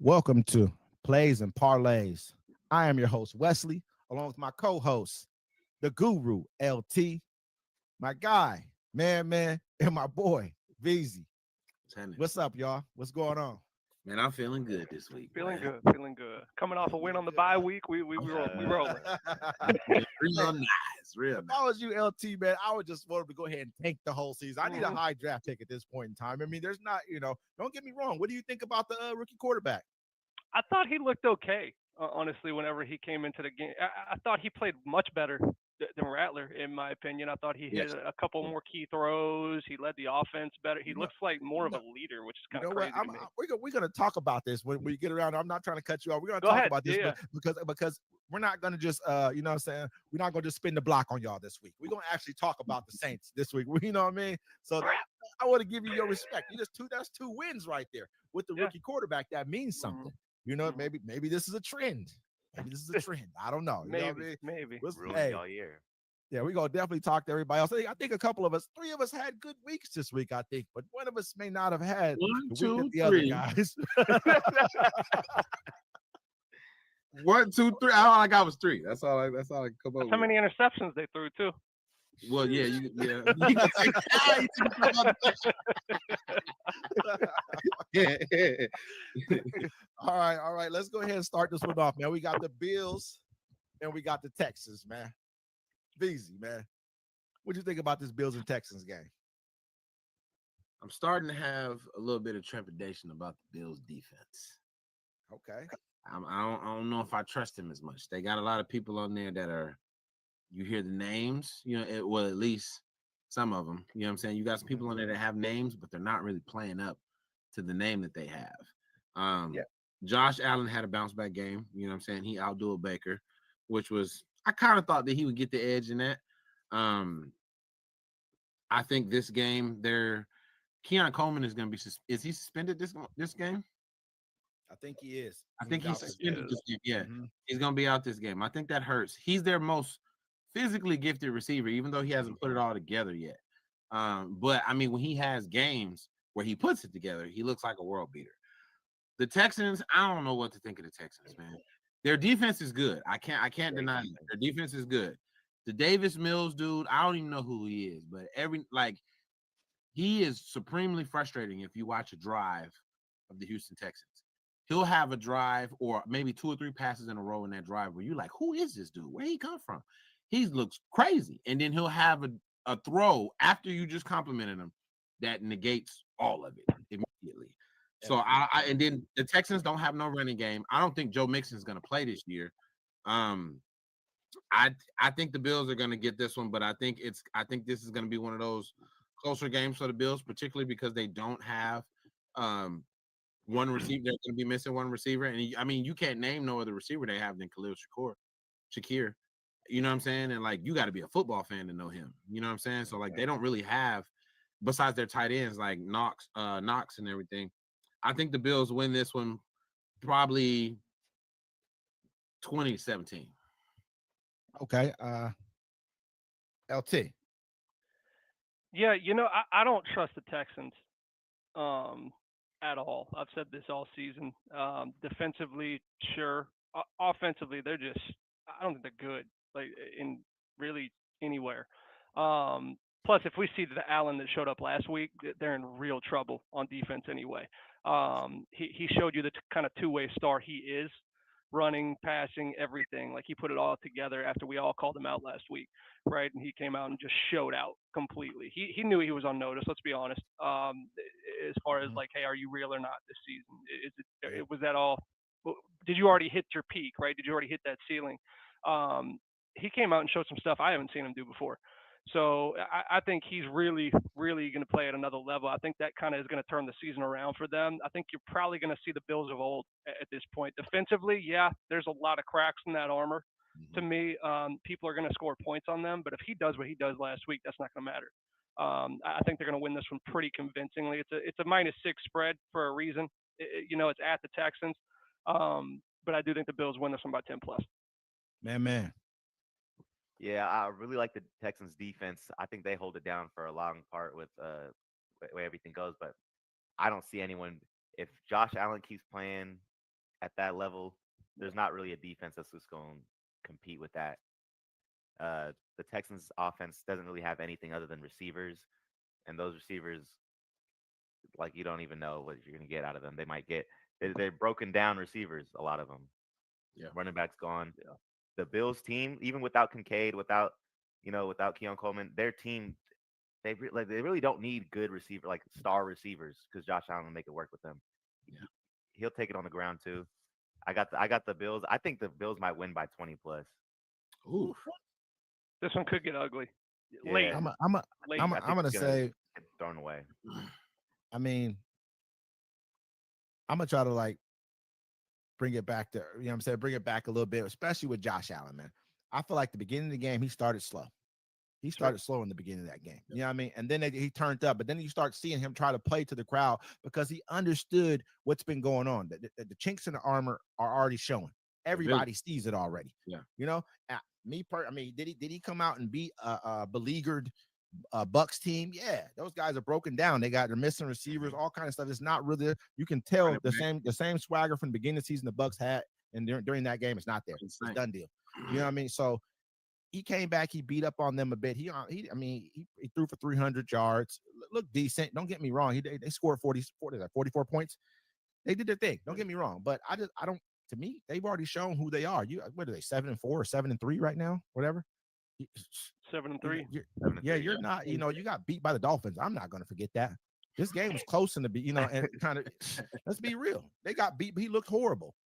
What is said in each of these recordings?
Welcome to Plays and Parlays. I am your host, Wesley, along with my co-host, the Guru, LT, my guy, Man, and my boy, VZ. What's up, y'all? What's going on? Man, I'm feeling good this week. Feeling good. Coming off a win on the bye week, we rolling. Real nice. If I was you, LT, man, I would just want to go ahead and tank the whole season. I need a high draft pick at this point in time. I mean, there's not, don't get me wrong. What do you think about the rookie quarterback? I thought he looked okay, honestly, whenever he came into the game. I thought he played much better than Rattler, in my opinion. I thought he hit a couple more key throws. He led the offense better. He looks like more of a leader, which is kind of crazy to me. We're going to talk about this when we get around. I'm not trying to cut you off. We're going to talk about this because we're not going to just, you know what I'm saying? We're not going to just spin the block on y'all this week. We're going to actually talk about the Saints this week. You know what I mean? So I want to give you your respect. That's two wins right there with the rookie quarterback. That means something. You know, maybe this is a trend. Maybe this is a trend. I don't know. Maybe. Ruined all year. Yeah, we're going to definitely talk to everybody else. I think three of us had good weeks this week, I think. But one of us may not have had the week that the other guys. 1, 2, 3. All I got was 3. That's all I come up with. How many interceptions they threw, too? Well, yeah. All right. Let's go ahead and start this one off, man. We got the Bills and we got the Texans, man. Easy, man. What do you think about this Bills and Texans game? I'm starting to have a little bit of trepidation about the Bills defense. Okay. I don't know if I trust them as much. They got a lot of people on there that are, you hear the names, at least some of them, you know what I'm saying? You got some people on there that have names, but they're not really playing up to the name that they have. Josh Allen had a bounce back game, you know what I'm saying? He outdueled Baker, which was, I kind of thought that he would get the edge in that. I think this game, Keon Coleman is going to be, is he suspended this game? I think he is. I think he's suspended this game. Yeah, he's going to be out this game. I think that hurts. He's their most physically gifted receiver, even though he hasn't put it all together yet. But, I mean, when he has games where he puts it together, he looks like a world beater. The Texans, I don't know what to think of the Texans, man. Their defense is good. I can't deny that. Their defense is good. The Davis Mills dude, I don't even know who he is, but he is supremely frustrating if you watch a drive of the Houston Texans. He'll have a drive or maybe 2 or 3 passes in a row in that drive where you're like, who is this dude? Where he come from? He looks crazy. And then he'll have a throw after you just complimented him that negates all of it immediately. So and then the Texans don't have no running game. I don't think Joe Mixon's going to play this year. I think the Bills are going to get this one, but I think this is going to be one of those closer games for the Bills, particularly because they don't have one receiver. They're going to be missing one receiver, and you can't name no other receiver they have than Khalil Shakir. You know what I'm saying? And you got to be a football fan to know him. You know what I'm saying? So they don't really have, besides their tight ends like Knox and everything. I think the Bills win this one probably 20-17. Okay. LT. Yeah, I don't trust the Texans at all. I've said this all season. Defensively, sure. Offensively, I don't think they're good, in really anywhere. Plus, if we see the Allen that showed up last week, they're in real trouble on defense anyway. He showed you the kind of two-way star he is, running, passing, everything. He put it all together after we all called him out last week, right? And he came out and just showed out completely. He knew he was on notice, let's be honest. As far as hey, are you real or not this season? Was that all? Did you already hit your peak, right? Did you already hit that ceiling? He came out and showed some stuff I haven't seen him do before. So I think he's really, really going to play at another level. I think that kind of is going to turn the season around for them. I think you're probably going to see the Bills of old at this point. Defensively, yeah, there's a lot of cracks in that armor. To me, people are going to score points on them. But if he does what he does last week, that's not going to matter. I think they're going to win this one pretty convincingly. It's a -6 spread for a reason. It's at the Texans. But I do think the Bills win this one by 10+. Man. Yeah, I really like the Texans defense. I think they hold it down for a long part with way everything goes, but I don't see anyone if Josh Allen keeps playing at that level, there's not really a defense that's just going to compete with that. The Texans offense doesn't really have anything other than receivers, and those receivers, like you don't even know what you're going to get out of them. They might get they're broken down receivers, a lot of them. Yeah. Running backs gone. Yeah. The Bills team, even without Kincaid, without Keon Coleman, their team they really don't need good receiver like star receivers because Josh Allen will make it work with them. Yeah. He'll take it on the ground too. I got the Bills. I think the Bills might win by 20 plus. Ooh. This one could get ugly. Yeah. Late. I'm gonna say get thrown away. I mean, I'm gonna try to like bring it back to bring it back a little bit, especially with Josh Allen, man. I feel like the beginning of the game he started slow. He started slow in the beginning of that game. You know what I mean? And then he turned up, but then you start seeing him try to play to the crowd because he understood what's been going on. The chinks in the armor are already showing. Everybody sees it already. Yeah. You know, did he come out and beat beleaguered Bucks team? Yeah, those guys are broken down. They're missing receivers, all kind of stuff. It's not really. You can tell the same swagger from the beginning of the season the Bucks had, and during that game, it's not there. It's done deal. You know what I mean? So he came back. He beat up on them a bit. He threw for 300 yards. Looked decent. Don't get me wrong. They scored 44 points. They did their thing. Don't get me wrong. But I don't. To me, they've already shown who they are. What are they? 7-4 or 7-3 right now? Whatever. 7-3. You're not. You know, you got beat by the Dolphins. I'm not going to forget that. This game was close in the beat. You know, and kind of. Let's be real. They got beat. He looked horrible.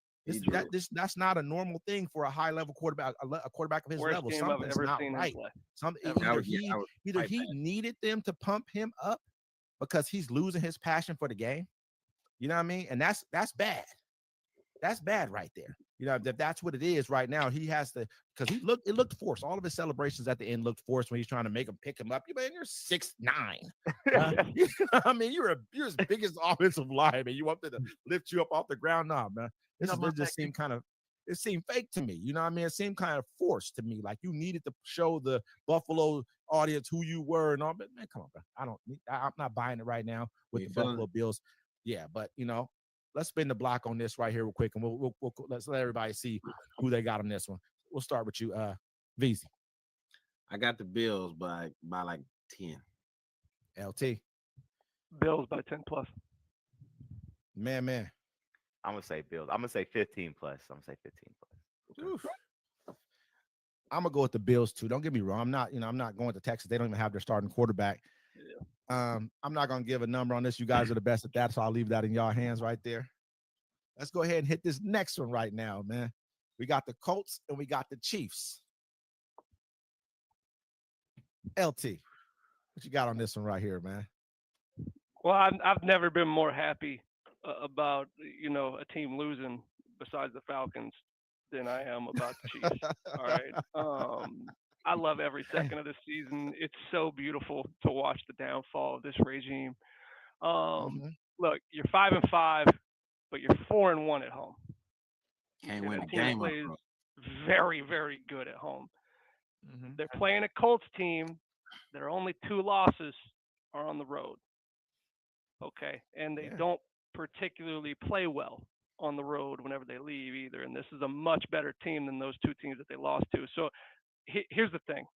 That's not a normal thing for a high level quarterback, a quarterback of his level. Something's not right. Either he needed them to pump him up because he's losing his passion for the game. You know what I mean? And that's bad. That's bad right there. You know, if that's what it is right now, he has to because it looked forced. All of his celebrations at the end looked forced when he's trying to make him pick him up. You're 6'9". You know I mean, you're as big as offensive lineman. You want them to lift you up off the ground, nah, man. It seemed fake to me. You know what I mean? It seemed kind of forced to me. Like you needed to show the Buffalo audience who you were and all. But man, come on, bro. I'm not buying it right now with the Buffalo Bills. Yeah, but you know, let's spin the block on this right here real quick, and we'll let's let everybody see who they got on this one. We'll start with you, VZ. I got the Bills by like 10. LT. Bills by 10 plus. Man. I'm gonna say Bills. I'm gonna say 15 plus. I'm gonna say 15 plus. I'm gonna go with the Bills too. Don't get me wrong. I'm not going to Texas. They don't even have their starting quarterback. Yeah. I'm not gonna give a number on this. You guys are the best at that, so I'll leave that in y'all hands right there. Let's go ahead and hit this next one right now, man. We got the Colts and we got the Chiefs. LT, what you got on this one right here, man? Well, I've never been more happy about a team losing besides the Falcons than I am about the Chiefs. All right. I love every second of this season. It's so beautiful to watch the downfall of this regime. Look, you're 5-5, but you're 4-1 at home. Can't win a game. Plays very, very good at home. Mm-hmm. They're playing a Colts team. Their only 2 losses are on the road. Okay, and they don't particularly play well on the road whenever they leave either. And this is a much better team than those 2 teams that they lost to. So here's the thing.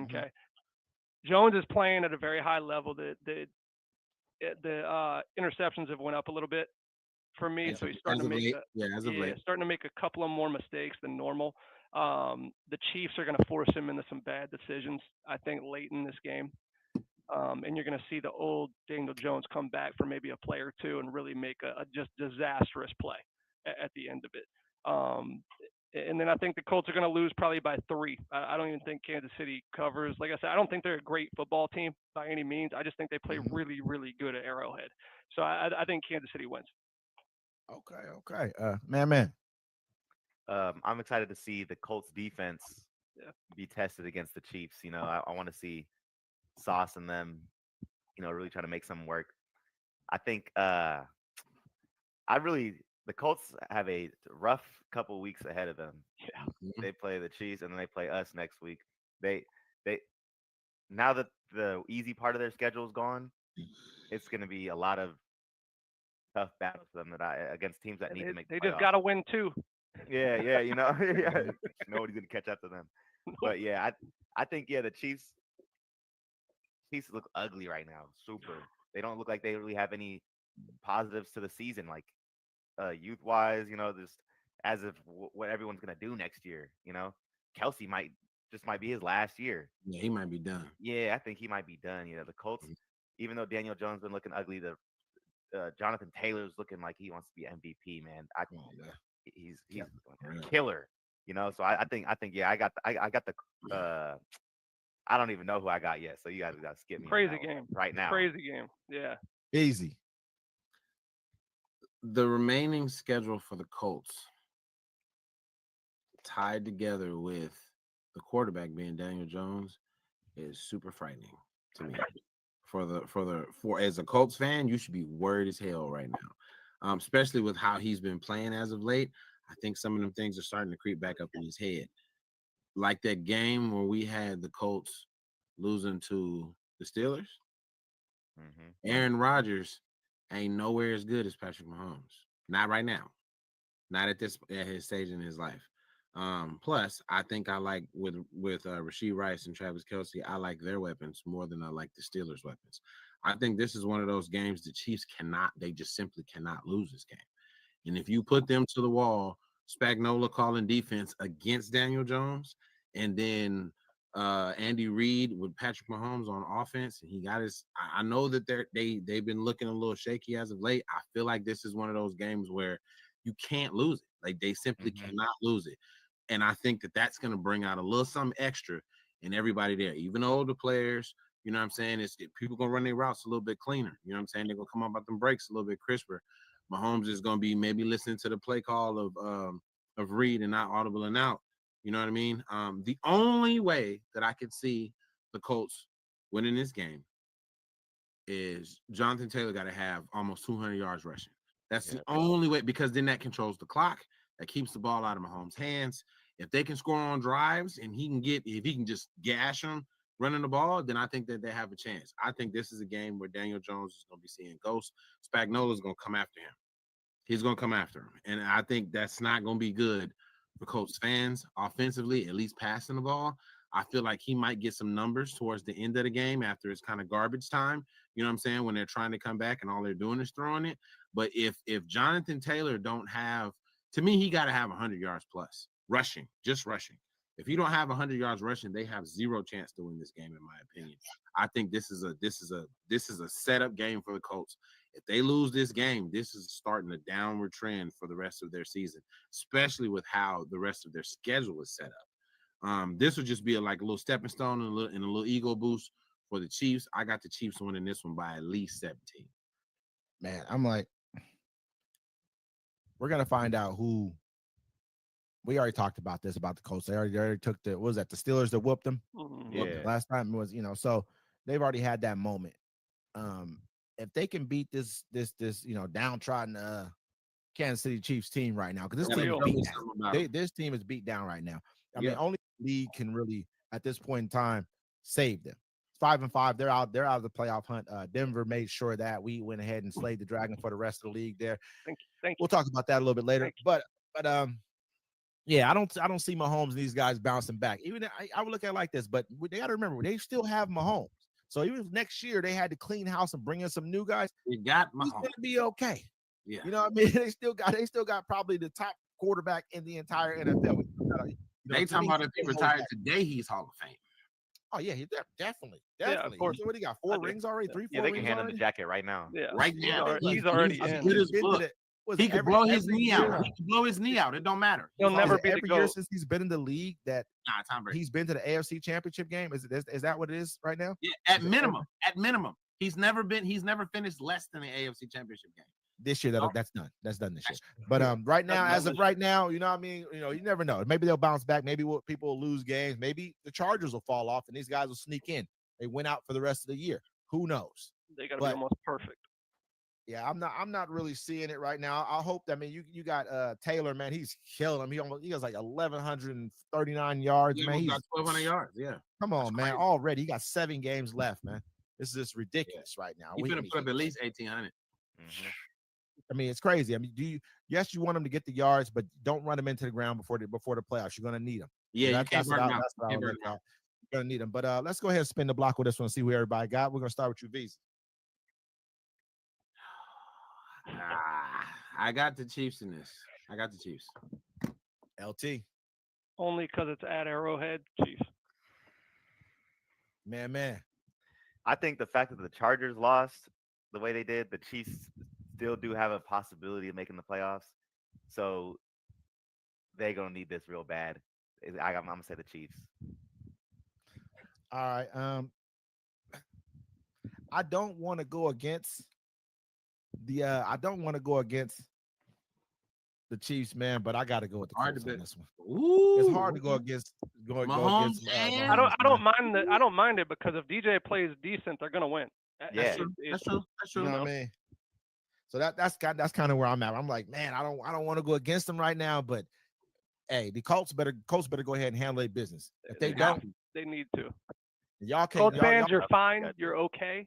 Okay, mm-hmm. Jones is playing at a very high level. The interceptions have went up a little bit for me, so he's starting to make a couple of more mistakes than normal. The Chiefs are going to force him into some bad decisions, I think, late in this game. And you're going to see the old Daniel Jones come back for maybe a play or 2 and really make a just disastrous play at the end of it. And then I think the Colts are going to lose probably by 3. I don't even think Kansas City covers. Like I said, I don't think they're a great football team by any means. I just think they play really, really good at Arrowhead. So I think Kansas City wins. Okay. Man. I'm excited to see the Colts defense be tested against the Chiefs. You know, I want to see Sauce and them, really trying to make something work. I think the Colts have a rough couple weeks ahead of them. Yeah. They play the Chiefs and then they play us next week. They now that the easy part of their schedule is gone, it's going to be a lot of tough battles for them against teams that need to make the They playoffs. just got to win too. Yeah, nobody's going to catch up to them. But yeah, I think the Chiefs look ugly right now. Super. They don't look like they really have any positives to the season, like youth wise. Just as if what everyone's going to do next year. Kelsey might be his last year. Yeah, he might be done. Yeah, I think he might be done. The Colts, even though Daniel Jones been looking ugly, the Jonathan Taylor's looking like he wants to be MVP, man. He's a killer, So I think I got the I don't even know who I got yet, so you guys got to skip me. Crazy game right now. Crazy game, yeah. Easy. The remaining schedule for the Colts, tied together with the quarterback being Daniel Jones, is super frightening to me. For as a Colts fan, you should be worried as hell right now, especially with how he's been playing as of late. I think some of them things are starting to creep back up in his head, like that game where we had the Colts losing to the Steelers. Aaron Rodgers ain't nowhere as good as Patrick Mahomes. Not right now. Not at his stage in his life. Plus, I think I like with Rashee Rice and Travis Kelce, I like their weapons more than I like the Steelers' weapons. I think this is one of those games the Chiefs they just simply cannot lose this game. And if you put them to the wall, Spagnuolo calling defense against Daniel Jones, and then Andy Reid with Patrick Mahomes on offense, and he got his. I know that they've been looking a little shaky as of late. I feel like this is one of those games where you can't lose it. Like they simply cannot lose it. And I think that that's going to bring out a little something extra in everybody there, even the older players. You know what I'm saying? People going to run their routes a little bit cleaner. You know what I'm saying? They're going to come up with them breaks a little bit crisper. Mahomes is going to be maybe listening to the play call of Reed and not audible and out. You know what I mean? The only way that I could see the Colts winning this game is Jonathan Taylor got to have almost 200 yards rushing. That's the only way, because then that controls the clock. That keeps the ball out of Mahomes' hands. If they can score on drives and if he can just gash them running the ball, then I think that they have a chance. I think this is a game where Daniel Jones is going to be seeing ghosts. Spagnuolo is going to come after him. He's going to come after him. And I think that's not going to be good for Colts fans offensively, at least passing the ball. I feel like he might get some numbers towards the end of the game after it's kind of garbage time. You know what I'm saying? When they're trying to come back and all they're doing is throwing it. But if Jonathan Taylor don't have, to me, he got to have 100 yards plus rushing, just rushing. If you don't have 100 yards rushing, they have zero chance to win this game, in my opinion. I think this is a setup game for the Colts. If they lose this game, this is starting a downward trend for the rest of their season, especially with how the rest of their schedule is set up. This would just be a little stepping stone and a little ego boost for the Chiefs. I got the Chiefs winning this one by at least 17. Man, I'm like, we're gonna find out who. We already talked about this about the Colts. They already took the Steelers that whooped them. Last time it was, so they've already had that moment. If they can beat this downtrodden Kansas City Chiefs team right now, because this team is beat down right now. I mean, only the league can really at this point in time save them. 5-5, they're out of the playoff hunt. Denver made sure that we went ahead and slayed the dragon for the rest of the league there. Thank you. We'll talk about that a little bit later. But yeah, I don't see Mahomes and these guys bouncing back. Even I would look at it like this, but they got to remember they still have Mahomes. So even if next year they had to clean house and bring in some new guys, they got Mahomes. He's gonna be okay. Yeah, you know what I mean. They still got probably the top quarterback in the entire NFL. They talking about if he retired today, he's Hall of Fame. Oh yeah, he definitely. Yeah, of course. What he got? 4 rings already? 3, 4 Yeah, they can hand him the jacket right now. Yeah, right now. He's already in. He could blow his knee out. He could blow his knee out. It don't matter. He'll never be every year since he's been in the league that Tom Brady. He's been to the AFC Championship game. Is that what it is right now? Yeah, at minimum. He's never finished less than the AFC Championship game. This year, that's done. That's done this year. But right now, as of right now, you know what I mean? You never know. Maybe they'll bounce back. Maybe people will lose games. Maybe the Chargers will fall off and these guys will sneak in. They went out for the rest of the year. Who knows? They got to be almost perfect. Yeah, I'm not really seeing it right now. I hope that, I mean, you got Taylor, man, he's killing him. He has like 1,139 yards, He man. He's got 1,200 yards. Yeah. Come on, man. Crazy. Already he got 7 games left, man. This is just ridiculous right now. He's gonna put up at least 1,800. Mm-hmm. I mean, it's crazy. I mean, yes, you want him to get the yards, but don't run him into the ground before the playoffs. You're gonna need him. Yeah, you can't burn him out. That's what I would look out. You're gonna need him. But let's go ahead and spin the block with this one and see who everybody got. We're gonna start with you, V's. I got the Chiefs in this. I got the Chiefs. LT. Only because it's at Arrowhead, Chiefs. Man. I think the fact that the Chargers lost the way they did, the Chiefs still do have a possibility of making the playoffs. So they're gonna need this real bad. I'm gonna say the Chiefs. All right. I don't want to go against the Chiefs, man, but I got to go with the Colts on this one. Ooh, it's hard to go against. Mahomes. I don't mind it because if DJ plays decent, they're gonna win. That's true. You know what I mean? So that's kind of where I'm at. I'm like, man, I don't want to go against them right now, but hey, the Colts better go ahead and handle their business. If they don't, they need to. Y'all can't. Colts fans, you're fine. You're okay.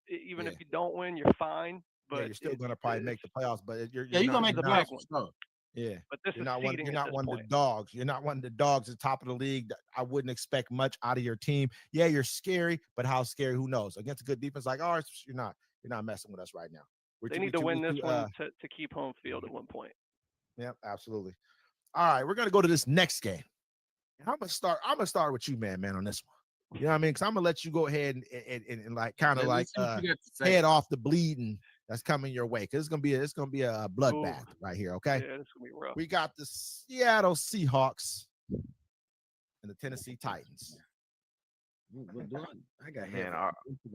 Even if you don't win, you're fine. But you're still gonna probably make the playoffs. But you're gonna make the playoffs. Yeah, but this you're not one of point. the dogs. You're not one of the dogs at the top of the league. I wouldn't expect much out of your team. Yeah, you're scary, but how scary? Who knows? Against a good defense like ours, you're not messing with us right now. They need to win this one to keep home field at one point. Yeah, absolutely. All right, we're gonna go to this next game. I'm gonna start with you, man, on this one. You know what I mean? Because I'm gonna let you go ahead and like kind of like head off the bleeding that's coming your way, because it's gonna be a bloodbath right here. Okay, yeah, it's gonna be rough. We got the Seattle Seahawks and the Tennessee Titans. I got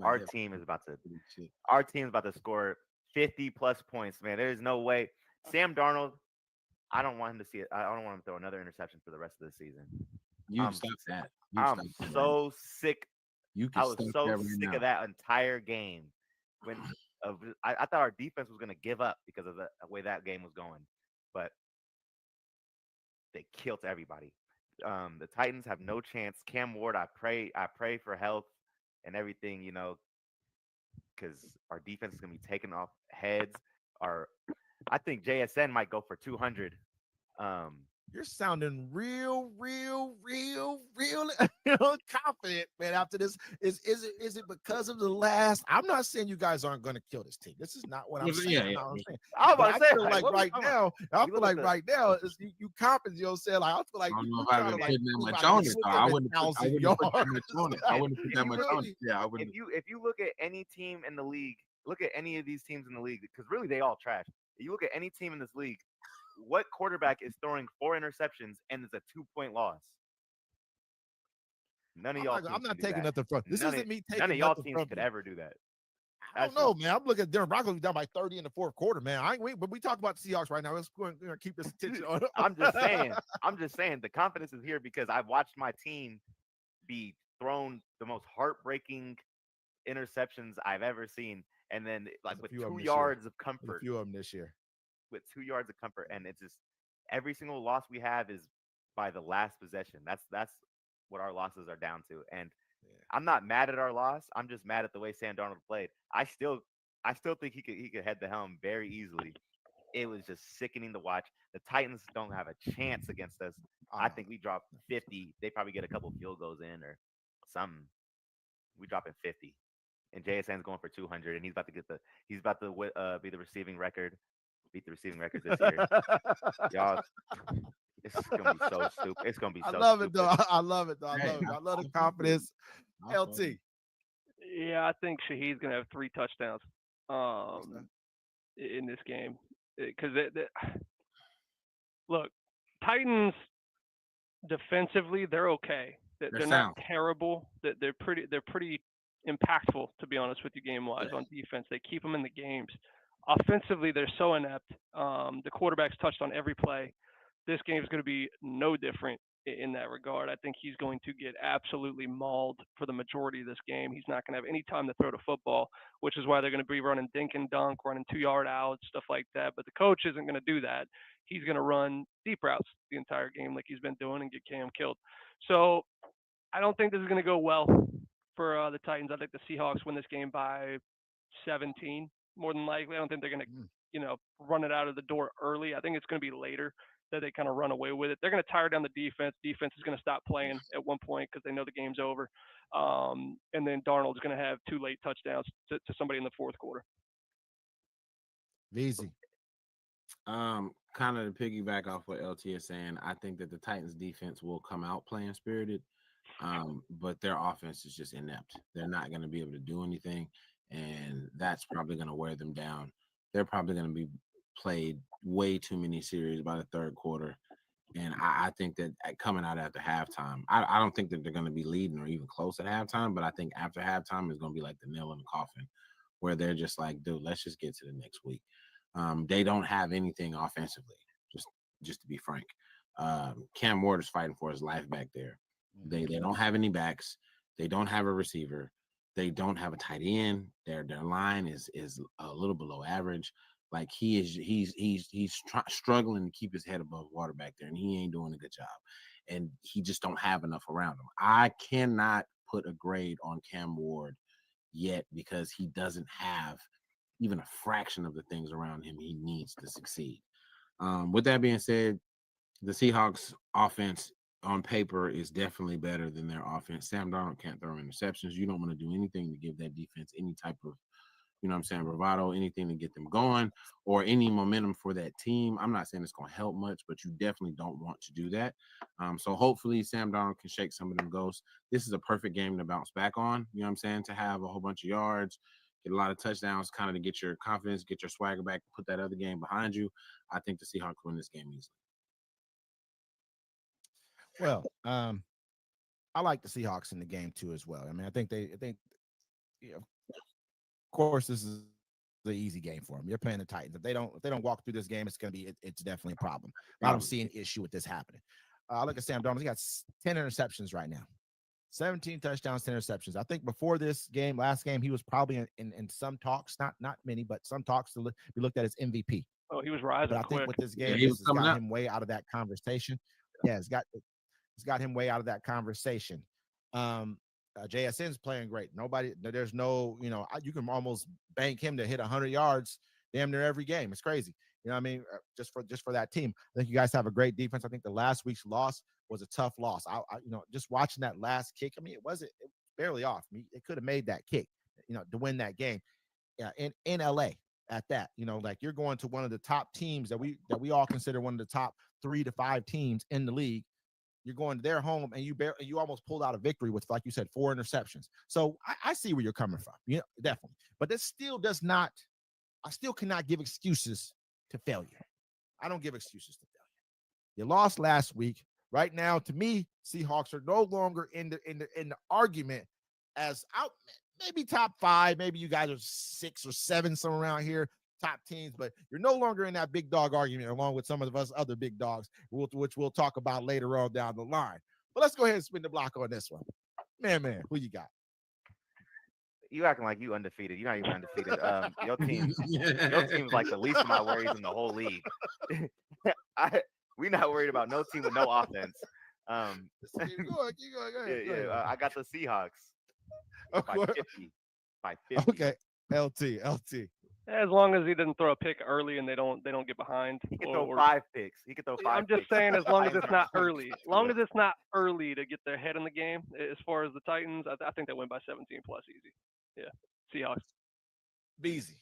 our team is about to score 50 plus points. Man, there's no way. Sam Darnold, I don't want him to see it. I don't want him to throw another interception for the rest of the season. I'm so sick. I was so sick of that entire game when. I thought our defense was going to give up because of the way that game was going, but they killed everybody. The Titans have no chance. Cam Ward, I pray for health and everything, because our defense is going to be taking off heads. I think JSN might go for 200. You're sounding real confident, man. After this, is it because of the last? I'm not saying you guys aren't going to kill this team. This is not what I'm saying. I feel like right now, is you confident. You know what I'm saying? Like I feel like you trying to like put that much on it. I wouldn't put that much on it. Yeah, I wouldn't. If you look at any team in the league, look at any of these teams in the league, because really they all trash. If you look at any team in this league, what quarterback is throwing 4 interceptions and it's a 2-point loss? None of y'all. I'm not taking nothing from this. Isn't me taking none of y'all teams could ever do that. I don't know, man. I'm looking at Denver Broncos down by 30 in the fourth quarter, man. But we talk about the Seahawks right now. Let's go and keep this attention on. I'm just saying the confidence is here because I've watched my team be thrown the most heartbreaking interceptions I've ever seen, and then like with 2 yards of comfort. A few of them this year. With 2 yards of comfort, and it's just every single loss we have is by the last possession. That's what our losses are down to. And I'm not mad at our loss. I'm just mad at the way Sam Darnold played. I still think he could head the helm very easily. It was just sickening to watch. The Titans don't have a chance against us. I think we drop 50. They probably get a couple field goals in or something. We drop in 50. And JSN's going for 200, and he's about to be the receiving record. Beat the receiving record this year. Y'all, it's gonna be so stupid. It's gonna be so. I love it though. I love it though. I love the confidence. LT. Yeah, I think Shaheed's gonna have 3 touchdowns in this game because look, Titans defensively they're okay. They're not terrible. They're pretty impactful, to be honest with you, game wise on defense. They keep them in the games. Offensively, they're so inept. The quarterback's touched on every play. This game is going to be no different in that regard. I think he's going to get absolutely mauled for the majority of this game. He's not going to have any time to throw the football, which is why they're going to be running dink and dunk, running 2-yard outs, stuff like that. But the coach isn't going to do that. He's going to run deep routes the entire game like he's been doing and get Cam killed. So I don't think this is going to go well for the Titans. I think the Seahawks win this game by 17, more than likely. I don't think they're going to, run it out of the door early. I think it's going to be later that they kind of run away with it. They're going to tire down the defense. Defense is going to stop playing at one point because they know the game's over. And then Darnold's going to have 2 late touchdowns to somebody in the fourth quarter. Easy. Kind of to piggyback off what LT is saying, I think that the Titans defense will come out playing spirited, but their offense is just inept. They're not going to be able to do anything, and that's probably going to wear them down. They're probably going to be played way too many series by the third quarter, and I think that coming out after halftime, I don't think that they're going to be leading or even close at halftime, but I think after halftime is going to be like the nail in the coffin, where they're just like, dude, let's just get to the next week. They don't have anything offensively, just to be frank. Cam Ward is fighting for his life back there. They don't have any backs. They don't have a receiver. They don't have a tight end. Their line is a little below average. Like he's struggling to keep his head above water back there, and he ain't doing a good job. And he just don't have enough around him. I cannot put a grade on Cam Ward yet because he doesn't have even a fraction of the things around him he needs to succeed. With that being said, the Seahawks offense on paper is definitely better than their offense. Sam Darnold can't throw interceptions. You don't want to do anything to give that defense any type of, bravado, anything to get them going or any momentum for that team. I'm not saying it's going to help much, but you definitely don't want to do that. So hopefully Sam Darnold can shake some of them ghosts. This is a perfect game to bounce back on, to have a whole bunch of yards, get a lot of touchdowns, kind of to get your confidence, get your swagger back, put that other game behind you. I think the Seahawks win this game easily. Well, I like the Seahawks in the game too as well. I mean, I think of course, this is the easy game for them. You're playing the Titans. If they don't walk through this game, it's going to be it's definitely a problem. I don't see an issue with this happening. Look at Sam Darnold. He got 10 interceptions right now. 17 touchdowns, 10 interceptions. I think before this game, last game, he was probably in some talks, not many, but some talks to be looked at as MVP. Oh, he was rising. But I think with this game, this has got him way out of that conversation. Yeah, it's got him way out of that conversation. JSN's playing great. There's no, you can almost bank him to hit 100 yards damn near every game. It's crazy. You know what I mean? Just for that team. I think you guys have a great defense. I think the last week's loss was a tough loss. I just watching that last kick, I mean, it was barely off. I mean, it could have made that kick, to win that game. Yeah, in LA at that. Like you're going to one of the top teams that we all consider one of the top 3 to 5 teams in the league. You're going to their home and you almost pulled out a victory with, like you said, 4 interceptions. So I see where you're coming from. Definitely. But this still I still cannot give excuses to failure. I don't give excuses to failure. You lost last week. Right now, to me, Seahawks are no longer in the argument as out, maybe top 5. Maybe you guys are 6 or 7, somewhere around here, top teams, but you're no longer in that big dog argument along with some of us other big dogs, which we'll talk about later on down the line. But let's go ahead and spin the block on this one. Man, who you got? You acting like you undefeated. You're not even undefeated. Your team's like the least of my worries in the whole league. We're not worried about no team with no offense. Keep going. Yeah. I got the Seahawks by 50. Okay, LT. As long as he doesn't throw a pick early and they don't get behind. He can throw 5 picks. He can throw 5. I'm just saying, as long as it's not early. As long as it's not early to get their head in the game. As far as the Titans, I think they win by 17 plus easy. Yeah, Seahawks. Easy.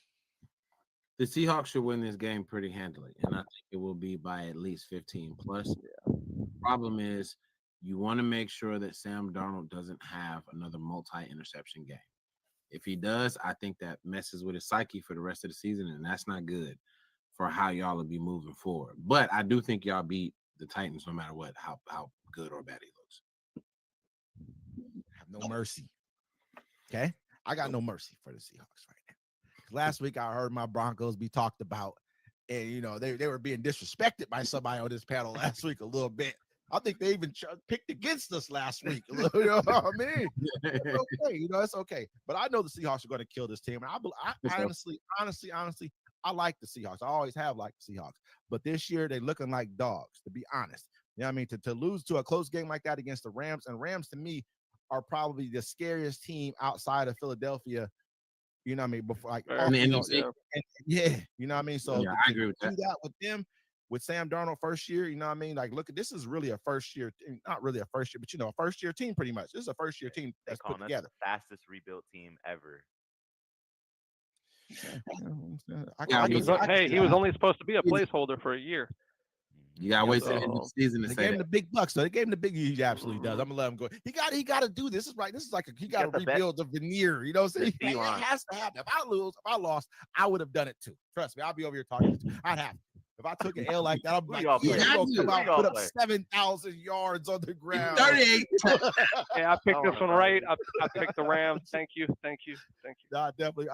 The Seahawks should win this game pretty handily, and I think it will be by at least 15 plus. Yeah. Problem is, you want to make sure that Sam Darnold doesn't have another multi-interception game. If he does, I think that messes with his psyche for the rest of the season, and that's not good for how y'all will be moving forward. But I do think y'all beat the Titans no matter what, how good or bad he looks. Have no mercy. Okay? I got no mercy for the Seahawks right now. Last week, I heard my Broncos be talked about, and, they were being disrespected by somebody on this panel last week a little bit. I think they even picked against us last week. You know what I mean? It's okay. It's okay. But I know the Seahawks are going to kill this team. And I honestly, I like the Seahawks. I always have liked the Seahawks. But this year, they're looking like dogs, to be honest. You know what I mean? To lose to a close game like that against the Rams, and Rams, to me, are probably the scariest team outside of Philadelphia. You know what I mean? Before, like, you know what I mean? So I agree with that with them. With Sam Darnold first year, you know what I mean? Like, look, this is really a first year, not really a first year, but a first year team pretty much. This is a first year team that's put together. The fastest rebuilt team ever. He was only supposed to be a placeholder for a year. You gotta wait till the end of the season to say that. They gave him the big bucks, though. They gave him the big. He absolutely does. I'm gonna let him go. He got to do this. This is right. This is like he got to rebuild the veneer. You know what I'm saying? It has to happen. If I lost, I would have done it too. Trust me, I'll be over here talking. I'd have. If I took an L like that, I'm like, yeah, you're gonna come out and put up 7,000 yards on the ground. 38. Yeah, I picked this one right. I picked the Rams. Thank you. No, I definitely.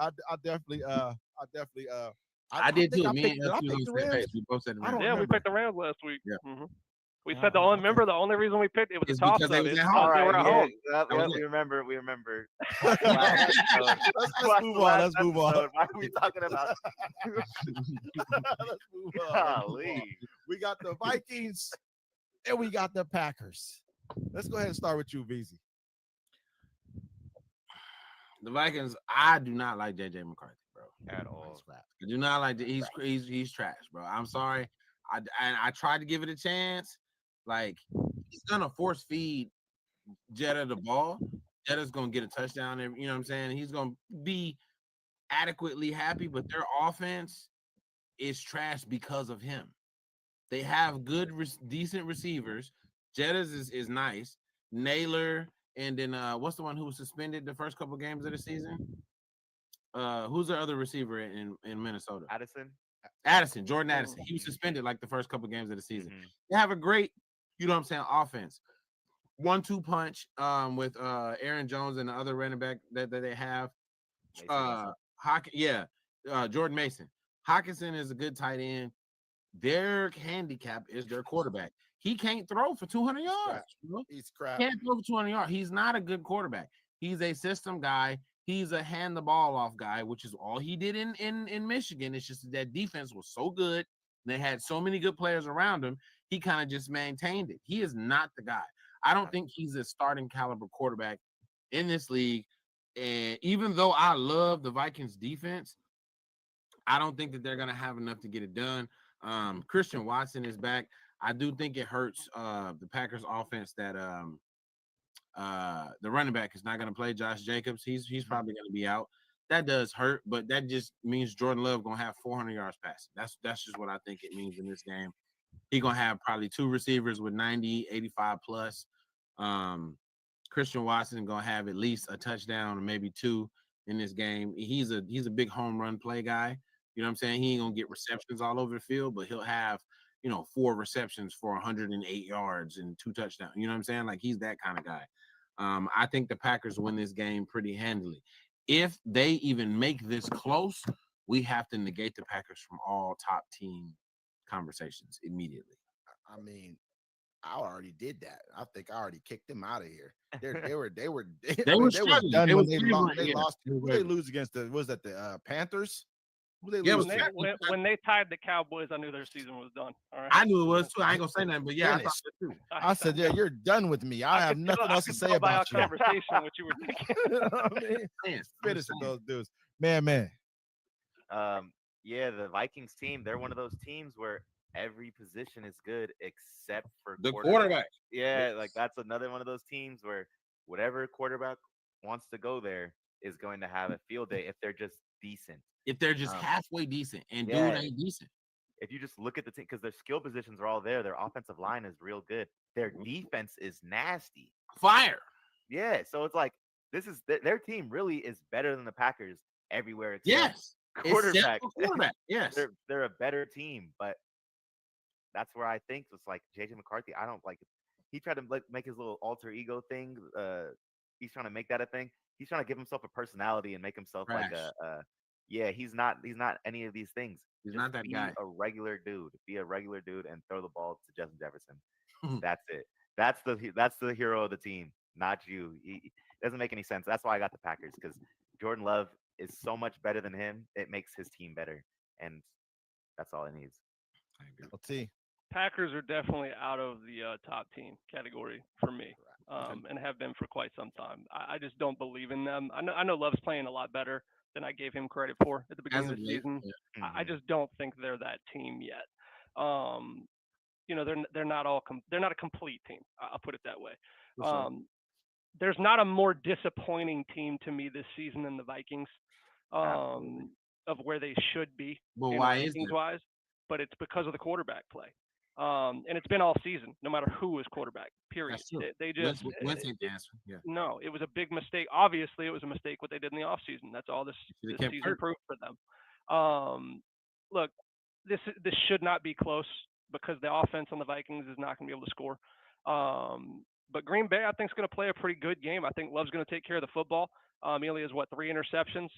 I did too. Me and I picked the Rams. We both said the Rams. Yeah, we picked the Rams last week. Yeah. Mm-hmm. We said the only reason we picked it was a toss up. They was at home. We remember. Let's move on. Why are we talking about? Let's move on. We got the Vikings and we got the Packers. Let's go ahead and start with you, VZ. The Vikings. I do not like JJ McCarthy, bro, at all. I do not like. He's trash, bro. I'm sorry. I tried to give it a chance. Like, he's gonna force feed Jetta the ball. Jetta's gonna get a touchdown. You know what I'm saying? He's gonna be adequately happy, but their offense is trash because of him. They have good, decent receivers. Jetta's is nice. Naylor, and then what's the one who was suspended the first couple games of the season? Who's the other receiver in Minnesota? Jordan Addison. He was suspended like the first couple games of the season. Mm-hmm. They have a great, you know what I'm saying, offense. 1-2 punch with Aaron Jones and the other running back that they have. Jordan Mason. Hawkinson is a good tight end. Their handicap is their quarterback. He can't throw for 200 yards. He's crap. Can't throw for 200 yards. He's not a good quarterback. He's a system guy. He's a hand the ball off guy, which is all he did in Michigan. It's just that defense was so good. They had so many good players around him. He kind of just maintained it. He is not the guy. I don't think he's a starting caliber quarterback in this league. And even though I love the Vikings defense, I don't think that they're going to have enough to get it done. Christian Watson is back. I do think it hurts the Packers offense that the running back is not going to play. Josh Jacobs, he's probably going to be out. That does hurt, but that just means Jordan Love going to have 400 yards passing. That's just what I think it means in this game. He's going to have probably 2 receivers with 90, 85 plus. Christian Watson going to have at least a touchdown or maybe 2 in this game. He's a big home run play guy. You know what I'm saying? He ain't going to get receptions all over the field, but he'll have, 4 receptions for 108 yards and 2 touchdowns. You know what I'm saying? Like, he's that kind of guy. I think the Packers win this game pretty handily. If they even make this close, we have to negate the Packers from all top team conversations immediately. I mean, I already did that. I think I already kicked them out of here. They were done when they lost. Who they lose against the Panthers? When they tied the Cowboys, I knew their season was done. All right. I knew it was too. I ain't gonna say nothing, but yeah, I said, yeah, you're done with me. I have nothing else to say about you. Conversation, what you were thinking. Finish those dudes, man. Yeah, the Vikings team. They're one of those teams where every position is good except for the quarterback. Yeah, like that's another one of those teams where whatever quarterback wants to go there is going to have a field day if they're just decent. If they're just halfway decent and dude ain't decent. If you just look at the team, because their skill positions are all there, their offensive line is real good. Their defense is nasty. Fire. Yeah, so it's like their team really is better than the Packers everywhere. Yes. Quarterback. Yes. They're a better team, but that's where I think it's like JJ McCarthy. I don't like it. He tried to make his little alter ego thing. He's trying to make that a thing. He's trying to give himself a personality and make himself like he's not any of these things. He's not that guy. Be a regular dude and throw the ball to Justin Jefferson. That's it. That's the hero of the team, not you. It doesn't make any sense. That's why I got the Packers, because Jordan Love is so much better than him. It makes his team better, and that's all it needs. I agree. Let's see. Packers are definitely out of the top team category for me, and have been for quite some time. I just don't believe in them. I know Love's playing a lot better than I gave him credit for at the beginning of the season. Yeah. I just don't think they're that team yet. They're not they're not a complete team. I'll put it that way. Sure. There's not a more disappointing team to me this season than the Vikings, of where they should be. Well, why is rankings that? wise? But it's because of the quarterback play. And it's been all season, no matter who was quarterback. Period. That's true. They just Wentz ain't the answer. Yeah. No, it was a big mistake. Obviously, it was a mistake what they did in the offseason. That's all this season proved for them. Look, this should not be close because the offense on the Vikings is not going to be able to score. But Green Bay, I think, is going to play a pretty good game. I think Love's going to take care of the football. He only has 3 interceptions.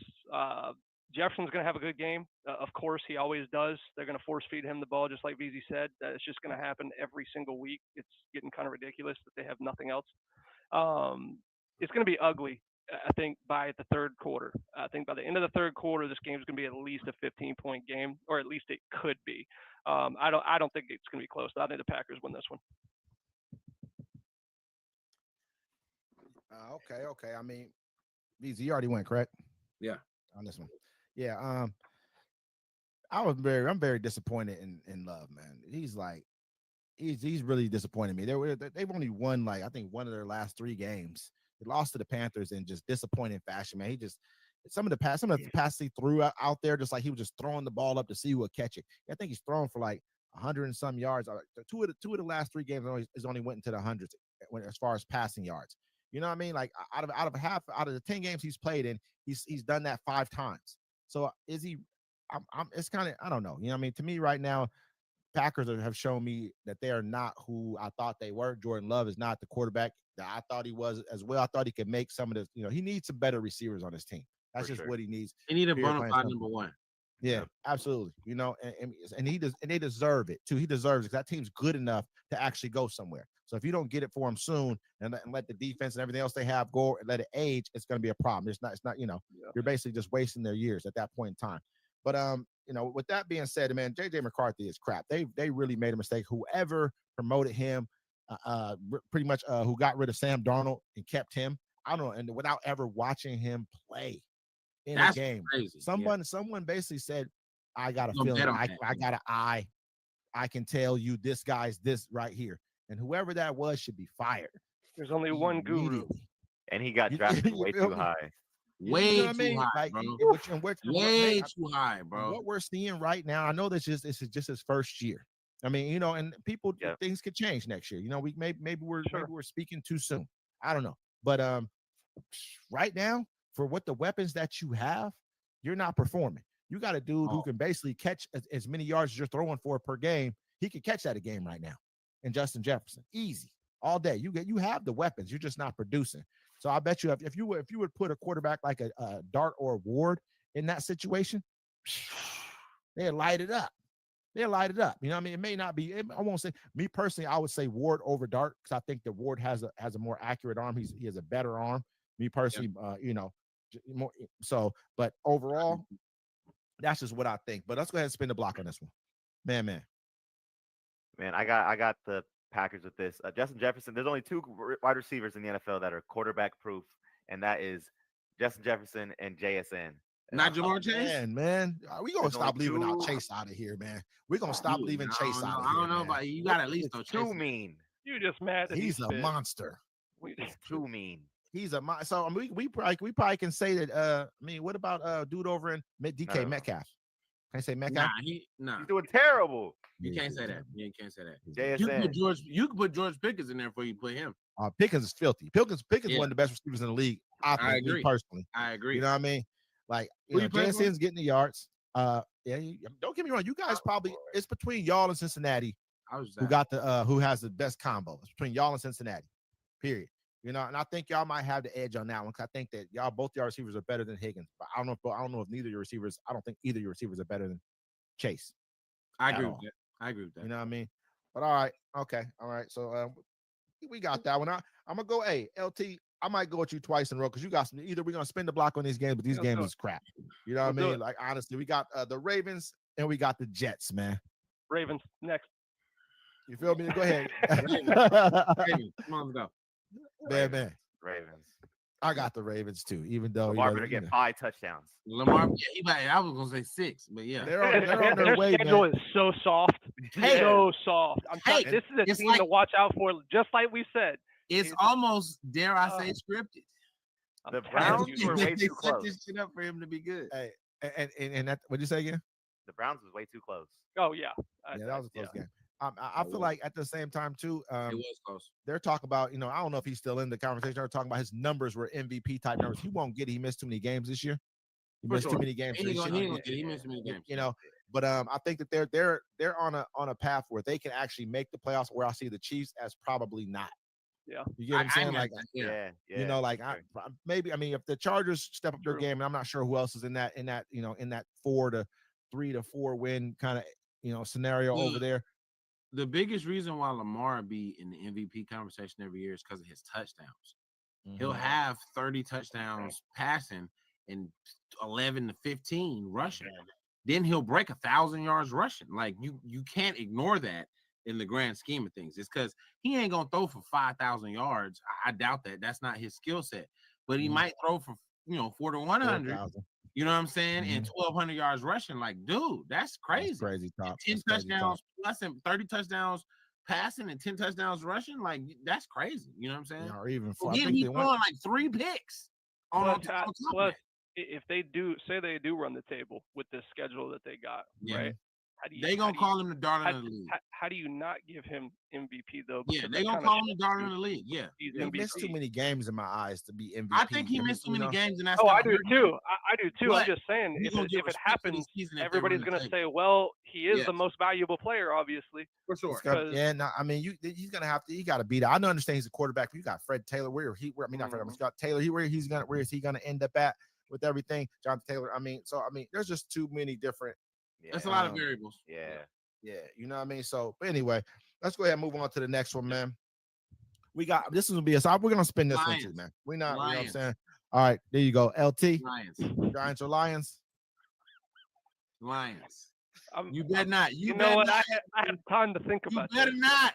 Jefferson's going to have a good game. Of course, he always does. They're going to force feed him the ball, just like VZ said. It's just going to happen every single week. It's getting kind of ridiculous that they have nothing else. It's going to be ugly, I think, by the third quarter. I think by the end of the third quarter, this game is going to be at least a 15-point game, or at least it could be. I don't think it's going to be close. I think the Packers win this one. Okay. I mean, VZ, you already went, correct? Yeah. On this one. Yeah. I'm very disappointed in Love, man. He's really disappointed me. They've only won I think one of their last 3 games. They lost to the Panthers in just disappointing fashion, man. He just some of the passes he threw out there, just like he was just throwing the ball up to see who would catch it. I think he's thrown for 100 and some yards. Two of the last 3 games has only went into the hundreds as far as passing yards. You know what I mean? Out of the 10 games he's played in, he's done that 5 times. So is he? It's kind of, I don't know. You know what I mean? To me right now, Packers have shown me that they are not who I thought they were. Jordan Love is not the quarterback that I thought he was as well. I thought he could make some of the, he needs some better receivers on his team. That's just what he needs. He need a bona fide number 1. Yeah, absolutely. And he does, and they deserve it too. He deserves it because that team's good enough to actually go somewhere. So if you don't get it for him soon and let the defense and everything else they have go and let it age, it's going to be a problem. It's not, you're basically just wasting their years at that point in time. But with that being said, man, JJ McCarthy is crap. They really made a mistake. Whoever promoted him, pretty much who got rid of Sam Darnold and kept him, I don't know, and without ever watching him play in a game. Crazy. Someone basically said, I got a feeling, I got an eye. I can tell you this guy's this right here. And whoever that was should be fired. There's only one guru. And he got drafted way too high. Way too high, bro. Way too high, bro. What we're seeing right now, I know this is just his first year. I mean, and people, things could change next year. Maybe we're speaking too soon. I don't know. But right now, for what the weapons that you have, you're not performing. You got a dude who can basically catch as many yards as you're throwing for per game. He can catch that a game right now. And Justin Jefferson, easy, all day. You have the weapons. You're just not producing. So I bet you if you would put a quarterback like a Dart or a Ward in that situation, they'd light it up. They'll light it up. You know what I mean? It may not be. I won't say me personally. I would say Ward over Dart because I think that Ward has a more accurate arm. He has a better arm. Me personally, more so. But overall, that's just what I think. But let's go ahead and spin the block on this one, man. I got the Packers with this. Justin Jefferson. There's only 2 wide receivers in the NFL that are quarterback proof, and that is Justin Jefferson and JSN. Not Jamar Chase? Man. We gonna stop leaving out Chase out of here, man. We're gonna stop leaving Chase out of here. I don't know about you. Got at least Chase. Too mean. You just mad that he's a monster. He's too mean. He's a monster. So we probably can say that. What about dude over in DK Metcalf? Can I say Metcalf? Nah. He's doing terrible. You can't say that. You can't say that. JSN. You can put George Pickens in there before you put him. Pickens is filthy. Pickens one of the best receivers in the league. I agree. Personally, I agree. You know what I mean? JSN's getting the yards. Don't get me wrong. You guys probably it's between y'all and Cincinnati. Who has the best combo? It's between y'all and Cincinnati. Period. And I think y'all might have the edge on that one because I think that both y'all receivers are better than Higgins. But I don't know if neither of your receivers. I don't think either of your receivers are better than Chase. I agree with that. You know what I mean? But all right, okay, all right. So we got that one. I'm gonna go. Hey, LT, I might go with you twice in a row because you got some. Either we're gonna spin the block on these games, but these games is crap. You know what I mean? Like honestly, we got the Ravens and we got the Jets, man. Ravens next. You feel me? Go ahead. Ravens. Come on, go. Man. Ravens. I got the Ravens too, even though Lamar better get 5 touchdowns. Lamar, I was gonna say 6, but yeah, they're on their way. Schedule Man. is so soft. Hey, so soft. This is a team to watch out for, just like we said. It's almost, dare I say, scripted. The Browns were way too close. This shit up for him to be good. Hey, and that, what'd you say again? The Browns was way too close. Oh yeah, that was a close game. I feel like at the same time too, it was close. They're talking about, I don't know if he's still in the conversation. They're talking about his numbers were MVP type numbers. He won't get it. He missed too many games this year. He missed too many games. He missed too many games. But I think that they're on a path where they can actually make the playoffs. Where I see the Chiefs as probably not. Yeah, you get what I'm saying? Like, yeah. Maybe. I mean, if the Chargers step up their game, and I'm not sure who else is in that 4 to 3 to 4 win kind of scenario over there. The biggest reason why Lamar be in the MVP conversation every year is because of his touchdowns. Mm-hmm. He'll have 30 touchdowns passing and 11 to 15 rushing. Then he'll break 1,000 yards rushing. Like you can't ignore that in the grand scheme of things. It's because he ain't gonna throw for 5,000 yards. I doubt that. That's not his skill set. But he might throw for 4 to 100. 4,000. You know what I'm saying? Mm-hmm. And 1,200 yards rushing. Like, dude, that's crazy. That's crazy top. 10 touchdowns plus and 30 touchdowns passing and 10 touchdowns rushing. Like, that's crazy. You know what I'm saying? Yeah, or even again, he's throwing like 3 picks. Plus, if they do run the table with the schedule that they got, right? They gonna call him the darling of the league. How do you not give him MVP though? Yeah, they gonna call him the darling of the league. Yeah, he missed too many games in my eyes to be MVP. I think he missed too many games, and that's I do too. I do too. I'm just saying, if it happens, everybody's gonna say, "Well, he is the most valuable player, obviously." For sure. I mean, he's gonna have to. He got to beat it. I understand he's a quarterback. But you got Fred Taylor. Not Fred. Scott Taylor. Where is he gonna end up at with everything? Jonathan Taylor. I mean, there's just too many different. That's a lot of variables. Yeah, you know what I mean? So, but anyway, let's go ahead and move on to the next one, man. We got this is gonna be a we're gonna spin this one too, man. We're not, you know what I'm saying? All right, there you go. LT. Giants or Lions? Lions. You better not. You know what? I had time to think about You better not.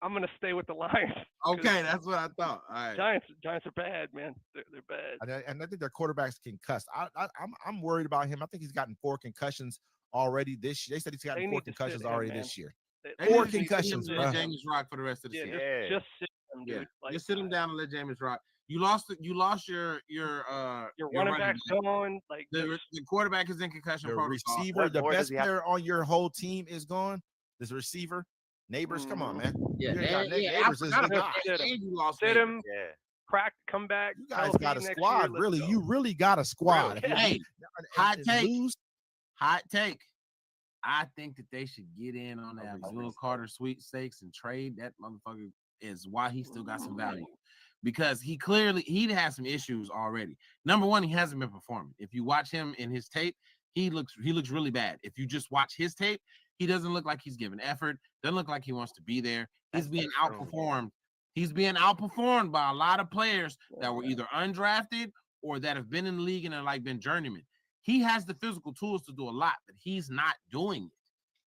I'm gonna stay with the Lions. Okay, that's what I thought. All right. Giants are bad, man. They're bad. And I think their quarterback's concussed. I'm worried about him. I think he's gotten 4 concussions already this year. They said he's gotten 4 concussions already this year. 4 concussions. Let James rock for the rest of the season. Just sit him, dude. Just sit him down and let James rock. You lost your running back's gone. Like the quarterback is in concussion protocol. Receiver, the best player on your whole team is gone. This receiver, Neighbors, come on, man. Neighbors is the guy. Sit him. Crack, come back. You guys got a squad, really. You really got a squad. Really? Hey, hot take. I think that they should get in on that Abdul Carter sweepstakes and trade that motherfucker. Is why he still got some value, because he has some issues already. Number one, he hasn't been performing. If you watch him in his tape, he looks really bad. If you just watch his tape, he doesn't look like he's giving effort. Doesn't look like he wants to be there. He's being outperformed. He's being outperformed by a lot of players that were either undrafted or that have been in the league and are been journeymen. He has the physical tools to do a lot, but he's not doing it.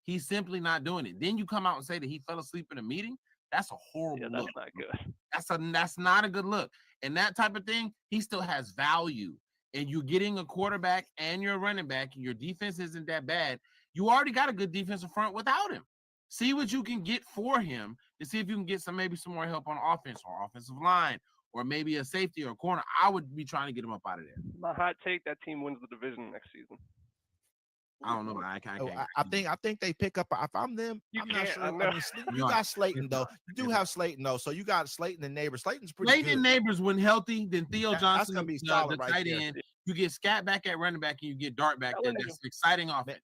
He's simply not doing it. Then you come out and say that he fell asleep in a meeting. That's a horrible look. That's not good. That's not a good look. And that type of thing, he still has value. And you're getting a quarterback and you're a running back, and your defense isn't that bad. You already got a good defensive front without him. See what you can get for him to see if you can get maybe some more help on offense or offensive line or maybe a safety or a corner. I would be trying to get him up out of there. My hot take: that team wins the division next season. I don't know. I think they pick up. If I'm them, I'm not sure. I mean, you got Slayton though. You do have Slayton though, so you got Slayton and Neighbors. Slayton's pretty good. And Neighbors when healthy, then Theo Johnson, that's gonna be solid, the tight end. You get Scat back at running back, and you get Dart back. That's an exciting offense.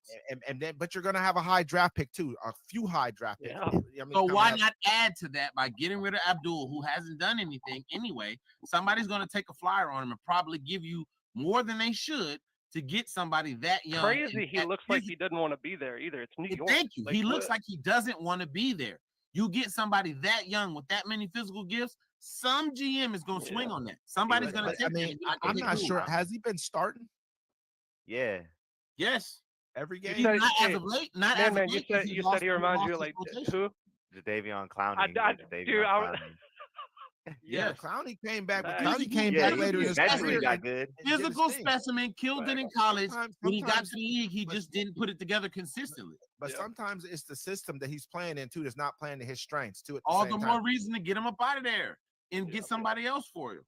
But you're gonna have a high draft pick too. A few high draft picks. Yeah. I mean, so why not add to that by getting rid of Abdul, who hasn't done anything anyway? Somebody's gonna take a flyer on him and probably give you more than they should to get somebody that young. Crazy. He looks like he doesn't want to be there either. It's New York. Thank you. He looks like he doesn't want to be there. You get somebody that young with that many physical gifts, some GM is going to swing on that. Somebody's going to take that. I'm not sure. Has he been starting? Yeah. Yes. Every game. Not as of late. Not as of late. You said he reminds you of like who? Jadeveon Clowney. Yeah, Clowney came back, but Clowney came back later in his career. Got good. Physical specimen, killed it in college. When he got to the league, he just didn't put it together consistently. But sometimes it's the system that he's playing in too that's not playing to his strengths too. All the more reason to get him up out of there and get somebody else for you.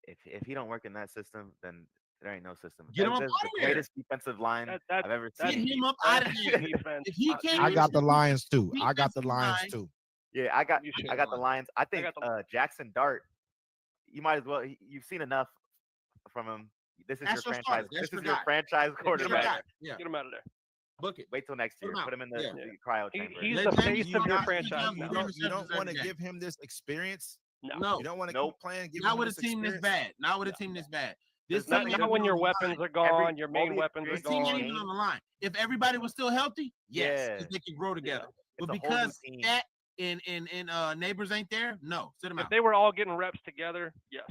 If he don't work in that system, then there ain't no system. Get him up out of there. Greatest defensive line I've ever seen. Get him up out of there. If he can't, I got the Lions too. Yeah, I got the Lions. I think Jackson Dart. You might as well. You've seen enough from him. This is your franchise. This is your franchise quarterback. Get him out of there. Book it. Wait till next year. Put him in the cryo chamber. He's the face of your franchise. You don't want to give him this experience. No. You don't want to keep playing. Not with a team this bad. Not with a team this bad. Not when your weapons are gone, your main weapons are gone. Team ain't even on the line. If everybody was still healthy, yes, they can grow together. But because that and neighbors ain't there, no, sit them out. If they were all getting reps together, yes.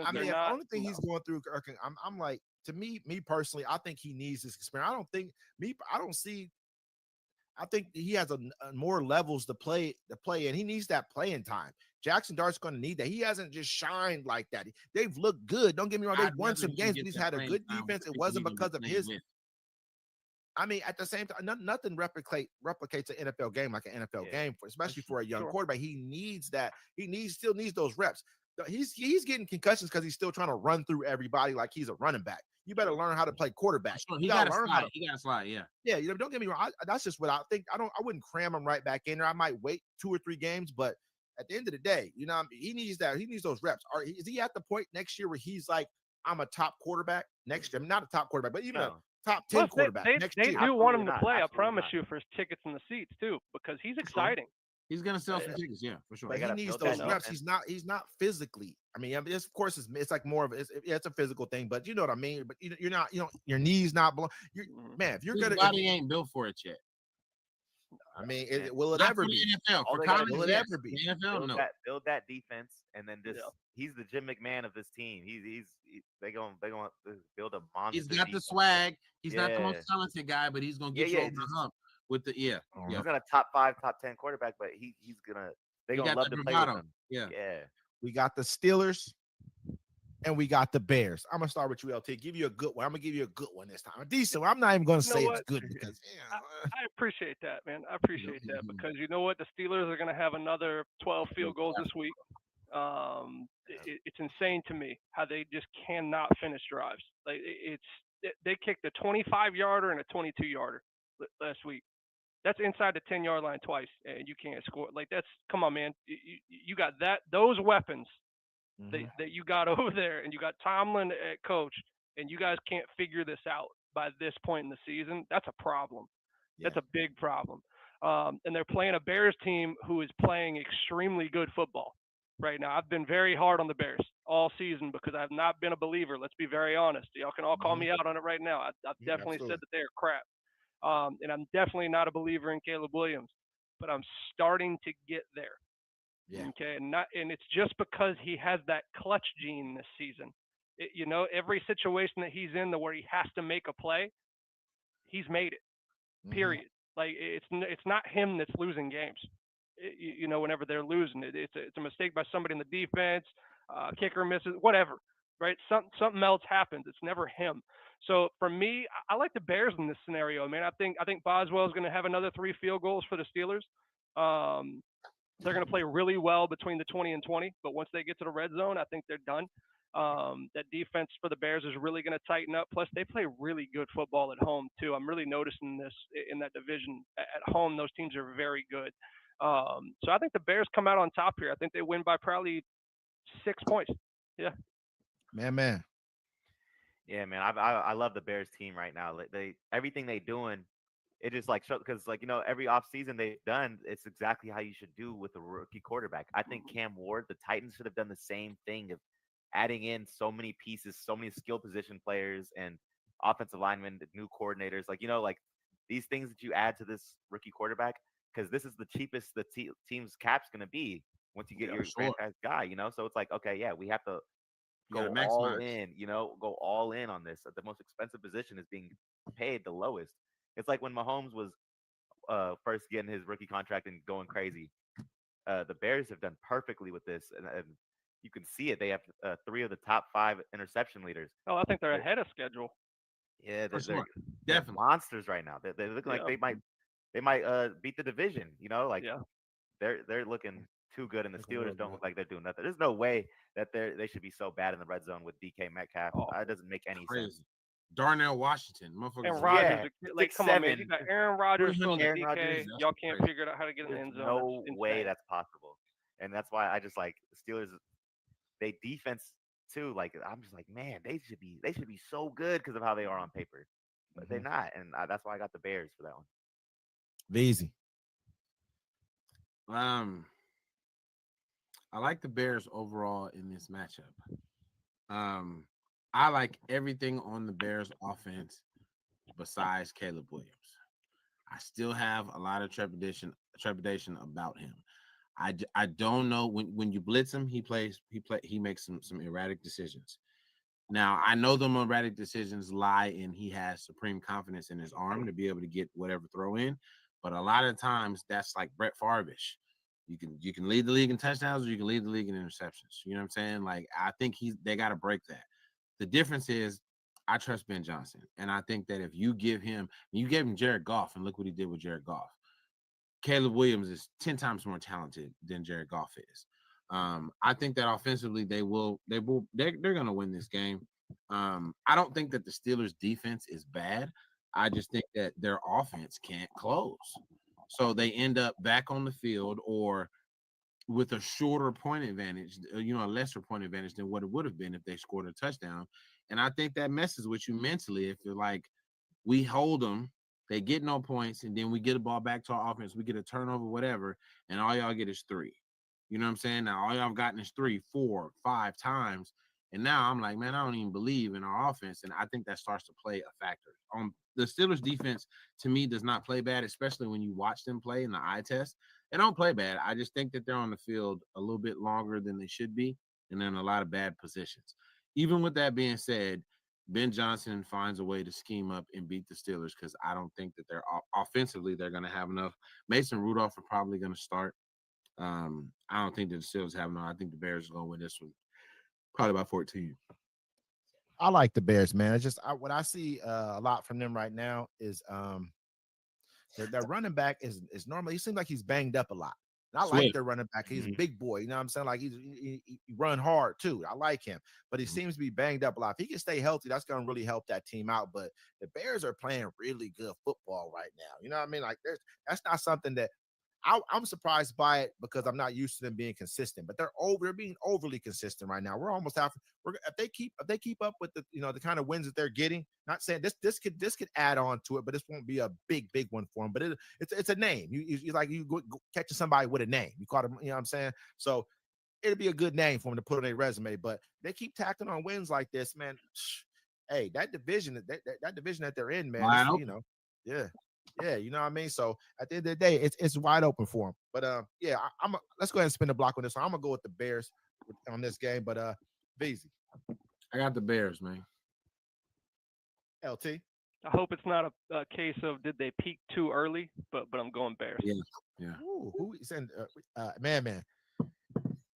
I mean, the only thing he's going through, I'm like, to me personally, I think he needs this experience. I think he has a more levels to play and he needs that playing time. Jackson Dart's going to need that. He hasn't just shined like that. They've looked good. Don't get me wrong. They've won some games. He's had a good defense. It wasn't because of his. I mean, at the same time, nothing replicates an NFL game like an NFL game, especially for a young quarterback. He needs that. Still needs those reps. He's getting concussions because he's still trying to run through everybody like he's a running back. You better learn how to play quarterback. Sure, he got to slide. He got to slide. Yeah. Yeah. Don't get me wrong. That's just what I think. I wouldn't cram him right back in there. I might wait 2 or 3 games, but at the end of the day, he needs that. He needs those reps. Is he at the point next year where he's like, I'm a top quarterback next year? I'm not a top quarterback, but even a top 10 quarterback next year. They do want him to play. I promise you, for his tickets and the seats too, because he's exciting. He's gonna sell some tickets, yeah, for sure. But he needs those reps. He's not physically. I mean, of course, it's like more of it's a physical thing, but you know what I mean. But you're not, your knees not blown. Man, if you're His body ain't built for it yet. I mean, will it ever be? NFL, for college, will it ever be? NFL, no. Build that defense, and then just he's the Jim McMahon of this team. They gonna build a monster. He's got the swag. He's not the most talented guy, but he's gonna get you over the hump with the He's got a top 5, top 10 quarterback, but they're gonna love to play with him. Yeah. We got the Steelers. And we got the Bears. I'm gonna start with you, LT. Give you a good one. I'm gonna give you a good one this time. A decent one. I'm not even gonna say it's good because I appreciate that, man. I appreciate that because you know what? The Steelers are gonna have another 12 field goals this week. It's insane to me how they just cannot finish drives. Like they kicked a 25-yarder and a 22-yarder last week. That's inside the 10-yard line twice, and you can't score. Like come on, man. You got those weapons. That you got over there, and you got Tomlin at coach, and you guys can't figure this out by this point in the season. That's a problem. That's a big problem. And they're playing a Bears team who is playing extremely good football right now. I've been very hard on the Bears all season because I've not been a believer. Let's be very honest. Y'all can all call me out on it right now. I've definitely said that they're crap. And I'm definitely not a believer in Caleb Williams, but I'm starting to get there. Yeah. Okay, and it's just because he has that clutch gene this season. Every situation that he's in where he has to make a play, he's made it. Period. Like it's not him that's losing games. Whenever they're losing, it's a mistake by somebody in the defense, kicker misses, whatever. Right? Something else happens. It's never him. So for me, I like the Bears in this scenario, man. I think Boswell is going to have another 3 field goals for the Steelers. They're going to play really well between the 20 and 20, but once they get to the red zone, I think they're done. That defense for the Bears is really going to tighten up. Plus, they play really good football at home, too. I'm really noticing this in that division. At home, those teams are very good. So I think the Bears come out on top here. I think they win by probably 6 points. Yeah. Man. Yeah, man. I love the Bears team right now. Everything they doing. It just because every offseason they've done, it's exactly how you should do with a rookie quarterback. I think Cam Ward, the Titans should have done the same thing of adding in so many pieces, so many skill position players and offensive linemen, new coordinators. These things that you add to this rookie quarterback, because this is the cheapest the team's cap's going to be once you get your franchise guy, So it's like, okay, yeah, we have to go all in, go all in on this. The most expensive position is being paid the lowest. It's like when Mahomes was first getting his rookie contract and going crazy. The Bears have done perfectly with this, and you can see it. They have 3 of the top 5 interception leaders. Oh, I think they're ahead of schedule. Yeah, they're monsters right now. They look like they might beat the division. They're looking too good, and the Steelers don't look like they're doing nothing. There's no way that they should be so bad in the red zone with DK Metcalf. It doesn't make any sense. Darnell Washington, and Rodgers, come on, man, you got Aaron Rodgers throwing the DK. Y'all can't figure out how to get in the end zone. No way that's possible, and that's why I just like the Steelers. They defense too. Like I'm just like, man, they should be so good because of how they are on paper, but they're not, and that's why I got the Bears for that one. Easy. I like the Bears overall in this matchup. I like everything on the Bears offense besides Caleb Williams. I still have a lot of trepidation about him. I don't know when you blitz him, he makes some erratic decisions. Now, I know them erratic decisions lie in he has supreme confidence in his arm to be able to get whatever throw in, but a lot of times that's like Brett Favre-ish. You can lead the league in touchdowns or you can lead the league in interceptions. You know what I'm saying? Like I think they got to break that. The difference is I trust Ben Johnson, and I think that if you gave him Jared Goff, and look what he did with Jared Goff. Caleb Williams is 10 times more talented than Jared Goff is. I think that offensively they're going to win this game. I don't think that the Steelers' defense is bad. I just think that their offense can't close. So they end up back on the field or with a shorter point advantage, a lesser point advantage than what it would have been if they scored a touchdown. And I think that messes with you mentally if you're like, we hold them, they get no points, and then we get the ball back to our offense, we get a turnover, whatever, and all y'all get is 3. You know what I'm saying? Now, all y'all have gotten is 3, 4, 5 times. And now I'm like, man, I don't even believe in our offense. And I think that starts to play a factor. The Steelers defense, to me, does not play bad, especially when you watch them play in the eye test. They don't play bad. I just think that they're on the field a little bit longer than they should be, and then a lot of bad positions. Even with that being said, Ben Johnson finds a way to scheme up and beat the Steelers because I don't think that they're offensively they're going to have enough. Mason Rudolph are probably going to start. I don't think that the Steelers have enough. I think the Bears are going to win this one, probably by 14. I like the Bears, man. It's just what I see a lot from them right now is their running back is normally. He seems like he's banged up a lot. And I like their running back. He's a big boy. You know what I'm saying? Like he run hard too. I like him, but he seems to be banged up a lot. If he can stay healthy, that's going to really help that team out. But the Bears are playing really good football right now. You know what I mean? Like that's not something that I'm surprised by it because I'm not used to them being consistent. But they're being overly consistent right now. We're almost half. If they keep up with the kind of wins that they're getting. Not saying this could add on to it, but this won't be a big one for them. But it's a name. You like you go catching somebody with a name. You caught him. You know what I'm saying? So it'll be a good name for them to put on their resume. But they keep tacking on wins like this, man. Hey, that division that they're in, man. Yeah. Yeah, you know what I mean? So at the end of the day, it's wide open for them. But yeah, let's go ahead and spin the block on this one. I'm gonna go with the Bears on this game, but Beezy. I got the Bears, man. LT. I hope it's not a case of did they peak too early, but I'm going Bears. Yeah. Ooh, who saying man?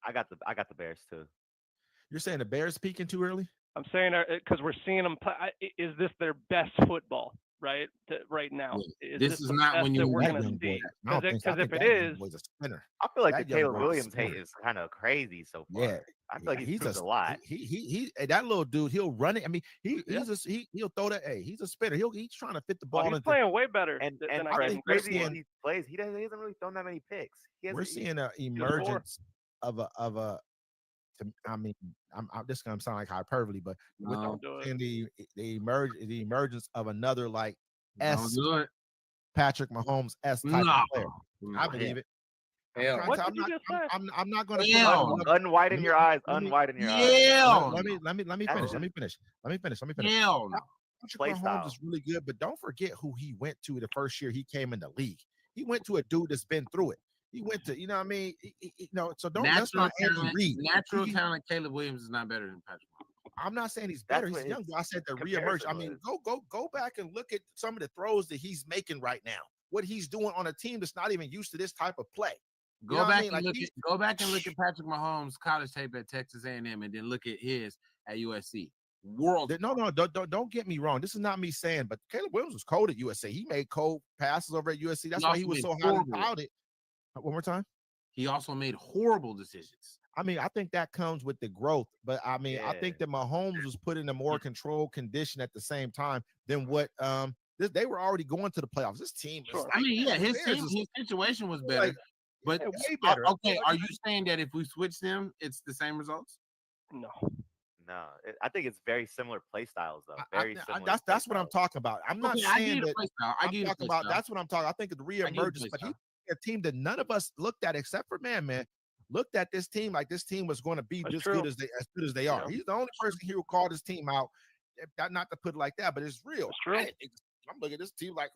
I got the Bears too. You're saying the Bears peaking too early? I'm saying because we're seeing them play. Is this their best football? Right now. Yeah. This is not when you're going to see. Because if it is, was a spinner. I feel like the Caleb Williams hate is kind of crazy so far. Yeah, I feel like he's a lot. He that little dude, he'll run it. I mean, he'll throw that. Hey, he's a spinner. He's trying to fit the ball. He's playing way better. And I think crazy when he plays, he hasn't really thrown that many picks. We're seeing an emergence of a. I mean, this is gonna sound like hyperbole, but in the emergence of another like Patrick Mahomes type of player. I believe it. What did you just say? I'm not gonna unwiden your eyes. Unwiden your eyes. Let me finish. Hell no. Patrick Mahomes is really good, but don't forget who he went to the first year he came in the league. He went to a dude that's been through it. He went to, you know what I mean? So don't Natural let's not talent, Reed. natural talent. Caleb Williams is not better than Patrick Mahomes. I'm not saying he's better. He's young. I said the reemerge. I mean, go back and look at some of the throws that he's making right now. What he's doing on a team that's not even used to this type of play. Go back and look at Patrick Mahomes' college tape at Texas A&M, and then look at his at USC. Don't get me wrong. This is not me saying, but Caleb Williams was cold at USC. He made cold passes over at USC. That's why he was so highly touted. One more time. He also made horrible decisions. I mean, I think that comes with the growth, but I mean, I think that Mahomes was put in a more controlled condition at the same time than what they were already going to the playoffs. This team, I mean, his situation was better, but way better. Okay, are you saying that if we switch them, it's the same results? No. I think it's very similar play styles, though. Similar. That's what I'm talking about. I'm not saying that. I'm talking about. That's what I'm talking. I think the reemergence, but a team that none of us looked at except for man looked at this team like this team was going to be as good as they are. He's the only person here who called his team out. Not to put it like that, but it's real. It's true. I'm looking at this team like,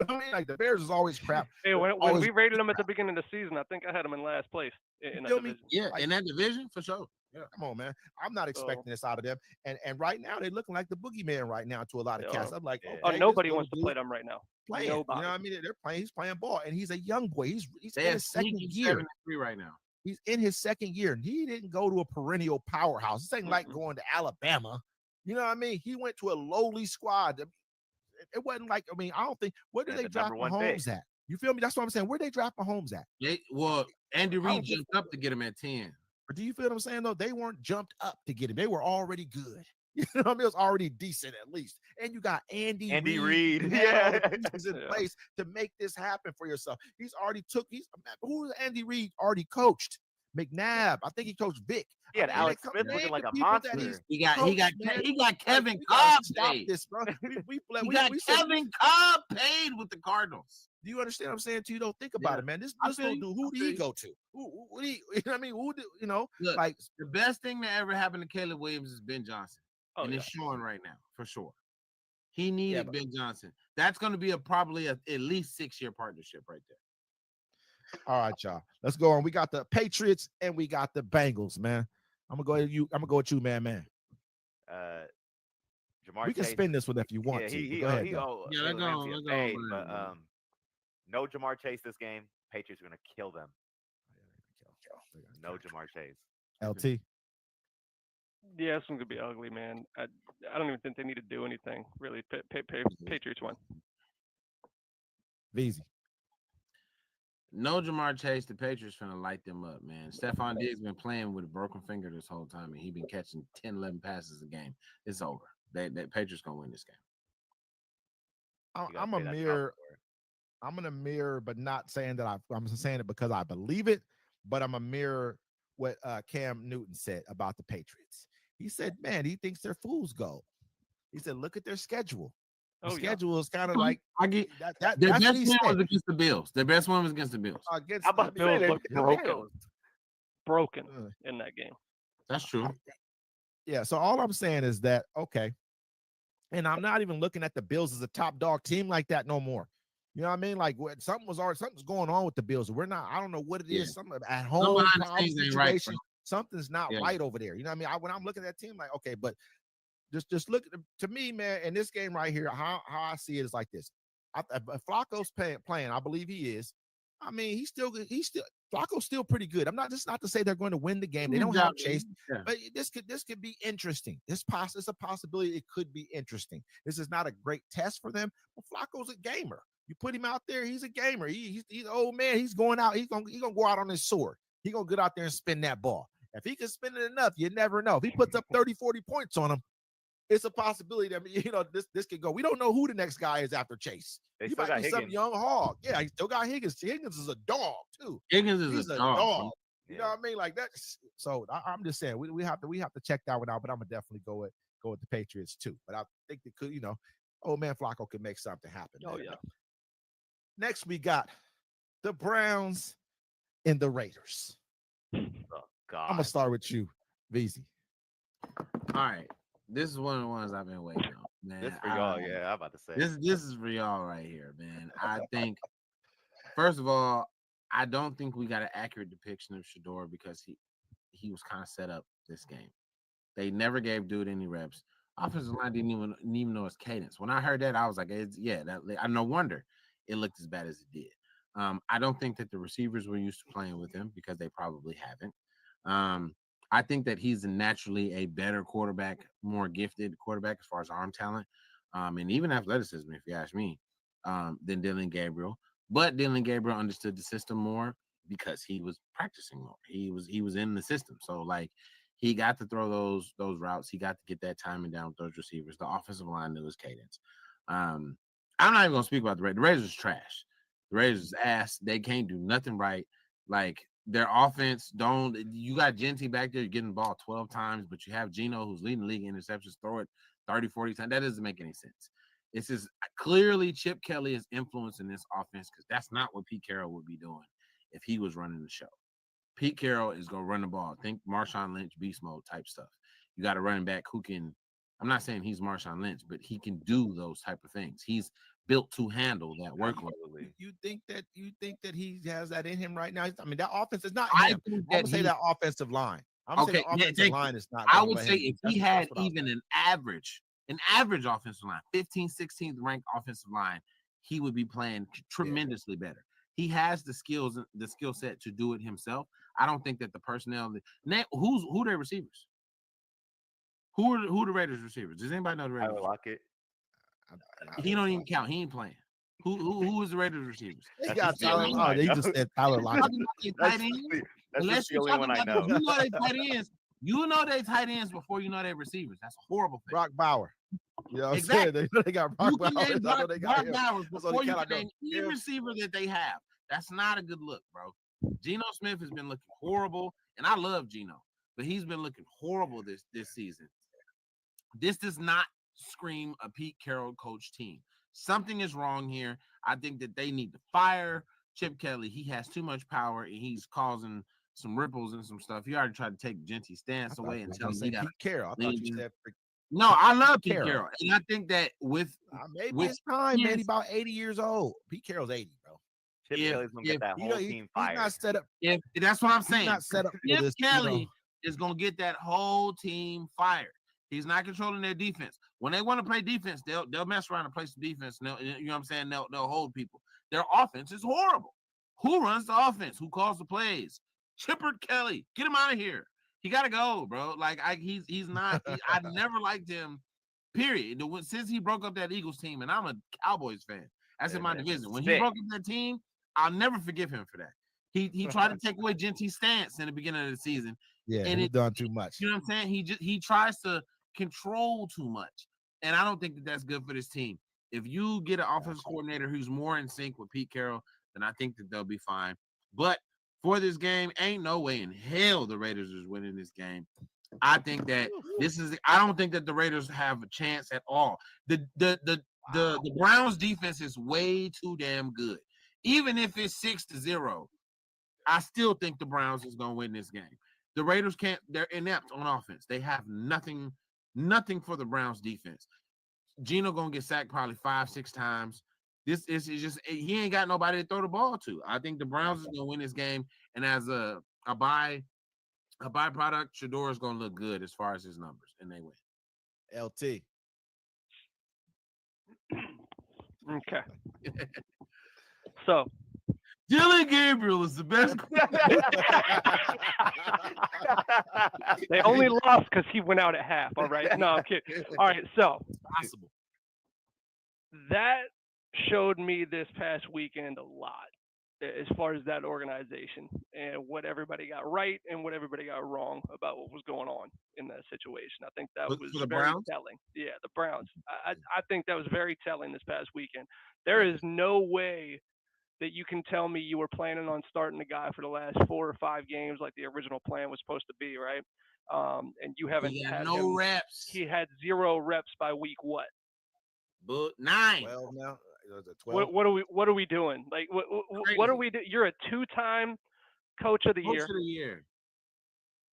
I mean, like the Bears is always crap. Hey, when we rated them at the beginning of the season, I think I had them in last place in that division. Yeah, in that division for sure. Yeah. Come on, man. I'm not expecting this out of them. And right now they're looking like the boogeyman right now to a lot of cats. I'm like, nobody wants to play them right now. Playing, nobody. You know what I mean? They're playing. He's playing ball, and he's a young boy. He's in his second year. 7-3 right now. He's in his second year, and he didn't go to a perennial powerhouse. This ain't like going to Alabama. You know what I mean? He went to a lowly squad. It wasn't like, I mean, I don't think, where did they draft Mahomes at? You feel me? That's what I'm saying. Where they draft Mahomes at? Andy Reid jumped up to get him at 10. Or do you feel what I'm saying, though? They weren't jumped up to get him. They were already good. You know what I mean? It was already decent at least. And you got Andy Reid. Yeah. He's in place to make this happen for yourself. Who's Andy Reid already coached? McNabb. I think he coached Vic. He had Alex Smith looking like a monster. He got Kevin Cobb paid. We got Kevin Cobb paid with the Cardinals. Do you understand what I'm saying to you? Don't think about it, man. This little dude, who did he go to? Who you know what I mean? Look, like the best thing that ever happened to Caleb Williams is Ben Johnson. And it's showing right now, for sure. He needed Ben Johnson. That's going to be probably at least 6-year partnership right there. All right, y'all. Let's go on. We got the Patriots and we got the Bengals, man. I'm gonna go with you, man. Jamar we can Chase, spin this one if you want to. Go ahead. Let's go. But no Jamar Chase this game. Patriots are gonna kill them. No Jamar Chase. LT. Yeah, it's going to be ugly, man. I don't even think they need to do anything, really. Patriots won. Easy. No Jamar Chase. The Patriots finna light them up, man. Stephon Diggs been playing with a broken finger this whole time, and he been catching 10, 11 passes a game. It's over. The Patriots going to win this game. I'm gonna mirror, but not saying that I'm saying it because I believe it, but I'm a mirror what Cam Newton said about the Patriots. He said, man, he thinks they're fool's gold. He said, look at their schedule. The schedule is kind of like their best one was against the Bills. Their best one was against the Bills. How about the Bills looked broken in that game? That's true. Yeah. So all I'm saying is that and I'm not even looking at the Bills as a top dog team like that no more. You know what I mean? Like something's going on with the Bills. We're not. I don't know what it is. Something at home situation. Something's not right over there. You know what I mean? When I'm looking at that team, like but just look to me, man. In this game right here, how I see it is like this. If Flacco's playing, I believe he is. I mean, Flacco's still pretty good. I'm not to say they're going to win the game. They don't have Chase, but this could be interesting. It's a possibility it could be interesting. This is not a great test for them, but Flacco's a gamer. You put him out there, he's a gamer. He's an old man. He's going out. He's gonna go out on his sword. He's gonna get out there and spin that ball. If he can spin it enough, you never know. If he puts up 30, 40 points on him, it's a possibility that this could go. We don't know who the next guy is after Chase. He might be some young hog. Yeah, he still got Higgins. Higgins is a dog too. He's a dog. You know what I mean? Like that. So I'm just saying we have to check that one out. But I'm gonna definitely go with the Patriots too. But I think they could. Old man Flacco could make something happen. Oh yeah. Next we got the Browns and the Raiders. Oh God. I'm gonna start with you, VZ. All right. This is one of the ones I've been waiting on, man. This for y'all, I'm about to say. This is for y'all right here, man. I think First of all, I don't think we got an accurate depiction of Shador because he was kind of set up this game. They never gave dude any reps. Offensive line didn't even know his cadence. When I heard that, I was like, no wonder it looked as bad as it did. I don't think that the receivers were used to playing with him because they probably haven't. I think that he's naturally a better quarterback, more gifted quarterback as far as arm talent, and even athleticism, if you ask me, than Dylan Gabriel. But Dylan Gabriel understood the system more because he was practicing more. He was in the system, so like he got to throw those routes. He got to get that timing down with those receivers. The offensive line knew his cadence. I'm not even gonna speak about the Raiders. The Raiders is trash. The Raiders is ass. They can't do nothing right. Like their offense you got Genty back there getting the ball 12 times, but you have Geno who's leading the league in interceptions, throw it 30, 40 times. That doesn't make any sense. It's just clearly Chip Kelly is influencing this offense because that's not what Pete Carroll would be doing if he was running the show. Pete Carroll is going to run the ball. Think Marshawn Lynch beast mode type stuff. You got a running back who can, I'm not saying he's Marshawn Lynch, but he can do those type of things. He's built to handle that workload. You think that he has that in him right now? I mean, that offense is not him. I'm gonna say that offensive line. I'm gonna say the offensive line is not. I would say if he had even an average offensive line, 15th, 16th ranked offensive line, he would be playing tremendously better. He has the skill set to do it himself. I don't think that the personnel. Who their receivers? Who the Raiders receivers? Does anybody know the Raiders? Lockett. He don't even count. He ain't playing. Who is the Raiders receivers? They got Tyler. Oh, they just said Tyler Lockett. That's the only one I know. You know they tight ends. You know they tight ends before you know they receivers. That's a horrible thing. Brock Bauer. You know what exactly. I'm saying? They got Brock Bauer. Brock Bauer before you can name any receiver that they have. That's not a good look, bro. Geno Smith has been looking horrible, and I love Geno, but he's been looking horrible this season. This does not scream a Pete Carroll coach team. Something is wrong here. I think that they need to fire Chip Kelly. He has too much power, and he's causing some ripples and some stuff. He already tried to take Genty's stance away and tell him he got Pete Carroll. I thought you said no, I love Pete Carroll. And I think that with it's time, man. He's about 80 years old. Pete Carroll's 80, bro. Chip Kelly's gonna get that whole team fired. He's not set up. That's what I'm saying. He's not set up. Chip Kelly is gonna get that whole team fired. He's not controlling their defense. When they want to play defense, they'll mess around and play some defense. You know what I'm saying? They'll hold people. Their offense is horrible. Who runs the offense? Who calls the plays? Chipper Kelly. Get him out of here. He gotta go, bro. Like he's not. I never liked him. Period. Since he broke up that Eagles team, and I'm a Cowboys fan. That's in my division. When he broke up that team, I'll never forgive him for that. He tried to take away Genty's stance in the beginning of the season. Yeah, and he's done too much. You know what I'm saying? He tries to control too much, and I don't think that that's good for this team. If you get an offensive coordinator who's more in sync with Pete Carroll, then I think that they'll be fine. But for this game, ain't no way in hell the Raiders is winning this game. I think that I don't think that the Raiders have a chance at all. The Browns defense is way too damn good. Even if it's 6-0, I still think the Browns is going to win this game. The Raiders can't. They're inept on offense. They have nothing for the Browns defense. Geno going to get sacked probably 5-6 times. This is just he ain't got nobody to throw the ball to. I think the Browns is going to win this game, and as a byproduct, Shador is going to look good as far as his numbers, and they win. LT. Okay. So Dylan Gabriel is the best. They only lost because he went out at half. All right. No, I'm kidding. All right. So possible. That showed me this past weekend a lot as far as that organization and what everybody got right and what everybody got wrong about what was going on in that situation. I think that was very telling. Yeah, the Browns. I think that was very telling this past weekend. There is no way that you can tell me you were planning on starting the guy for the last 4 or 5 games like the original plan was supposed to be, right? And you haven't had no reps. He had 0 reps by week what? But 9. 12 now. 12. What are we doing? Like what are we doing? You're a 2-time coach of the year. Coach of the year.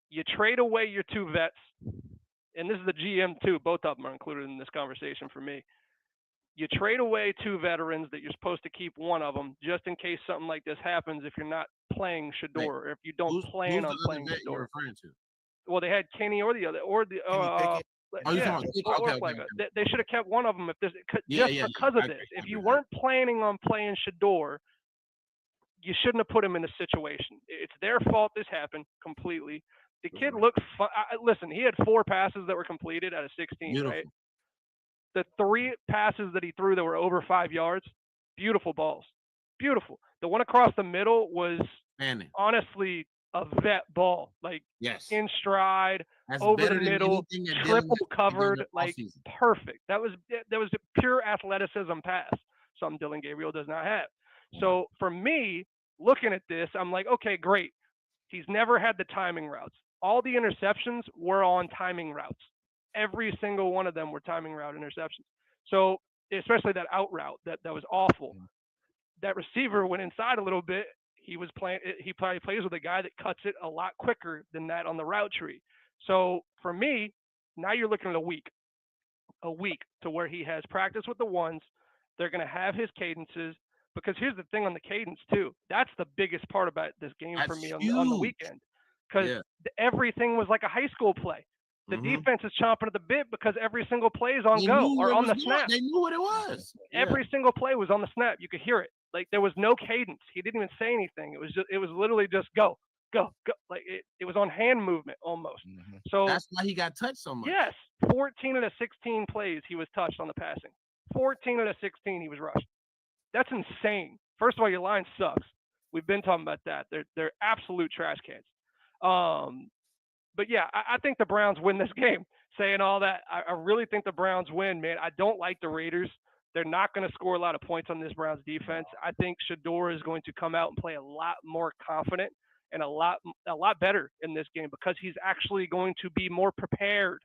You trade away your 2 vets, and this is the GM too. Both of them are included in this conversation for me. You trade away 2 veterans that you're supposed to keep one of them just in case something like this happens if you're not playing Shedeur or if you don't plan on playing Shedeur. You're referring to? Well, they had Kenny or the other or the okay. They should have kept one of them if this because of this. If you weren't planning on playing Shedeur, you shouldn't have put him in this situation. It's their fault this happened completely. The kid looked fun. Listen, he had 4 passes that were completed out of 16, beautiful. Right? The 3 passes that he threw that were over 5 yards, beautiful balls. Beautiful. The one across the middle was honestly a vet ball, like in stride, over the middle, triple covered, like perfect. That was a pure athleticism pass, something Dylan Gabriel does not have. So for me, looking at this, I'm like, okay, great. He's never had the timing routes. All the interceptions were on timing routes. Every single one of them were timing route interceptions. So especially that out route, that was awful. That receiver went inside a little bit. He probably plays with a guy that cuts it a lot quicker than that on the route tree. So for me, now you're looking at a week to where he has practice with the ones. They're going to have his cadences. Because here's the thing on the cadence too. That's the biggest part about this game for me on the weekend. Because everything was like a high school play. The defense is chomping at the bit because every single play is on go or on the snap. They knew what it was. Every single play was on the snap. You could hear it. Like there was no cadence. He didn't even say anything. It was literally just go. Like it was on hand movement almost. So that's why he got touched so much. Yes. 14 out of 16 plays he was touched on the passing. 14 out of 16 he was rushed. That's insane. First of all, your line sucks. We've been talking about that. They're absolute trash cans. But yeah, I think the Browns win this game. Saying all that, I really think the Browns win, man. I don't like the Raiders. They're not going to score a lot of points on this Browns defense. I think Shedeur is going to come out and play a lot more confident and a lot better in this game because he's actually going to be more prepared.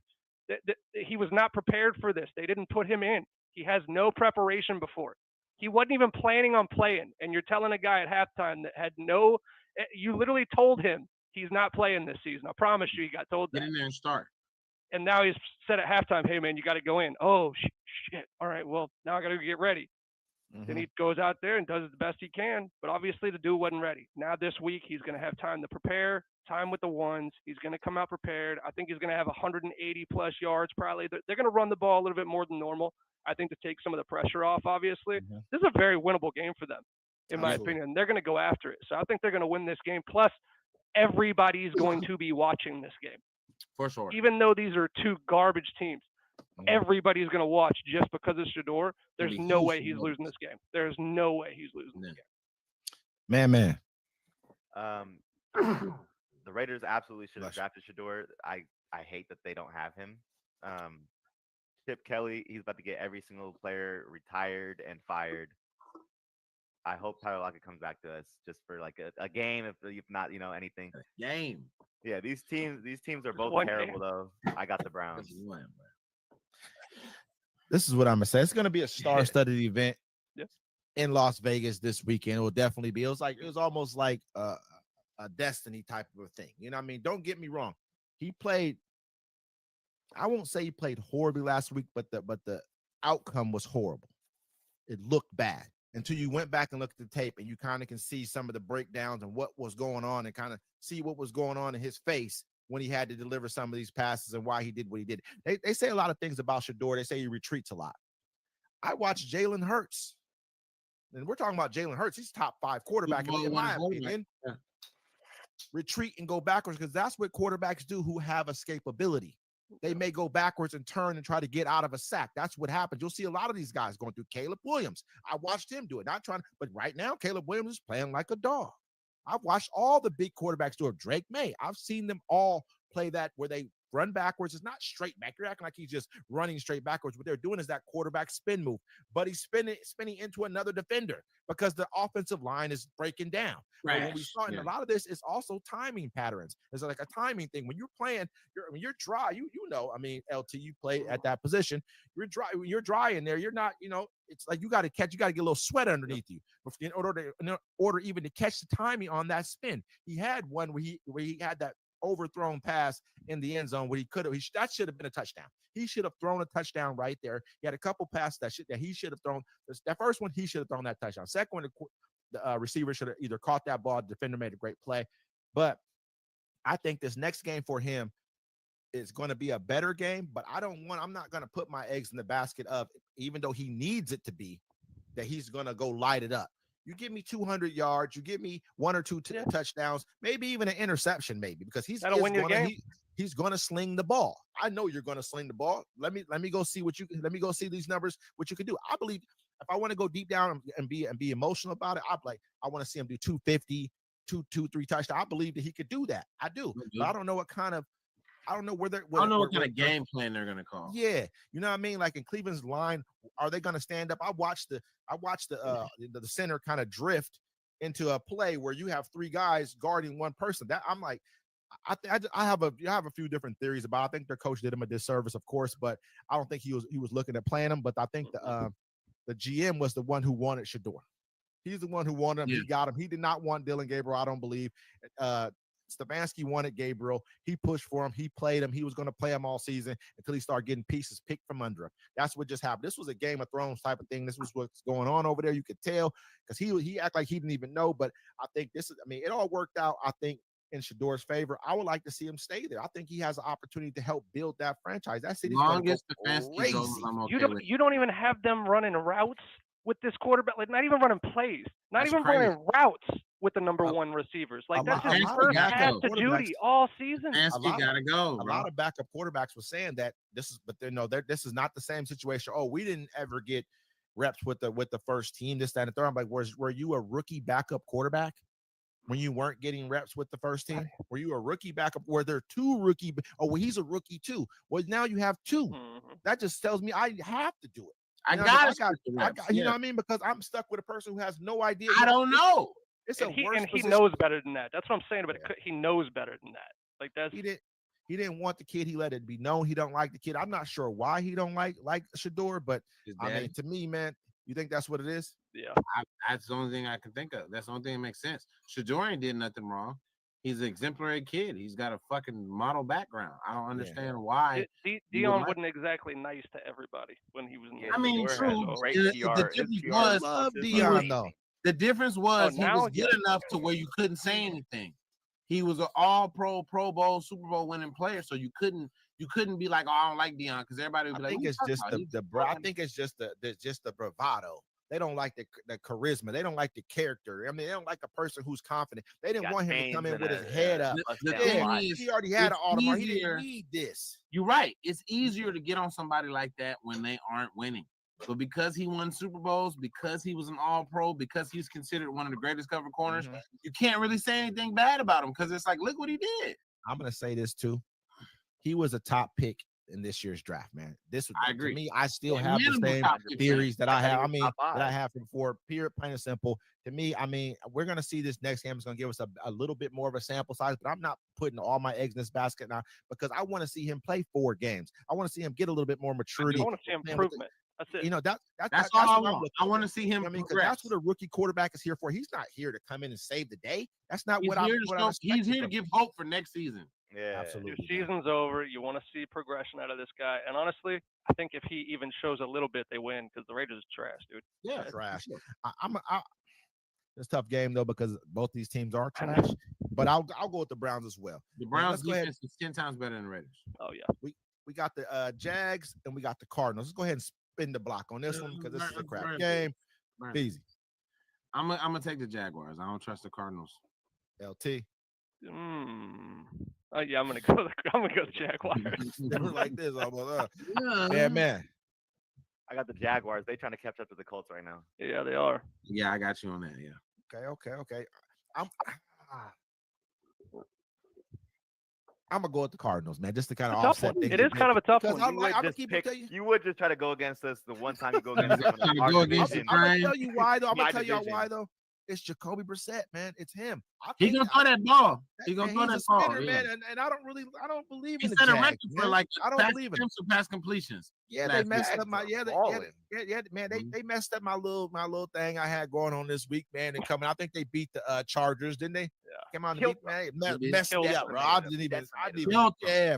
He was not prepared for this. They didn't put him in. He has no preparation before. He wasn't even planning on playing, and you're telling a guy at halftime that had you literally told him he's not playing this season. I promise you he got told that. Get in there and start. And now he's said at halftime, hey, man, you got to go in. Oh, shit. All right, well, now I got to get ready. Then he goes out there and does the best he can, but obviously the dude wasn't ready. Now this week he's going to have time to prepare, time with the ones. He's going to come out prepared. I think he's going to have 180-plus yards probably. They're going to run the ball a little bit more than normal, I think, to take some of the pressure off, obviously. This is a very winnable game for them, in my opinion. They're going to go after it. So I think they're going to win this game. Plus, everybody's going to be watching this game. For sure. Even though these are 2 garbage teams, everybody's going to watch just because of Shedeur. There's no way he's losing this game. There's no way he's losing this game. Man. The Raiders absolutely should have drafted Shedeur. I hate that they don't have him. Chip Kelly, he's about to get every single player retired and fired. I hope Tyler Lockett comes back to us just for like a game, if not, anything. A game. Yeah, these teams are both terrible though. I got the Browns. This is what I'm gonna say. It's gonna be a star-studded event in Las Vegas this weekend. It will definitely be. It was almost like a destiny type of a thing. You know what I mean? Don't get me wrong. He played. I won't say he played horribly last week, but the outcome was horrible. It looked bad until you went back and looked at the tape and you kind of can see some of the breakdowns and what was going on and kind of see what was going on in his face when he had to deliver some of these passes and why he did what he did. They say a lot of things about Shedeur. They say he retreats a lot. I watched Jalen Hurts, and we're talking about Jalen Hurts. He's top 5 quarterback in my opinion. Retreat and go backwards because that's what quarterbacks do who have escapability. They may go backwards and turn and try to get out of a sack. That's what happens. You'll see a lot of these guys going through. Caleb Williams, I watched him do it. But right now, Caleb Williams is playing like a dog. I've watched all the big quarterbacks do it. Drake May, I've seen them all play that where they run backwards. It's not straight back. You're acting like he's just running straight backwards. What they're doing is that quarterback spin move, but he's spinning into another defender because the offensive line is breaking down. Right. When we saw in a lot of this is also timing patterns. It's like a timing thing. When you're playing, you're dry. You know, I mean, LT, you play at that position. You're dry. When you're dry in there, you're not. It's like you got to get a little sweat underneath you in order even to catch the timing on that spin. He had one where he had that overthrown pass in the end zone where that should have been a touchdown. He should have thrown a touchdown right there. He had a couple passes that he should have thrown. That first one, he should have thrown that touchdown. Second one, the receiver should have either caught that ball, the defender made a great play. But I think this next game for him is going to be a better game, but I'm not going to put my eggs in the basket of, even though he needs it to be, that he's going to go light it up. You give me 200 yards, you give me 1 or 2 touchdowns, maybe even an interception, because he's going to sling the ball. I know you're going to sling the ball. Let me go see these numbers, what you can do. I believe if I want to go deep down and be emotional about it, I want to see him do 250, 3 touchdowns. I believe that he could do that. I do. But I don't know what kind of what kind of game plan they're gonna call. Yeah, you know what I mean. Like in Cleveland's line, are they gonna stand up? I watched the center kind of drift into a play where you have 3 guys guarding one person. That I'm like, I have a few different theories about it. I think their coach did him a disservice, of course, but I don't think he was looking at playing him. But I think the GM was the one who wanted Shedeur. He's the one who wanted him. Yeah. He got him. He did not want Dillon Gabriel, I don't believe. Stefanski wanted Gabriel. He pushed for him. He played him. He was going to play him all season until he started getting pieces picked from under him. That's what just happened. This was a Game of Thrones type of thing. This was what's going on over there. You could tell because he acted like he didn't even know. But I think it all worked out, I think, in Shedeur's favor. I would like to see him stay there. I think he has an opportunity to help build that franchise. That city's crazy. You don't even have them running routes with this quarterback, like not even running plays, running routes with the number 1 receivers. Like that's his first pass to duty all season. Gotta go. A lot of backup quarterbacks were saying that this is not the same situation. Oh, we didn't ever get reps with the first team. This, that, and the third. I'm like, were you a rookie backup quarterback when you weren't getting reps with the first team? Were you a rookie backup? Were there 2 rookie? Oh, well, he's a rookie too. Well, now you have 2. Mm-hmm. That just tells me I have to do it. You know what I mean? Because I'm stuck with a person who has no idea. I don't know. He knows better than that. That's what I'm saying about it. He knows better than that. Like that's he didn't want the kid. He let it be known he don't like the kid. I'm not sure why he don't like Shedeur, but I mean, to me, man, you think that's what it is? Yeah, that's the only thing I can think of. That's the only thing that makes sense. Shedeur ain't did nothing wrong. He's an exemplary kid. He's got a fucking model background. I don't understand why. Dion wasn't exactly nice to everybody when he was in the I mean, true. The difference was he was good enough to where you couldn't say anything. He was an all-pro, Pro Bowl, Super Bowl winning player, so you couldn't be like, oh, I don't like Dion, because everybody would be like, I think it's just the bravado. They don't like the charisma. They don't like the character. I mean, they don't like a person who's confident. They didn't want him to come in with his head up. He already had an Audemars. He didn't need this. You're right. It's easier to get on somebody like that when they aren't winning. But because he won Super Bowls, because he was an all-pro, because he's considered one of the greatest cover corners, you can't really say anything bad about him because it's like, look what he did. I'm going to say this, too. He was a top pick in this year's draft, man. I agree. To me, I still have the same theories that I have. I mean, that I have before. Period, plain and simple. To me, I mean, we're going to see this next game. It's going to give us a little bit more of a sample size, but I'm not putting all my eggs in this basket now because I want to see him play 4 games. I want to see him get a little bit more maturity. I want to see improvement. That's it. You know, that's all I want. I want to see him. I mean, that's what a rookie quarterback is here for. He's not here to come in and save the day. That's not he's here to give hope for next season. Yeah, absolutely. Your season's over. You want to see progression out of this guy. And honestly, I think if he even shows a little bit, they win because the Raiders are trash, dude. Yeah, trash. It's a tough game though because both these teams are trash. But I'll go with the Browns as well. The Browns defense is 10 times better than the Raiders. Oh yeah. We got the Jags and we got the Cardinals. Let's go ahead and spin the block on this one because this is a crap game. Easy. I'm gonna take the Jaguars. I don't trust the Cardinals. LT. Oh yeah, I'm gonna go Jaguars. Like this, almost. Yeah, man. I got the Jaguars. They trying to catch up to the Colts right now. Yeah, they are. Yeah, I got you on that. Yeah. Okay. I'm gonna go with the Cardinals, man, just to kind of offset things. It is kind of a tough one. You would just try to go against us the one time you go against us. I'm gonna tell you why though. I'm gonna tell y'all why though. It's Jacoby Brissett, man. It's him. He's gonna throw that ball. He's gonna throw that ball, man. And I don't believe in the Jags. He set a record for like I don't believe in pass completions. Yeah, they messed up my man. They messed up my little thing I had going on this week, man. And coming, I think they beat the Chargers, didn't they? came out and beat, man, messed me up, bro. I didn't even,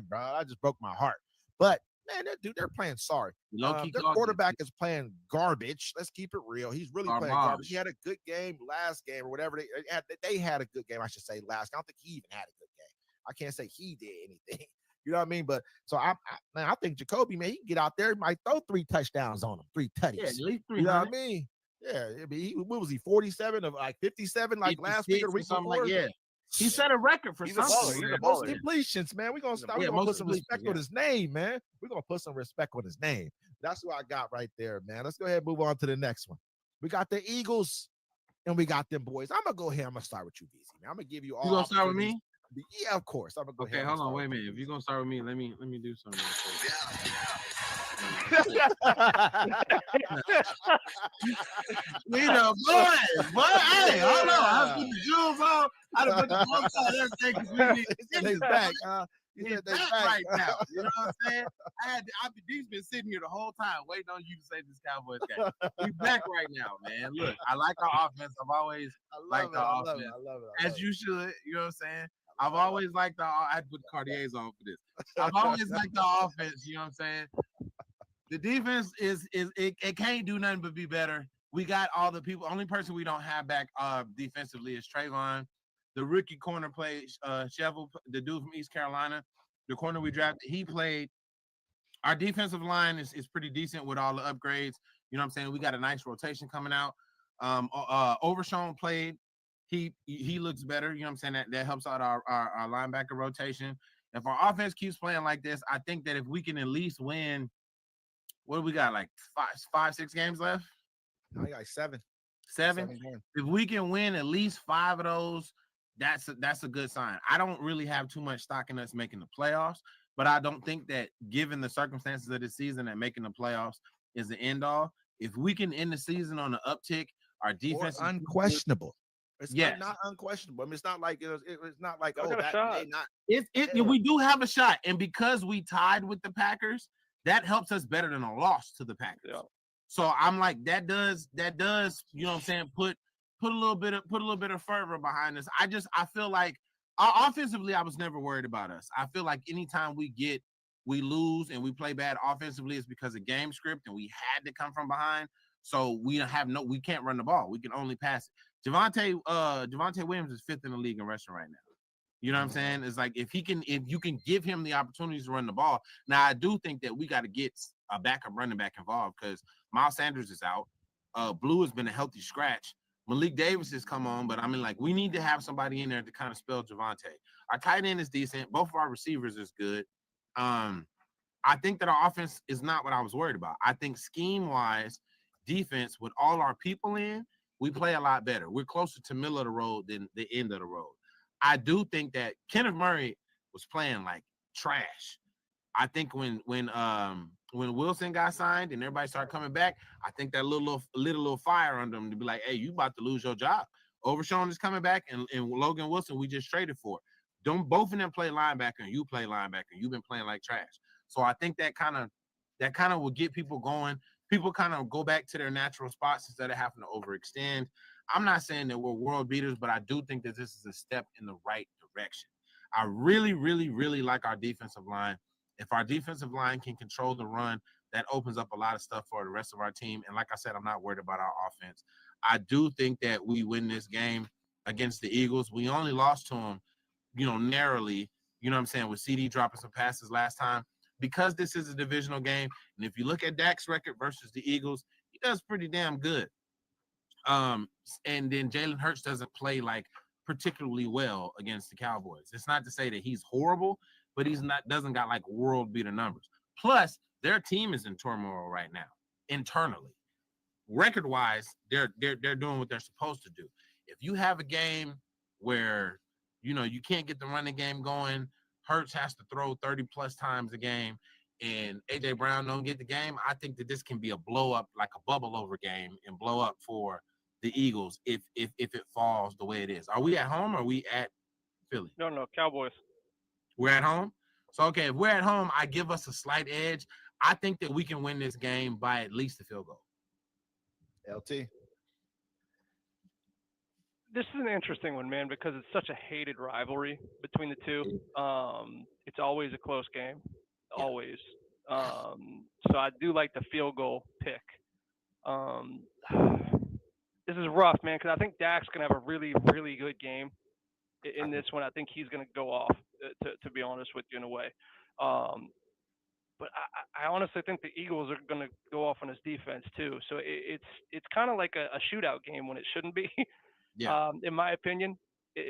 bro. I just broke my heart. But man, they're playing sorry. Their quarterback is playing garbage. Let's keep it real. He's really playing garbage. He had a good game last game or whatever. They had a good game, I should say, last. I don't think he even had a good game. I can't say he did anything. You know what I mean? But so I think Jacoby, man, he can get out there, might throw 3 touchdowns on him, 3 tutties. Yeah, at least 300. You know what I mean? Yeah, what was he, 47 of like 57 like last week or week before? Yeah. He set a record for something. He's a most completions, man. We're gonna start. We're gonna put some respect on his name, man. We're gonna put some respect on his name. That's what I got right there, man. Let's go ahead and move on to the next one. We got the Eagles and we got them boys. I'm gonna go ahead. I'm gonna start with you, BZ, man. I'm gonna give you all. You gonna start with me? Yeah, of course. I'm gonna go ahead. Okay, hold on, wait a minute. If you're gonna start with me, let me do something. We the boys, boy. Hey, hold on. I put the jewels on. I done put the books on everything because we need he's back. He's back right now. You know what I'm saying? He's been sitting here the whole time waiting on you to say this Cowboys game. He's back right now, man. Look, I like our offense. I've always liked our offense. I love it. As you should. You know what I'm saying? I've always liked I had to put Cartiers on for this. I've always liked the offense. You know what I'm saying? The defense it can't do nothing but be better. We got all the people. Only person we don't have back defensively is Trayvon. The rookie corner played Chevel, the dude from East Carolina. The corner we drafted, he played. Our defensive line is pretty decent with all the upgrades. You know what I'm saying? We got a nice rotation coming out. Overshown played. He looks better. You know what I'm saying? That helps out our linebacker rotation. If our offense keeps playing like this, I think that if we can at least win, what do we got? Like 6 games left? No, I got 7. 7? If we can win at least 5 of those, that's a good sign. I don't really have too much stock in us making the playoffs, but I don't think that given the circumstances of the season that making the playoffs is the end all. If we can end the season on an uptick, our defense is unquestionable. It's not unquestionable. I mean, it's not like it's not like we do have a shot, and because we tied with the Packers, that helps us better than a loss to the Packers. Yeah. So I'm like, that does, you know what I'm saying, put a little bit of fervor behind us. I feel like offensively, I was never worried about us. I feel like anytime we lose and we play bad offensively, it's because of game script and we had to come from behind. So we can't run the ball. We can only pass it. Javonte Williams is 5th in the league in rushing right now. You know what I'm saying? It's like if you can give him the opportunities to run the ball. Now I do think that we got to get a backup running back involved because Miles Sanders is out. Blue has been a healthy scratch. Malik Davis has come on, but I mean, like, we need to have somebody in there to kind of spell Javonte. Our tight end is decent. Both of our receivers is good. I think that our offense is not what I was worried about. I think scheme-wise, defense, with all our people in, we play a lot better. We're closer to middle of the road than the end of the road. I do think that Kenneth Murray was playing like trash. I think when Wilson got signed and everybody started coming back, I think that little fire under him to be like, hey, you about to lose your job. Overshown is coming back, and Logan Wilson we just traded for. Don't both of them play linebacker and you play linebacker. You've been playing like trash. So I think that kind of will get people going. People kind of go back to their natural spots instead of having to overextend. I'm not saying that we're world beaters, but I do think that this is a step in the right direction. I really, really, really like our defensive line. If our defensive line can control the run, that opens up a lot of stuff for the rest of our team. And like I said, I'm not worried about our offense. I do think that we win this game against the Eagles. We only lost to them, narrowly, you know what I'm saying, with CD dropping some passes last time. Because this is a divisional game, and if you look at Dak's record versus the Eagles, he does pretty damn good. And then Jalen Hurts doesn't play like particularly well against the Cowboys. It's not to say that he's horrible, but doesn't got like world beater numbers. Plus, their team is in turmoil right now internally. Record wise, they're doing what they're supposed to do. If you have a game where you can't get the running game going, Hurts has to throw 30 plus times a game, and AJ Brown don't get the game, I think that this can be a blow up, like a bubble over game, and blow up for the Eagles if it falls the way it is. Are we at home or are we at Philly? No, Cowboys. We're at home? So, okay, if we're at home, I give us a slight edge. I think that we can win this game by at least a field goal. LT. This is an interesting one, man, because it's such a hated rivalry between the two. It's always a close game, always. So I do like the field goal pick. Um, this is rough, man, because I think Dak's gonna have a really, really good game in this one. I think he's gonna go off. To be honest with you, in a way. Um, but I honestly think the Eagles are going to go off on his defense too. So it's kind of like a shootout game when it shouldn't be, in my opinion,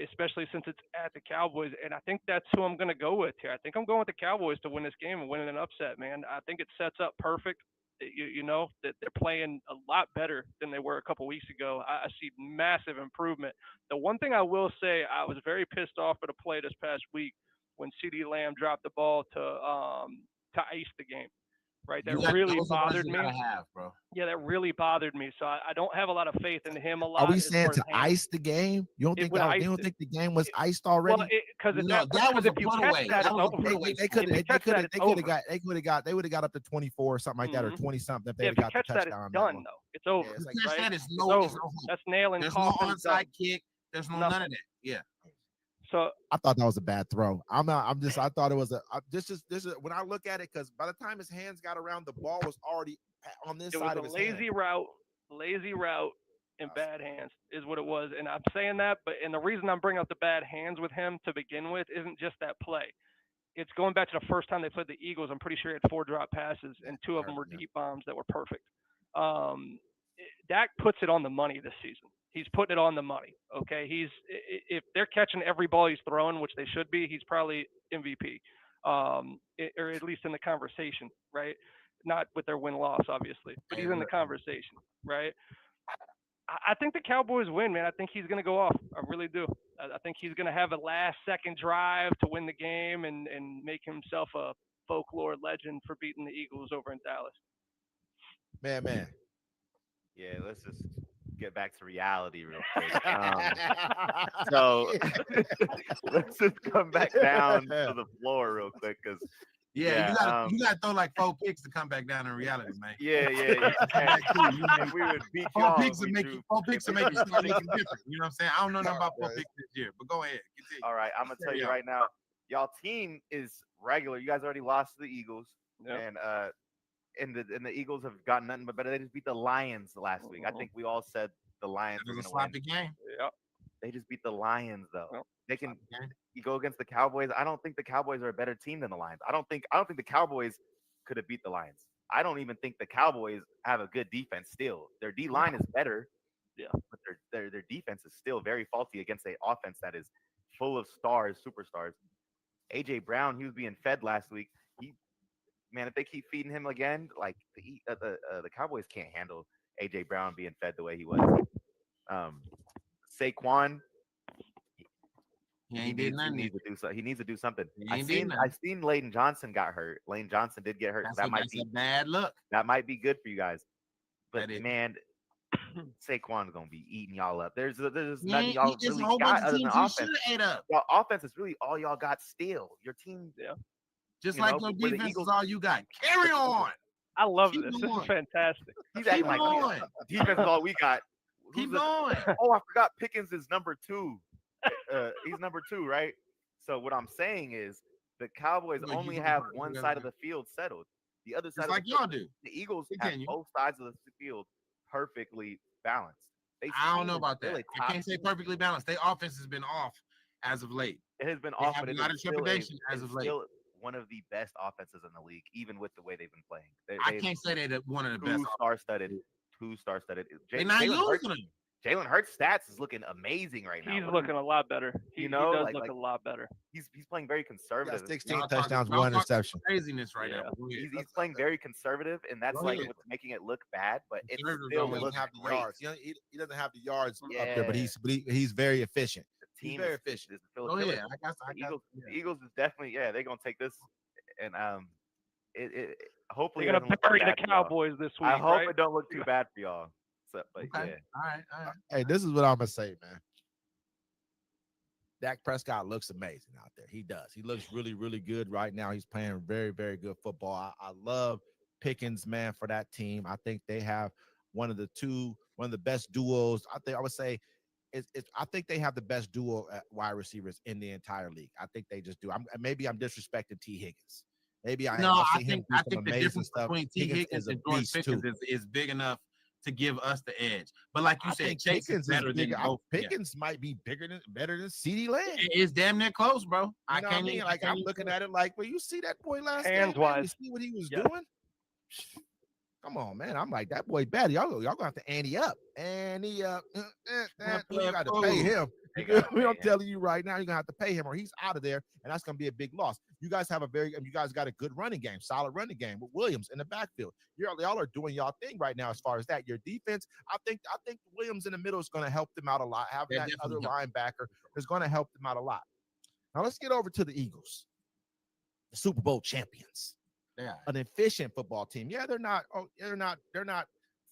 especially since it's at the Cowboys. And I think that's who I'm going to go with here. I think I'm going with the Cowboys to win this game and win an upset, man. I think it sets up perfect. You know that they're playing a lot better than they were a couple weeks ago. I see massive improvement. The one thing I will say, I was very pissed off at a play this past week when CeeDee Lamb dropped the ball to ice the game, right? That really bothered me. Bro. Yeah, that really bothered me. So I don't have a lot of faith in him a lot. Are we saying to ice the game? You don't think you don't think the game was iced already? Well, because that was if you catch that, it's over. They would have got up to 24 or something like that, or 20 something if they had got the touchdown. It's done though. It's over. Yeah, right? That is no. That's nailing. There's no onside kick. There's none of that. Yeah. So I thought that was a bad throw. I thought it was this is when I look at it, because by the time his hands got around, the ball was already on this side of his hand. Lazy route in bad hands is what it was. And I'm saying that, and the reason I'm bringing up the bad hands with him to begin with isn't just that play. It's going back to the first time they played the Eagles. I'm pretty sure he had 4 drop passes, and 2 of them were deep bombs that were perfect. Dak puts it on the money this season. He's putting it on the money. Okay, if they're catching every ball he's throwing, which they should be, he's probably MVP, or at least in the conversation, right? Not with their win-loss, obviously, but he's in the conversation, right? I think the Cowboys win, man. I think he's going to go off. I really do. I think he's going to have a last-second drive to win the game and make himself a folklore legend for beating the Eagles over in Dallas. Man. Yeah, let's just get back to reality real quick. So let's just come back down to the floor real quick, because you gotta throw like 4 picks to come back down in reality, man. Yeah. We would beat 4 picks to make you 4 picks to make you start making different. You know what I'm saying? I don't know nothing about 4 picks this year, but go ahead. Continue. All right, I'm gonna tell you right now, y'all team is regular. You guys already lost to the Eagles, and the Eagles have gotten nothing but better. They just beat the Lions last week. I think we all said the Lions were going to win. The game. Yep. They just beat the Lions, though. They can. You go against the Cowboys. I don't think the Cowboys are a better team than the Lions. I don't think the Cowboys could have beat the Lions. I don't even think the Cowboys have a good defense still. Their D line is better. Yeah. But their defense is still very faulty against an offense that is full of stars, superstars. AJ Brown, he was being fed last week. Man, if they keep feeding him again, like the Cowboys can't handle AJ Brown being fed the way he was. Saquon, he needs to do something. I seen Layden Johnson got hurt. Lane Johnson did get hurt. That might be bad luck. That might be good for you guys. But man, Saquon's gonna be eating y'all up. There's nothing y'all really got other than offense. Y'all offense is really all y'all got still. Your team, just like your defense is all you got. Carry on. I love this. This is fantastic. He's acting like defense is all we got. Keep going. Oh, I forgot Pickens is number 2. He's number 2, right? So what I'm saying is the Cowboys only have one side of the field settled. The other side, like y'all do. The Eagles have both sides of the field perfectly balanced. I don't know about that. I can't say perfectly balanced. Their offense has been off as of late. It has been off, but a lot of trepidation as of late. Still one of the best offenses in the league, even with the way they've been playing. I can't say they're one of the best. Two star-studded. They're not using them. Jalen Hurts' stats is looking amazing right now. He's looking a lot better. He does look a lot better. He's playing very conservative. 16 touchdowns, 1 interception. Craziness right now. He's playing very conservative, and that's what's making it look bad. But it still looks have the yards. He doesn't have the yards up Yeah. there, but he's very efficient. He's very efficient. Oh yeah, the Eagles is definitely they're gonna take this, and hopefully they're gonna bury the Cowboys this week. I hope it don't look too bad for y'all. So, but All right. Hey, this is what I'm gonna say, man. Dak Prescott looks amazing out there. He does. He looks really, really good right now. He's playing very, very good football. I love Pickens, man, for that team. I think they have one of the best duos. I would say I think they have the best duo wide receivers in the entire league. I think they just do. Maybe I'm disrespecting T. Higgins. Maybe I think the difference between T. Higgins and George Pickens is big enough to give us the edge. But like you said, Chase is better than both. Pickens might be better than CeeDee Lamb. It's damn near close, bro. You know what I mean? Like I'm looking at it like, well, you see that boy last game, man? You see what he was doing? Come on, man. I'm like, that boy bad. Y'all gonna have to ante up. You got to pay him. I'm telling you right now, you're gonna have to pay him or he's out of there, and that's gonna be a big loss. You guys got a good running game, solid running game with Williams in the backfield. Y'all are doing y'all thing right now as far as that. Your defense, I think Williams in the middle is gonna help them out a lot. Having that other linebacker is gonna help them out a lot. Now let's get over to the Eagles, the Super Bowl champions. Yeah, an efficient football team. Yeah, they're not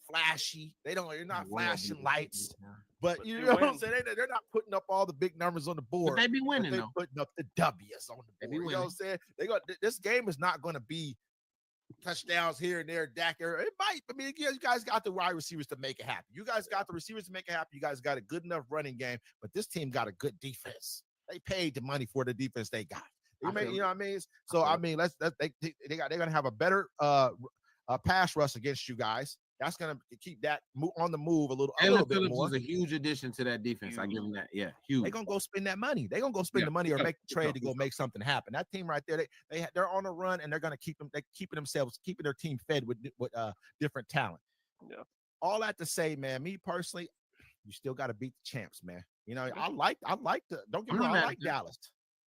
flashy. They're not flashing lights. But you know what I'm saying? They're not putting up all the big numbers on the board. But they be winning, they're putting up the W's on the board. You know what I'm saying? This game is not going to be touchdowns here and there, Dak. It might. I mean, you guys got the wide receivers to make it happen. You guys got the receivers to make it happen. You guys got a good enough running game, but this team got a good defense. They paid the money for the defense they got. You know what I mean? So I mean, they're gonna have a better pass rush against you guys. That's gonna keep that on the move a little bit more. Was a huge addition to that defense. I give them that. Yeah, huge. They're gonna go spend that money. They're gonna go spend the money or make the trade to go make something happen. That team right there, they're on a run and they're gonna keep keeping their team fed with different talent. Yeah. All that to say, man, me personally, you still got to beat the champs, man. You know, I like don't get me wrong, I like Dallas.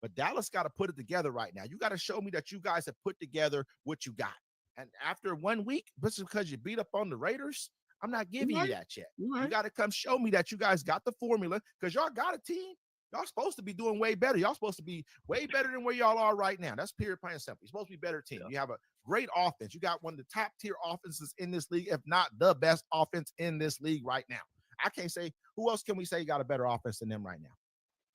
But Dallas got to put it together right now. You got to show me that you guys have put together what you got. And after 1 week, just because you beat up on the Raiders, I'm not giving you that yet. You got to come show me that you guys got the formula because y'all got a team. Y'all supposed to be doing way better. Y'all supposed to be way better than where y'all are right now. That's period, plain and simple. You're supposed to be a better team. Yeah. You have a great offense. You got one of the top tier offenses in this league, if not the best offense in this league right now. I can't say who else can we say got a better offense than them right now.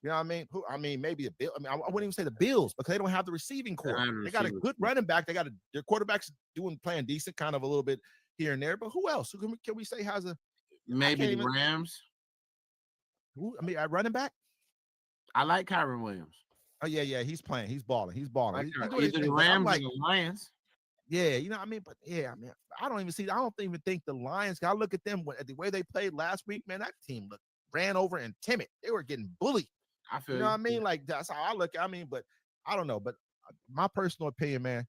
You know what I mean? Maybe the Bill. I mean, I wouldn't even say the Bills because they don't have the receiving core. They got a good running back. Their quarterback's playing decent, kind of a little bit here and there. But who else? Who can we say has a maybe the Rams? Who? I mean, at running back, I like Kyron Williams. Oh yeah, he's playing. He's balling. Either the Rams or the Lions. Yeah, you know what I mean? But yeah, I mean, I don't even think the Lions. I look at them the way they played last week, man. That team ran over and timid. They were getting bullied. I feel you know what I mean? Like that's how I look. I mean, but I don't know. But my personal opinion, man,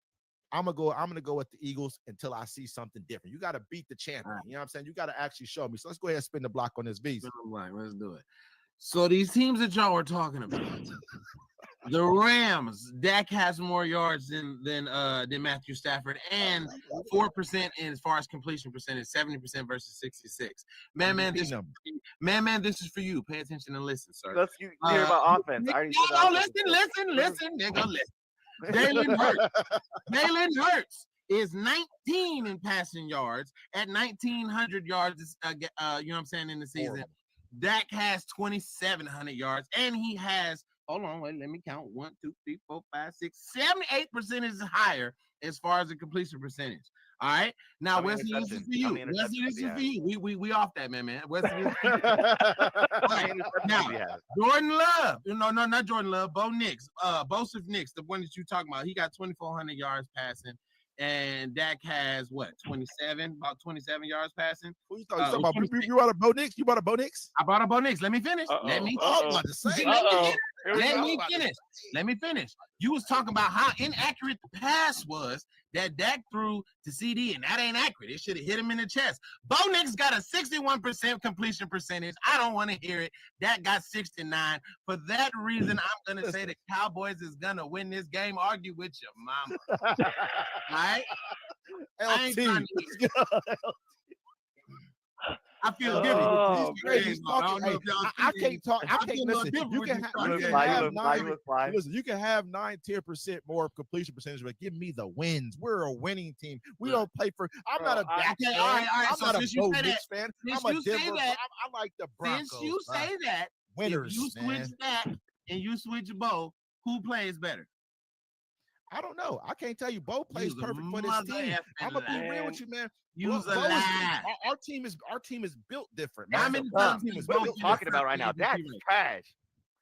I'm gonna go with the Eagles until I see something different. You got to beat the champion. Right. You know what I'm saying? You got to actually show me. So let's go ahead and spin the block on this visa. Right, let's do it. So these teams that y'all were talking about, the Rams, Dak has more yards than Matthew Stafford, and 4% as far as completion percentage, 70% versus 66. Man, this is for you. Pay attention and listen, sir. Let's hear about offense. Listen, nigga, listen. Jalen Hurts is 19 in passing yards at 1,900 yards. You know what I'm saying in the season. Horrible. Dak has 2,700 yards, and he has, hold on, wait, let me count. 1, 2, 3, 4, 5, 6, 78% is higher as far as the completion percentage. All right. Now, Wesley, this is for you. Wesley, this is for you. We off that, man. Wesley, this is for you. Right. Now, Jordan Love. No, not Jordan Love. Bo Nix. Bosef Nix, the one that you talking about. He got 2,400 yards passing. And Dak has what? 27 yards passing. Who you talking about? You bought a Bo Nix? You bought a Bo Nix? I bought a Bo Nix. Let me finish. Let me finish. You was talking about how inaccurate the pass was that Dak threw to CD, and that ain't accurate. It should have hit him in the chest. Bo Nix got a 61% completion percentage. I don't want to hear it. Dak got 69. For that reason, I'm going to say the Cowboys is going to win this game. Argue with your mama. All right? LT. I feel different. I can't talk. I can't listen. You can have 9-10% more completion percentage, but give me the wins. We're a winning team. We don't play for. I'm not a Dak fan. I'm not a Bo Nix fan. I'm a Denver. I like the Broncos. Since you say that, winners, if you switch that and you switch Bo, who plays better? I don't know. I can't tell you. Bo plays perfect for this team. I'm gonna be real with you, man. Our team is built different, man. How many times what are we talking about right now? That's trash.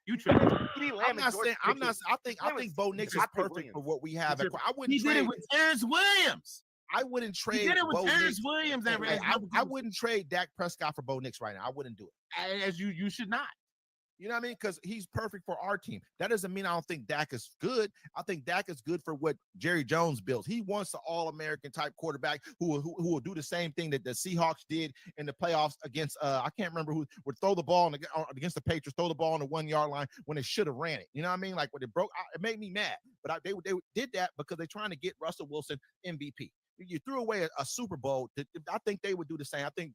You tripping? I'm not saying. I think Bo Nix is perfect for what we have. I wouldn't trade. He did it with Terrence Williams. I wouldn't trade. He did it with Bo Terrence Nix. Williams. I wouldn't trade Dak Prescott for Bo Nix right now. I wouldn't do it. As you should not. You know what I mean? Because he's perfect for our team. That doesn't mean I don't think Dak is good. I think Dak is good for what Jerry Jones built. He wants an all-American type quarterback who will do the same thing that the Seahawks did in the playoffs against, I can't remember who, would throw the ball against the Patriots, throw the ball on the 1 yard line when they should have ran it. You know what I mean? Like when it broke, it made me mad. But they did that because they're trying to get Russell Wilson MVP. You threw away a Super Bowl. I think they would do the same. I think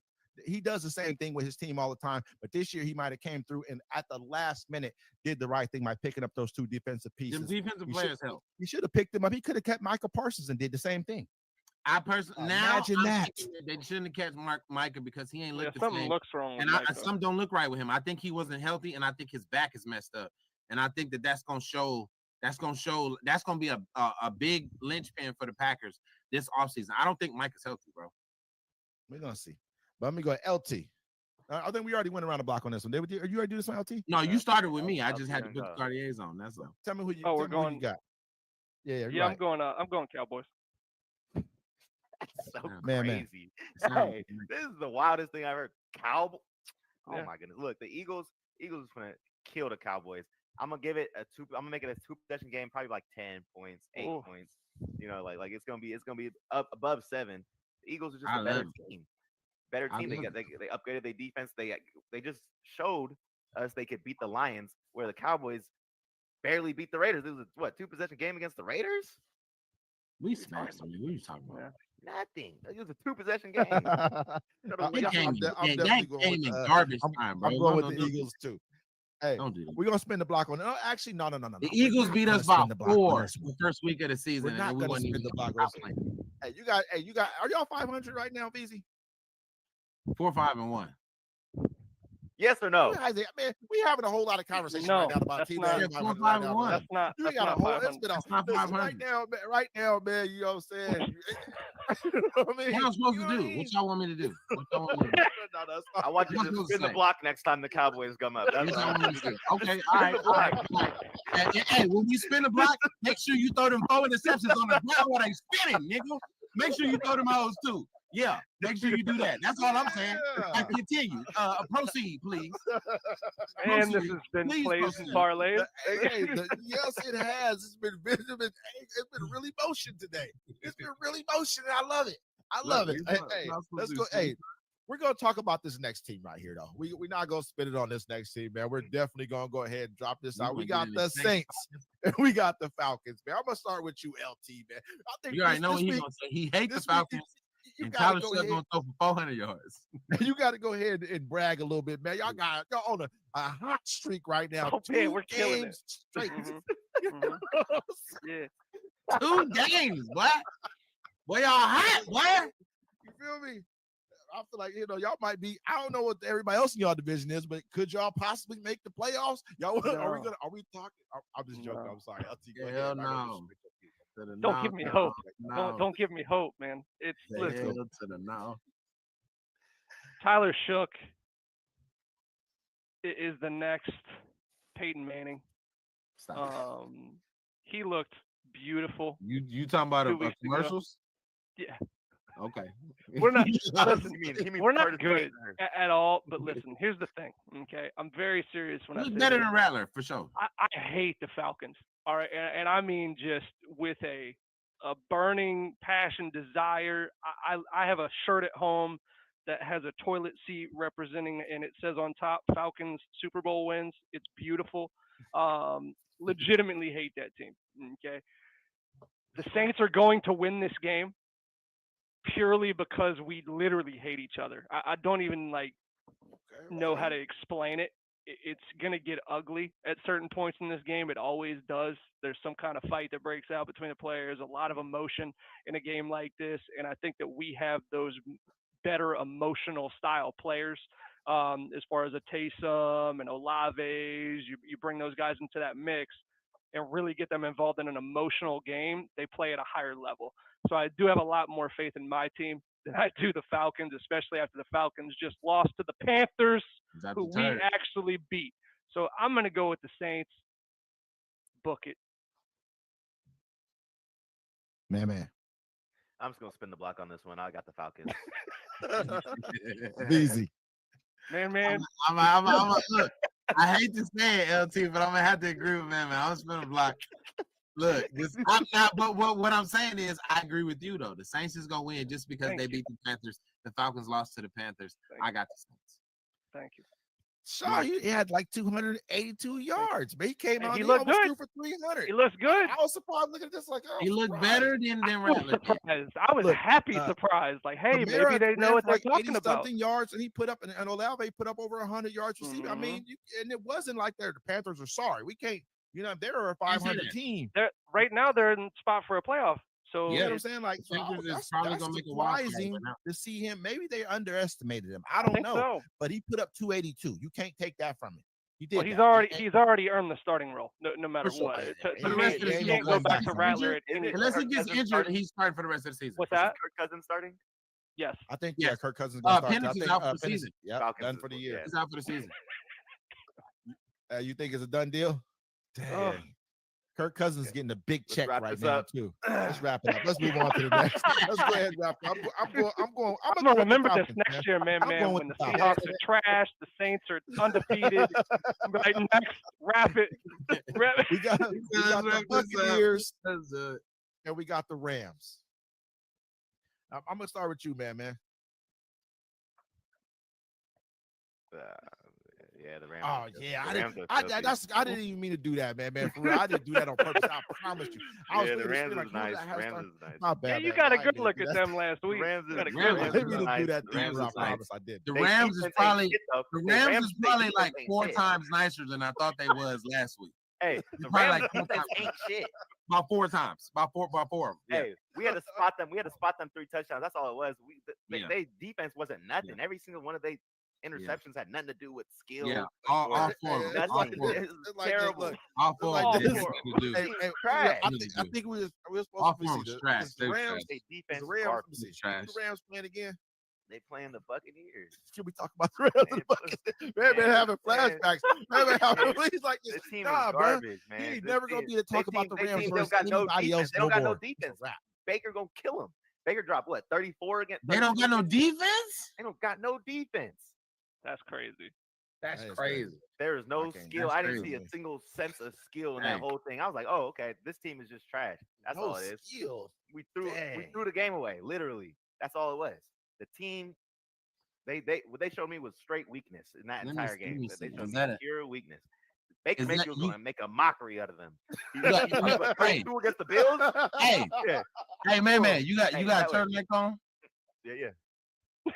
he does the same thing with his team all the time, but this year he might have came through and at the last minute did the right thing by picking up those 2 defensive pieces. Them defensive players help. He should have picked him up. He could have kept Micah Parsons and did the same thing. I personally imagine that they shouldn't have kept Micah because he ain't looked the same. Something looks wrong, and some don't look right with him. I think he wasn't healthy, and I think his back is messed up. And I think that's gonna show. That's gonna be a big linchpin for the Packers this offseason. I don't think Micah's healthy, bro. We're gonna see. But let me go LT. I think we already went around the block on this one. Are you already do this one, LT? No, you started with me. I just had to put the Cartiers on. That's all. Tell me who you. We're going. Who you got. Yeah. Right. I'm going Cowboys. That's so crazy. Hey, this is the wildest thing I've heard. Cowboy. Oh my goodness! Look, the Eagles is gonna kill the Cowboys. I'm gonna give it a 2. I'm gonna make it a 2-possession game, probably like 10 points, 8 points. You know, like it's gonna be up above 7. The Eagles are just a better team. Better team. They upgraded their defense. They just showed us they could beat the Lions, where the Cowboys barely beat the Raiders. It was a 2-possession game against the Raiders. We smashed them. What are you talking about? Nothing. It was a 2-possession game. I'm definitely going with garbage time, bro. I'm going with the Eagles too. Hey, we're gonna spin the block on it. No, actually, no. The Eagles beat us by 4 the first week of the season. We're not gonna spin the block. Hey, you got. Are y'all 500 right now, VZ? 4-5-1. Yes or no? Man, we having a whole lot of conversation right now about team. 4-5-1. That's not. You got a whole. It's been right now, man. You know what I'm saying? You know what I mean? What am I supposed to do? What y'all want me to do? I want you to spin the block next time the Cowboys come up. That's what I want you to do. Okay, all right. Hey, when you spin the block, make sure you throw them 4 interceptions on the ground while they spinning, nigga. Make sure you throw them hoes too. Yeah, make sure you do that. That's all I'm saying. I continue. Proceed, please. And this has been Plays and Parlays. Yes, it has. It's been really motion today. It's been really motion, and I love it. I love it. Hey, let's go. Hey, we're gonna talk about this next team right here, though. We're not gonna spin it on this next team, man. We're definitely gonna go ahead and drop this out. We got the Saints and we got the Falcons, man. I'm gonna start with you, LT, man. I think you already know what he's gonna say. He hates the Falcons. And Tyler Shutt gonna throw for 400 yards. You got to go ahead and brag a little bit, man. Y'all on a hot streak right now. Oh, man, we're killing it. Straight. Yeah. 2 games, boy. Boy, y'all hot, boy. You feel me? I feel like, y'all might be, I don't know what everybody else in y'all division is, but could y'all possibly make the playoffs? Y'all, no. are we talking? I'm just joking. No. I'm sorry. Hell no. Don't give me hope. Don't give me hope, man. It's listen. To the no. Tyler Shutt is the next Peyton Manning. He looked beautiful. You talking about commercials? Yeah. Okay. We're not. We're not good at all. But listen, here's the thing. Okay, I'm very serious when I say better than Rattler for sure. I hate the Falcons. All right, and I mean just with a burning passion, desire. I have a shirt at home that has a toilet seat representing, and it says on top, Falcons Super Bowl wins. It's beautiful. Legitimately hate that team. Okay, the Saints are going to win this game purely because we literally hate each other. I don't even know how to explain it. It's going to get ugly at certain points in this game. It always does. There's some kind of fight that breaks out between the players, a lot of emotion in a game like this. And I think that we have those better emotional style players as far as a Taysom and Olaves. You bring those guys into that mix. and really get them involved in an emotional game, they play at a higher level. So I do have a lot more faith in my team than I do the Falcons, especially after the Falcons just lost to the Panthers, who we actually beat. So I'm going to go with the Saints. Book it. Man. I'm just going to spin the block on this one. I got the Falcons. Easy. Man. Look, I hate to say it, LT, but I'm going to have to agree with man. I'm spinning the block. Look, but what I'm saying is I agree with you, though. The Saints is going to win just because they beat the Panthers. The Falcons lost to the Panthers. I got the Saints. Thank you. So he had like 282 yards, but he came out. He looked good. Threw for 300. He looks good. I was surprised looking at this. Like, he looked better than Rattler. I was happy surprised. Like, hey, maybe they know what they're talking about. Something yards, and he put up, and Olave put up over 100 yards receiving. I mean, and it wasn't like the Panthers are sorry. We can't, they're a 500 team. Right now, they're in spot for a playoff. So you know what I'm saying? Like, that's probably going to make surprising to see him. Maybe they underestimated him. I don't know. So. But he put up 282. You can't take that from him. He did. Well, he's already earned the starting role, no matter what. For the rest of the season, he can't go back to Rattler. Unless he gets injured, he's starting for the rest of the season. What's that? Kirk Cousins starting? Yes. I think Kirk Cousins is going to start. Out for the season. Yeah, done for the year. He's out for the season. You think it's a done deal? Dang. Kirk Cousins is getting a big check right now too. Let's wrap it up. Let's move on to the next. Let's go ahead and wrap it up. I'm gonna remember this next year, man. When the Seahawks are trash, the Saints are undefeated. I'm like, next, wrap it. We got the Buccaneers and we got the Rams. I'm gonna start with you, man. Yeah, the Rams. Oh yeah, I didn't even mean to do that, man. For real, I didn't do that on purpose. I promise you. The Rams is nice. Rams is nice. My bad. Yeah, you got a good look at them last week. Rams is I didn't mean to do that. I promise I did. The Rams is probably like 4 times nicer than I thought they was last week. Hey, the Rams ain't shit. About 4 times. About four. Hey, we had to spot them. 3 touchdowns. That's all it was. They defense wasn't nothing. Every single one of they interceptions had nothing to do with skill. Yeah, all 4. That's all 4. It's terrible. All 4. I think we were supposed to see the Rams. Defense the Rams playing again. They playing the Buccaneers. Should we talk about the Rams and the Buccaneers? Man, been having flashbacks. He's like, this team is garbage, man. He ain't never gonna be to talk about the Rams versus anybody else. They don't got no defense. Right. Baker gonna kill him. Baker dropped 34 against. They don't got no defense. They don't got no defense. That's crazy. That's crazy. There is no skill. I didn't see a single sense of skill in that whole thing. I was like, oh, okay, this team is just trash. That's all it is. Skill. We threw the game away. Literally, that's all it was. The team, they what they showed me was straight weakness in that entire game. They showed me pure weakness. Baker Mayfield was going to make a mockery out of them. He was hey, against the Bills. Hey, man, you got a turtleneck on? Yeah.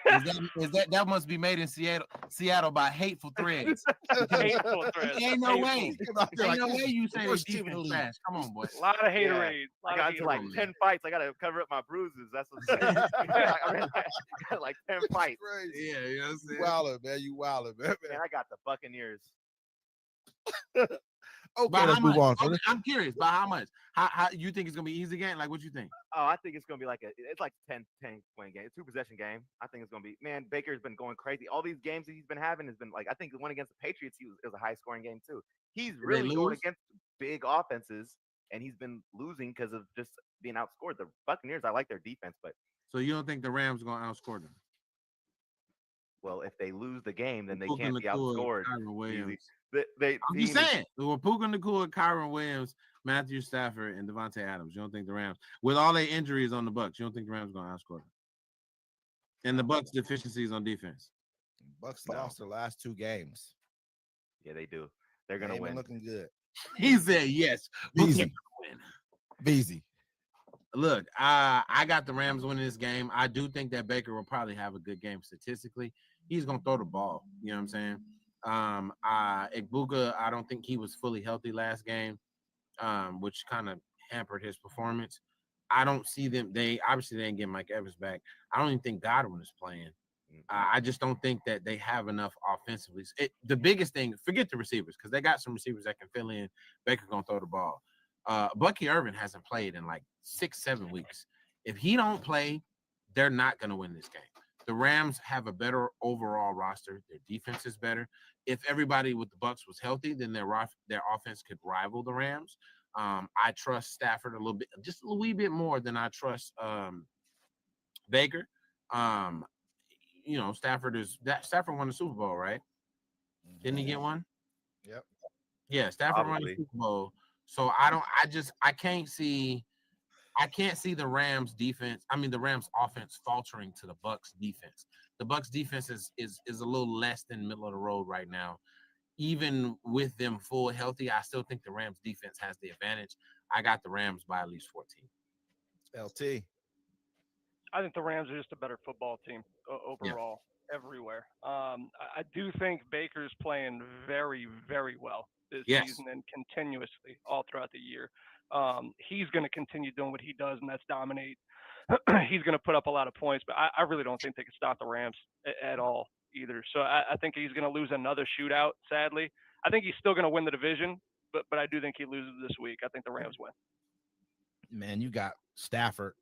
That must be made in Seattle by Hateful Threads. Hateful Threads. Ain't no way. Ain't no way you say this team is trash. Come on, boy. A lot of haterade. I got into like 10 fights. I got to cover up my bruises. That's what I'm saying. I got like 10 fights. Yeah, you know what I'm saying? You wildin', man. Man, I got the Buccaneers. Okay, let's move on. I'm curious, by how much? How you think it's gonna be easy game? Like, what you think? Oh, I think it's gonna be like it's like 10 point game, 2-possession game. I think it's gonna be. Man, Baker's been going crazy. All these games that he's been having has been like. I think the one against the Patriots, it was a high scoring game too. He's really going against big offenses, and he's been losing because of just being outscored. The Buccaneers, I like their defense, but so you don't think the Rams are gonna outscore them? Well, if they lose the game, then they can't be outscored. I'm just saying, we're Puka Nacua, Kyron Williams, Matthew Stafford, and Devontae Adams. You don't think the Rams, with all their injuries on the Bucs, you don't think the Rams are going to outscore them? And the Bucs' deficiencies on defense. Bucs lost their last 2 games. Yeah, they do. They're going to win. Looking good. He said yes. Beezy. Look, I got the Rams winning this game. I do think that Baker will probably have a good game statistically. He's going to throw the ball. You know what I'm saying? Igbuka, I don't think he was fully healthy last game, which kind of hampered his performance. I don't see them. They obviously didn't get Mike Evans back. I don't even think Godwin is playing. I just don't think that they have enough offensively. The biggest thing, forget the receivers, because they got some receivers that can fill in. Baker gonna throw the ball. Bucky Irvin hasn't played in like 6-7 weeks. If he don't play, they're not gonna win this game. The Rams have a better overall roster. Their defense is better. If everybody with the Bucs was healthy, then their offense could rival the Rams. I trust Stafford a little bit, just a wee bit more than I trust Baker. Stafford won the Super Bowl, right? Didn't he get one? Yep. Yeah, Stafford won the Super Bowl. So I can't see the Rams defense. I mean, the Rams offense faltering to the Bucs defense. The Bucs defense is a little less than middle of the road right now. Even with them full healthy, I still think the Rams defense has the advantage. I got the Rams by at least 14. LT. I think the Rams are just a better football team overall, everywhere. I do think Baker's playing very, very well this season and continuously all throughout the year. He's going to continue doing what he does, and that's dominate. He's going to put up a lot of points, but I really don't think they can stop the Rams at all either. So I think he's going to lose another shootout, sadly. I think he's still going to win the division, but I do think he loses this week. I think the Rams win. Man, you got Stafford.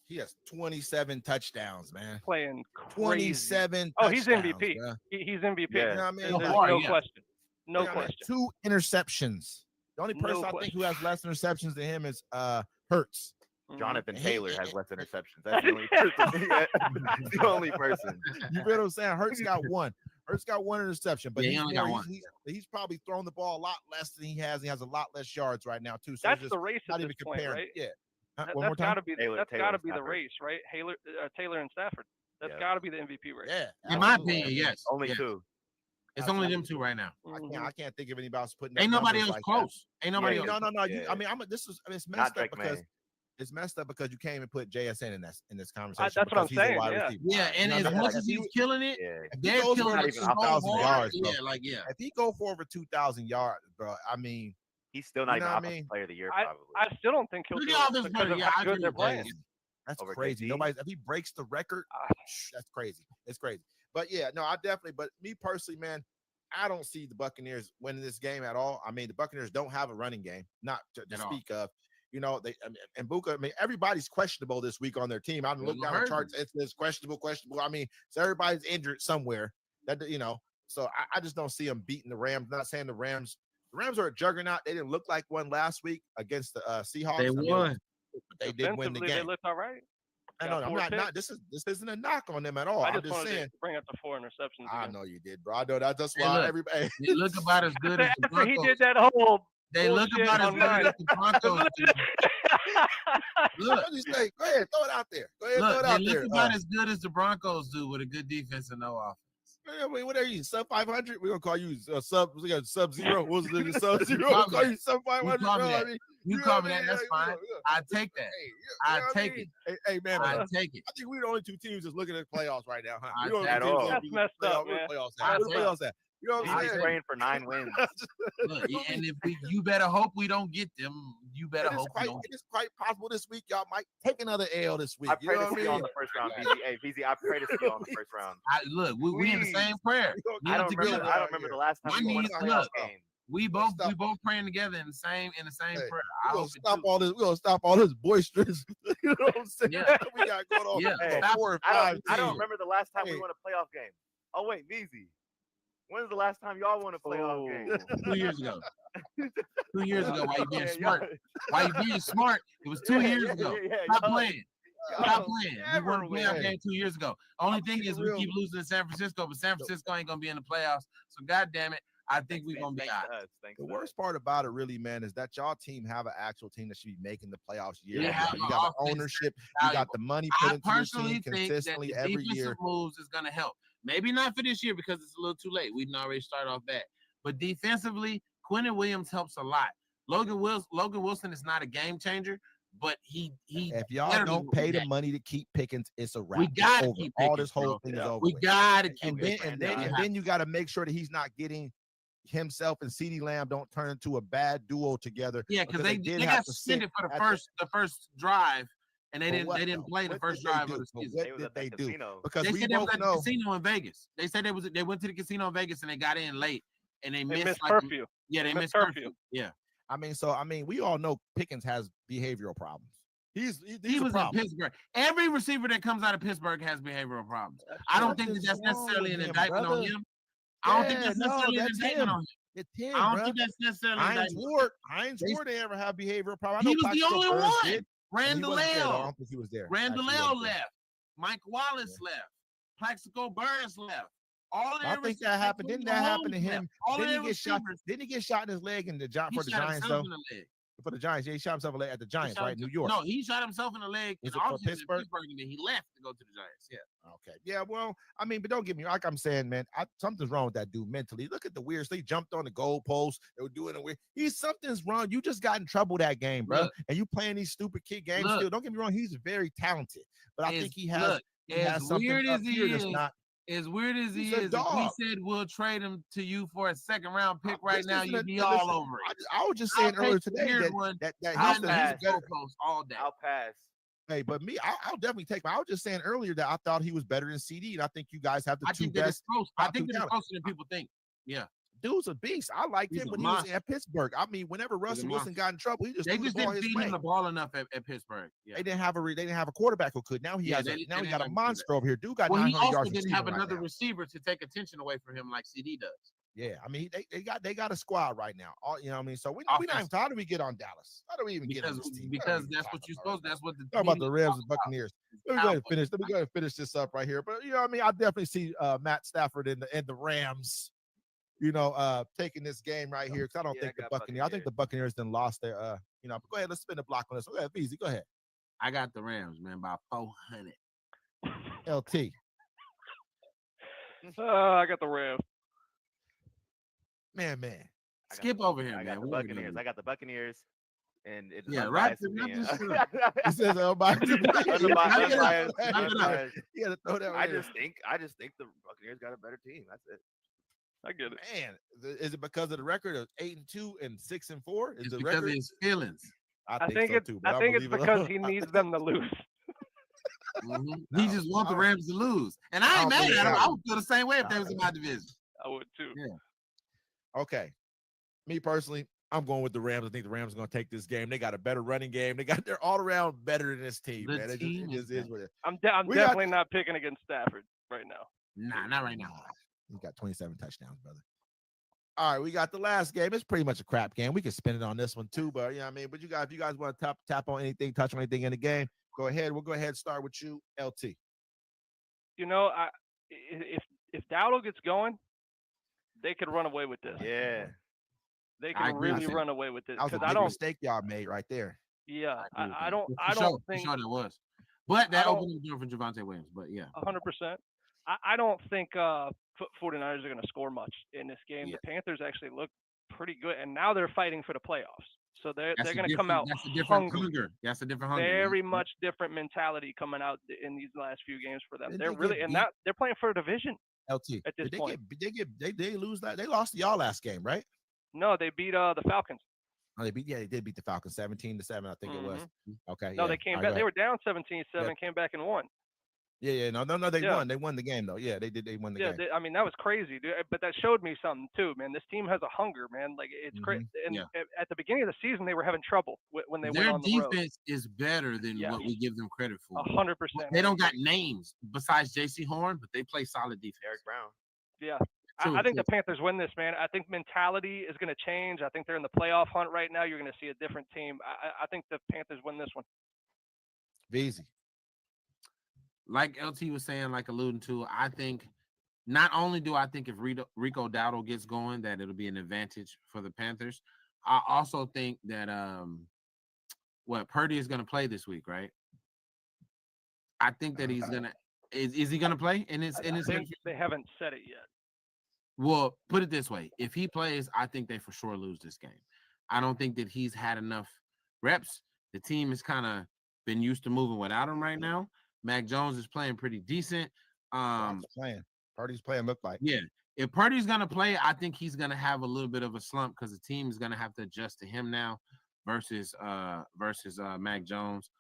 He has 27 touchdowns, man. Playing 27 Oh, he's touchdowns, MVP. Bro. He's MVP. Yeah. You know what I mean? There's no question. No question. 2 interceptions. The only person I think who has less interceptions than him is Hurts. Jonathan Taylor has less interceptions. That's the only person. The only person. You know what I'm saying? Hurts got one. Hurts got one interception, but he only got one. He's probably thrown the ball a lot less than he has. He has a lot less yards right now, too. So that's the race at this point, right? Yeah. That's got to be the race, right? Taylor and Stafford. That's got to be the MVP race. Yeah. In my opinion, yes. Only 2. It's only them 2 right now. I can't think of anybody else putting. Ain't nobody else close. Ain't nobody else. No. I mean, it's messed up because it's messed up because you can't even put JSN in this conversation. That's what I'm saying. Yeah, and as much as he's killing it, they're killing it so 2,000 yards. Bro. If he go for over 2,000 yards, bro, I mean, he's still not even offensive player of the year. Probably. I still don't think he'll do it because of how good they're playing. That's crazy. If he breaks the record, that's crazy. It's crazy. But yeah, no, I definitely. But me personally, man, I don't see the Buccaneers winning this game at all. I mean, the Buccaneers don't have a running game, not to speak of. You know, and Buka, I mean, everybody's questionable this week on their team. I look down the charts, it's questionable. I mean, so everybody's injured somewhere. So I just don't see them beating the Rams. Not saying the Rams are a juggernaut. They didn't look like one last week against the Seahawks. They won. But they did win the game. They looked all right. I know. I'm not. This isn't a knock on them at all. I'm just saying. To bring up the 4 interceptions. I know you did, bro. I know that's why everybody. They look about as good as the Broncos. He did that whole. They look about as good as the Broncos. Look, go ahead, throw it out there. They look about as good as the Broncos do with a good defense and no offense. I mean, what are you, sub 500? We're gonna call you sub zero. What's the sub zero? We'll call you sub 500. You call me that. That's fine. I take that. I take it. Hey, man, I take it. I think we're the only 2 teams that's looking at playoffs right now, huh? That's messed up, man. Playoffs at. You know what I'm saying? He's praying for 9 wins. Look, and if you better hope we don't get them. You better hope we don't. It is quite possible this week y'all might take another L this week. I pray to see you on the first round, VZ. Hey, VZ, I pray to see you on the first round. Look, we in the same prayer. I don't remember the last time we won a playoff game. We both praying together in the same prayer. We're gonna stop all this boisterous. You know what I'm saying? Yeah. We got going on. Hey, 4 or 5 I don't remember the last time we won a playoff game. Oh wait, VZ. When's the last time y'all won a playoff game? 2 years ago. 2 years ago, while you being smart. While you being smart, it was 2 years ago. Stop playing. Stop playing. We won a playoff game 2 years ago. Only thing is we keep losing to San Francisco, but San Francisco ain't gonna be in the playoffs. So God damn it, I think we're gonna be out. The worst part about it, really, man, is that y'all team have an actual team that should be making the playoffs year. You got the ownership, you got the money put into your team consistently every year. Moves is gonna help. Maybe not for this year because it's a little too late. We didn't already start off bad. But defensively, Quentin Williams helps a lot. Logan Wilson is not a game changer, but he if y'all don't pay the money to keep Pickens, it's a wrap. We gotta keep Pickens, all this whole thing is over. We gotta keep and then you gotta make sure that he's not getting himself and CeeDee Lamb don't turn into a bad duo together. Yeah, because they got suspended for the first drive and they didn't play the first drive of the season. What did they do? Because they said they was at the casino in Vegas. They said they went to the casino in Vegas and they got in late and they missed curfew. They missed curfew. Yeah. We all know Pickens has behavioral problems. He was in Pittsburgh. Every receiver that comes out of Pittsburgh has behavioral problems. I don't think that's necessarily an indictment on him. I don't think that's necessarily an indictment on him. It's him, I don't think that's necessarily Hines Ward didn't ever have behavioral problems. He was the only one. Randall I don't think he was there. Randall left. Mike Wallace left. Plaxico Burress left. I think that happened. Didn't that happen to him? Didn't he get shot in his leg for the Giants though? For the Giants, he shot himself in the leg at the Giants, right? New York. No, he shot himself in the leg. Was it for Pittsburgh? And then he left to go to the Giants. Yeah. Okay. Yeah. Well, but don't get me like I'm saying, man. Something's wrong with that dude mentally. Look at the weird. They jumped on the goalpost. They were doing it weird. Something's wrong. You just got in trouble that game, bro. And you playing these stupid kid games still. Don't get me wrong. He's very talented, but I think he has. As weird as he is, if we said we'll trade him to you for a second round pick now, you'd be all over it. I was just saying earlier today that he's better all day. I'll pass. Hey, but I'll definitely take him. I was just saying earlier that I thought he was better than CD, and I think you guys have the two best. I think it's closer than people think. Yeah. Dude's a beast. I liked him when he was at Pittsburgh. Whenever Russell Wilson got in trouble, he just didn't feed him the ball enough at Pittsburgh. Yeah. They didn't have a quarterback who could. Now he has. Now he got a monster over here. Dude got 900 yards. He also didn't have another receiver to take attention away from him like CD does. Yeah, they got a squad right now. So we not even. How do we get on Dallas? How do we even get on this team? Because that's what you're supposed. That's what talk about the Rams and Buccaneers. Let me go ahead and finish this up right here. But I definitely see Matt Stafford and the Rams. Taking this game right here because I don't think the Buccaneers. I think the Buccaneers then lost their. But go ahead, let's spin the block on this. Go ahead, Beezy. Go ahead. I got the Rams, man, by 400. LT. I got the Rams. Man. Skip over here, man. I got the Buccaneers. And it's right. It says everybody. I just think the Buccaneers got a better team. That's it. I get it. Man, is it because of the record of 8-2 and 6-4? It's because of his feelings. I think so too. I think it's because he needs them to lose. He just wants the Rams to lose, and I ain't mad at him. I would feel the same way if they was in my division. I would too. Yeah. Okay. Me personally, I'm going with the Rams. I think the Rams are going to take this game. They got a better running game. They're all around better than this team, man. It just is what it is. I'm definitely not picking against Stafford right now. Nah, not right now. He got 27 touchdowns, brother. All right, we got the last game. It's pretty much a crap game. We can spin it on this one too, but But if you guys want to tap on anything, touch on anything in the game, go ahead. We'll go ahead and start with you, LT. If Dowdle gets going, they could run away with this. Yeah, they can really run away with this. That was a big mistake y'all made right there. Yeah, I don't think. For sure that was. But that opened the door for Javonte Williams. But yeah, 100%. I don't think 49ers are going to score much in this game. Yeah. The Panthers actually look pretty good, and now they're fighting for the playoffs. So they're going to come out hungry. That's a different hunger. Very much different mentality coming out in these last few games for them. They're playing for a division. LT at this point. They lose that. They lost to y'all last game, right? No, they beat the Falcons. Oh, they did beat the Falcons 17-7. I think it was. Okay. No, they came back. They were down 17-7, came back and won. Yeah. No. They won. They won the game though. Yeah, they did. They won the game. That was crazy, dude. But that showed me something too, man. This team has a hunger, man. Like it's crazy. And at the beginning of the season, they were having trouble when they went on the road. Their defense is better than what we give them credit for. 100%. They don't got names besides J.C. Horn, but they play solid defense. Eric Brown. Yeah. I think the Panthers win this, man. I think mentality is going to change. I think they're in the playoff hunt right now. You're going to see a different team. I think the Panthers win this one. Easy. Like LT was saying, like alluding to, I think not only do I think if Rico Dowdle gets going, that it'll be an advantage for the Panthers. I also think that Purdy is going to play this week, right? I think that he's gonna. Is he gonna play in his? They haven't said it yet. Well, put it this way: if he plays, I think they for sure lose this game. I don't think that he's had enough reps. The team has kind of been used to moving without him right now. Mac Jones is playing pretty decent. Purdy's playing look like. Yeah. If Purdy's gonna play, I think he's gonna have a little bit of a slump because the team is gonna have to adjust to him now versus Mac Jones.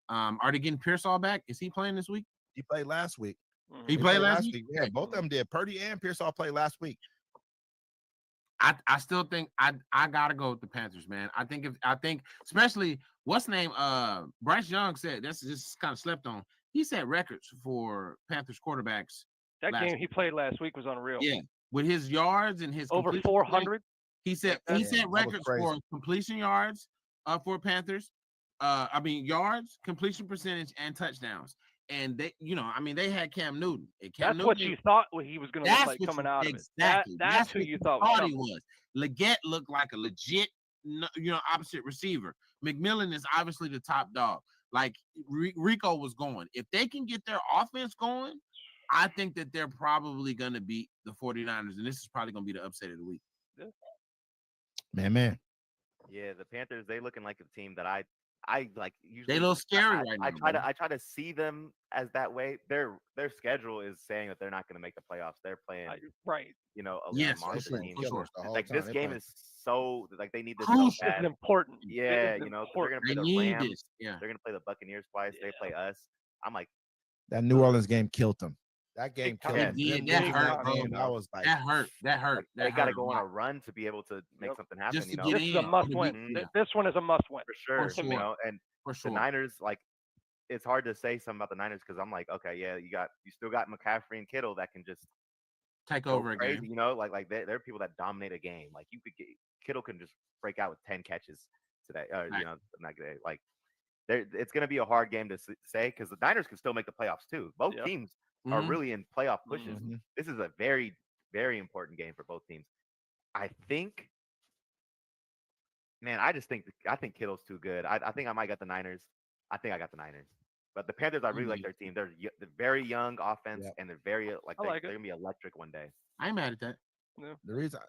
Are they getting Pearsall back? Is he playing this week? He played last week. He played last week? Yeah, both of them did. Purdy and Pearsall played last week. I still think I gotta go with the Panthers, man. I think especially what's name Bryce Young said that's just kind of slept on. He set records for Panthers quarterbacks. That game he played last week was unreal. Yeah, with his yards and his over 400. He set records for completion yards for Panthers. Yards, completion percentage, and touchdowns. And they had Cam Newton. That's what you thought he was going to look like coming out of it. That's who you thought he was. Leggett looked like a legit, opposite receiver. McMillan is obviously the top dog. Like Rico was going. If they can get their offense going, I think that they're probably going to beat the 49ers, and this is probably going to be the upset of the week. Yeah. Man. Yeah, the Panthers, they looking like a team that I like. Usually, they a little scary right now. I try to see them as that way. Their schedule is saying that they're not going to make the playoffs. They're playing right. A monster team. Sure. Like this game is so like they need this. So bad. It's important. Yeah, they're going to play the Rams. Yeah. They're going to play the Buccaneers twice. They play us. I'm like, that New Orleans game killed them. That game killed them. That hurt, bro. I was like, that hurt. They got to go on a run to be able to make something happen. This is a must win. This one is a must win for sure. And the Niners, like, it's hard to say something about the Niners because I'm like, okay, yeah, you still got McCaffrey and Kittle that can just take over a game. Like there are people that dominate a game. Like Kittle can just break out with 10 catches today. Not today. Like it's going to be a hard game to say because the Niners can still make the playoffs too. Both teams are really in playoff pushes. This is a very, very important game for both teams. I think Kittle's too good. I think I might get the Niners. I think I got the Niners. But the Panthers, I really like their team. They're very young offense, and they're very they're gonna be electric one day. I'm mad at that. Yeah. The reason,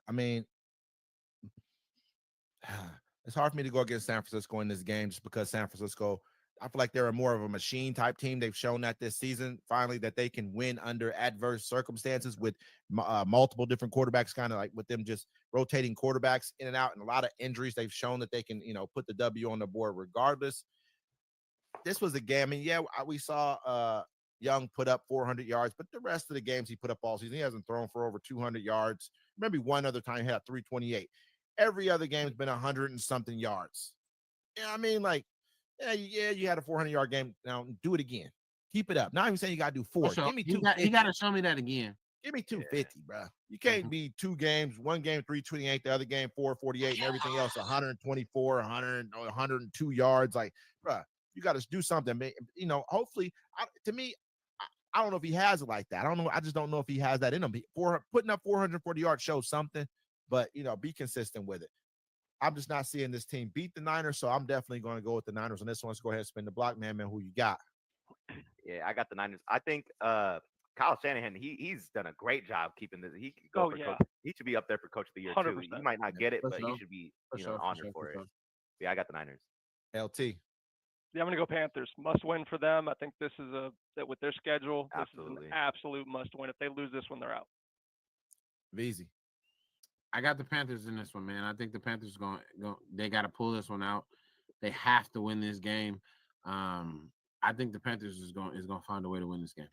it's hard for me to go against San Francisco in this game just because San Francisco, I feel like they're more of a machine type team. They've shown that this season, finally, that they can win under adverse circumstances with multiple different quarterbacks, kind of like with them just rotating quarterbacks in and out and a lot of injuries. They've shown that they can, put the W on the board regardless. This was a game. We saw Young put up 400 yards, but the rest of the games he put up all season, he hasn't thrown for over 200 yards. Maybe one other time he had 328. Every other game has been 100 and something yards. You had a 400-yard game. Now do it again. Keep it up. Not even saying you got to do 4. Give me 250. You got to show me that again. Give me 250, bro. You can't be 2 games, one game 328, the other game 448, and everything else 124, 102 yards. Like, bro, you got to do something. Hopefully, to me, I don't know if he has it like that. I don't know. I just don't know if he has that in him. Putting up 440 yards shows something, but be consistent with it. I'm just not seeing this team beat the Niners, so I'm definitely going to go with the Niners on this one. Let's go ahead and spin the block, man. Who you got? Yeah, I got the Niners. I think Kyle Shanahan, he's done a great job keeping this. He could go for coach. He should be up there for coach of the year 100%. Too. He might not get it, but he should be honored for it. Yeah, I got the Niners. LT. Yeah, I'm going to go Panthers. Must win for them. I think this is with their schedule, absolutely. This is an absolute must win. If they lose this one, they're out. Easy. I got the Panthers in this one, man. I think the Panthers they got to pull this one out. They have to win this game. I think the Panthers is going to find a way to win this game.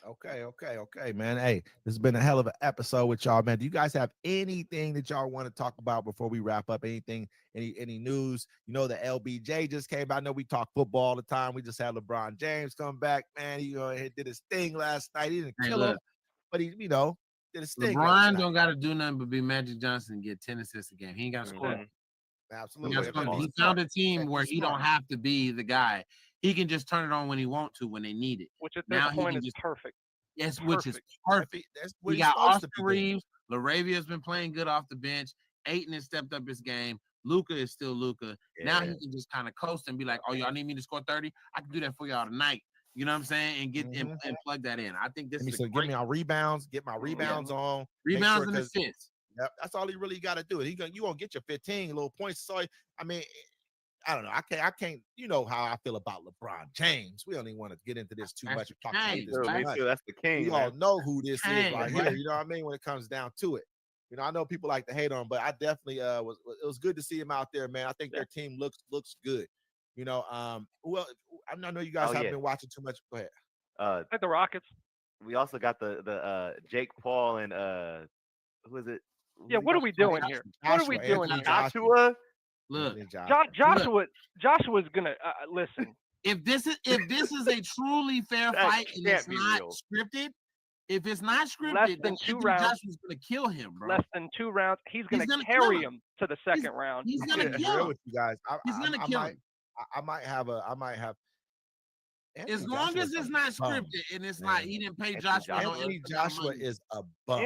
Okay, man. Hey, this has been a hell of an episode with y'all, man. Do you guys have anything that y'all want to talk about before we wrap up? Anything, any news? The LBJ just came out. I know we talk football all the time. We just had LeBron James come back, man. He did his thing last night. He didn't kill him, but he, did his thing. LeBron don't got to do nothing but be Magic Johnson and get 10 assists a game. He ain't got to score. Absolutely. He found a team where he don't have to be the guy. He can just turn it on when he want to, when they need it. Which at this point is perfect. Yes, which is perfect. We got Austin Reeves. Laravia has been playing good off the bench. Ayton has stepped up his game. Luka is still Luka. Yeah. Now he can just kind of coast and be like, "Oh, y'all need me to score 30? I can do that for y'all tonight." You know what I'm saying? And get and plug that in. I think this is give me our rebounds. Get my rebounds on. Rebounds and assists. Yep, that's all he really got to do. You gonna get your 15 little points. So I don't know. I can't. You know how I feel about LeBron James. We don't even want to get into this too much. Me too. That's the king. We all know who this is right here. You know what I mean? When it comes down to it, I know people like to hate on him, but I definitely it was good to see him out there, man. I think their team looks good. Well, I know you guys haven't been watching too much. Go ahead. Like the Rockets. We also got the Jake Paul and who is it? Yeah, what are we doing here? What are we doing here? Joshua. Look, Joshua's gonna listen. If this is a truly fair fight and it's not scripted, if it's not scripted, less than 2 rounds, Joshua's gonna kill him, bro. Less than 2 rounds, he's gonna carry him to the second round. He's gonna kill him. With you guys. He's gonna kill him. I might have. As long as it's not scripted and it's not, he didn't pay Joshua. Anthony Joshua is a bum.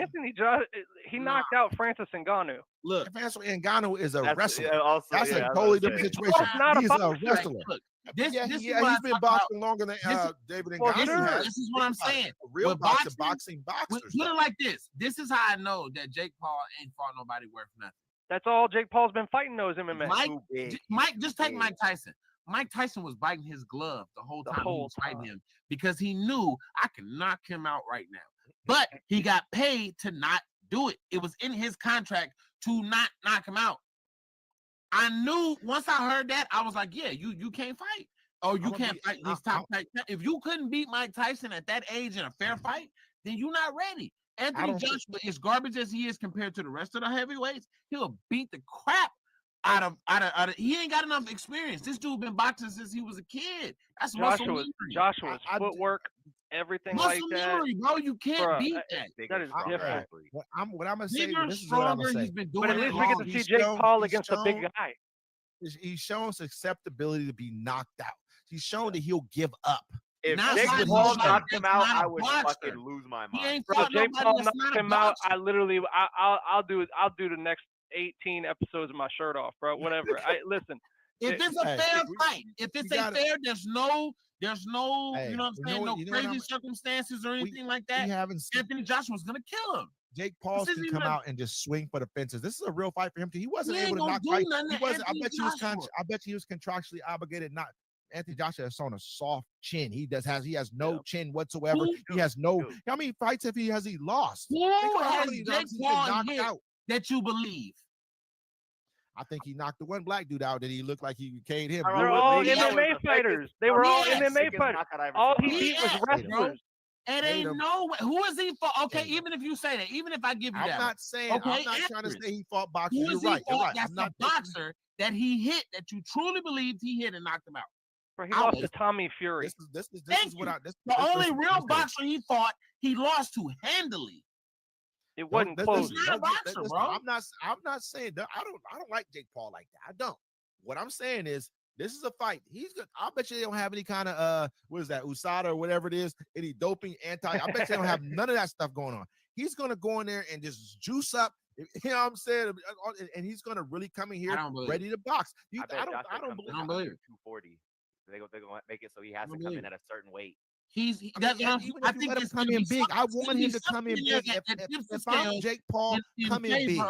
He knocked out Francis Ngannou. Look, Francis Ngannou is a wrestler. That's a totally different situation. He's a wrestler. Look, he's been boxing longer than David Ngannou. This is what I'm saying. Real boxing boxers. Put it like this. This is how I know that Jake Paul ain't fought nobody worth nothing. That's all Jake Paul's been fighting those MMA. Mike, just take Mike Tyson. Mike Tyson was biting his glove the whole time he was fighting him because he knew I can knock him out right now. But he got paid to not do it. It was in his contract to not knock him out. I knew once I heard that, I was like, yeah, you can't fight. Or you can't fight these top fights. If you couldn't beat Mike Tyson at that age in a fair fight, then you're not ready. Anthony Joshua, as garbage as he is compared to the rest of the heavyweights, he'll beat the crap out of he ain't got enough experience. This dude been boxing since he was a kid. That's muscle memory. Joshua's footwork, everything like that. Muscle memory, bro. You can't beat that. That is different. What I'm gonna say, this is what I'm gonna say. He's been doing but at least we get to see Jake Paul against a big guy. He's shown susceptibility to be knocked out. He's shown that he'll give up. If Jake Paul knocked him out, I would fucking lose my mind. Bro, Jake Paul knocked him out. I'll do the next 18 episodes of my shirt off, bro. Whatever. Listen. If it's a fair fight, if it's a fair, there's no, you know what I'm saying, no crazy circumstances or anything like that. Anthony Joshua's gonna kill him. Jake Paul can come out and just swing for the fences. This is a real fight for him too. He wasn't able to knock fight. He wasn't. I bet he was contractually obligated not. Anthony Joshua has on a soft chin. He has no chin whatsoever. He has no. How many fights have he lost? Who has Jake Paul hit that you believe? I think he knocked the one black dude out that he looked like he K'd him. They're all MMA fighters. They were all MMA fighters. All he beat was wrestlers. And ain't no way. Who is he for? Okay, even if you say that, even if I give you that. I'm not saying. Okay, I'm not trying to say he fought boxers. Who is he fought? That's a boxer that he hit that you truly believed he hit and knocked him out. He lost to Tommy Fury. This is what the only real boxer he fought, he lost to handily. It wasn't close. He's not a boxer, bro. I'm not saying that. I don't like Jake Paul like that. I don't. What I'm saying is this is a fight. He's good. I bet you they don't have any kind of what is that, USADA or whatever it is, any doping, I bet you they don't have none of that stuff going on. He's gonna go in there and just juice up. You know what I'm saying? And he's gonna really come in here ready to box. I don't believe it. 240. They're gonna make it so he has to come in at a certain weight. I think it's come in big. I want him to come in big. If I'm Jake Paul, come in big.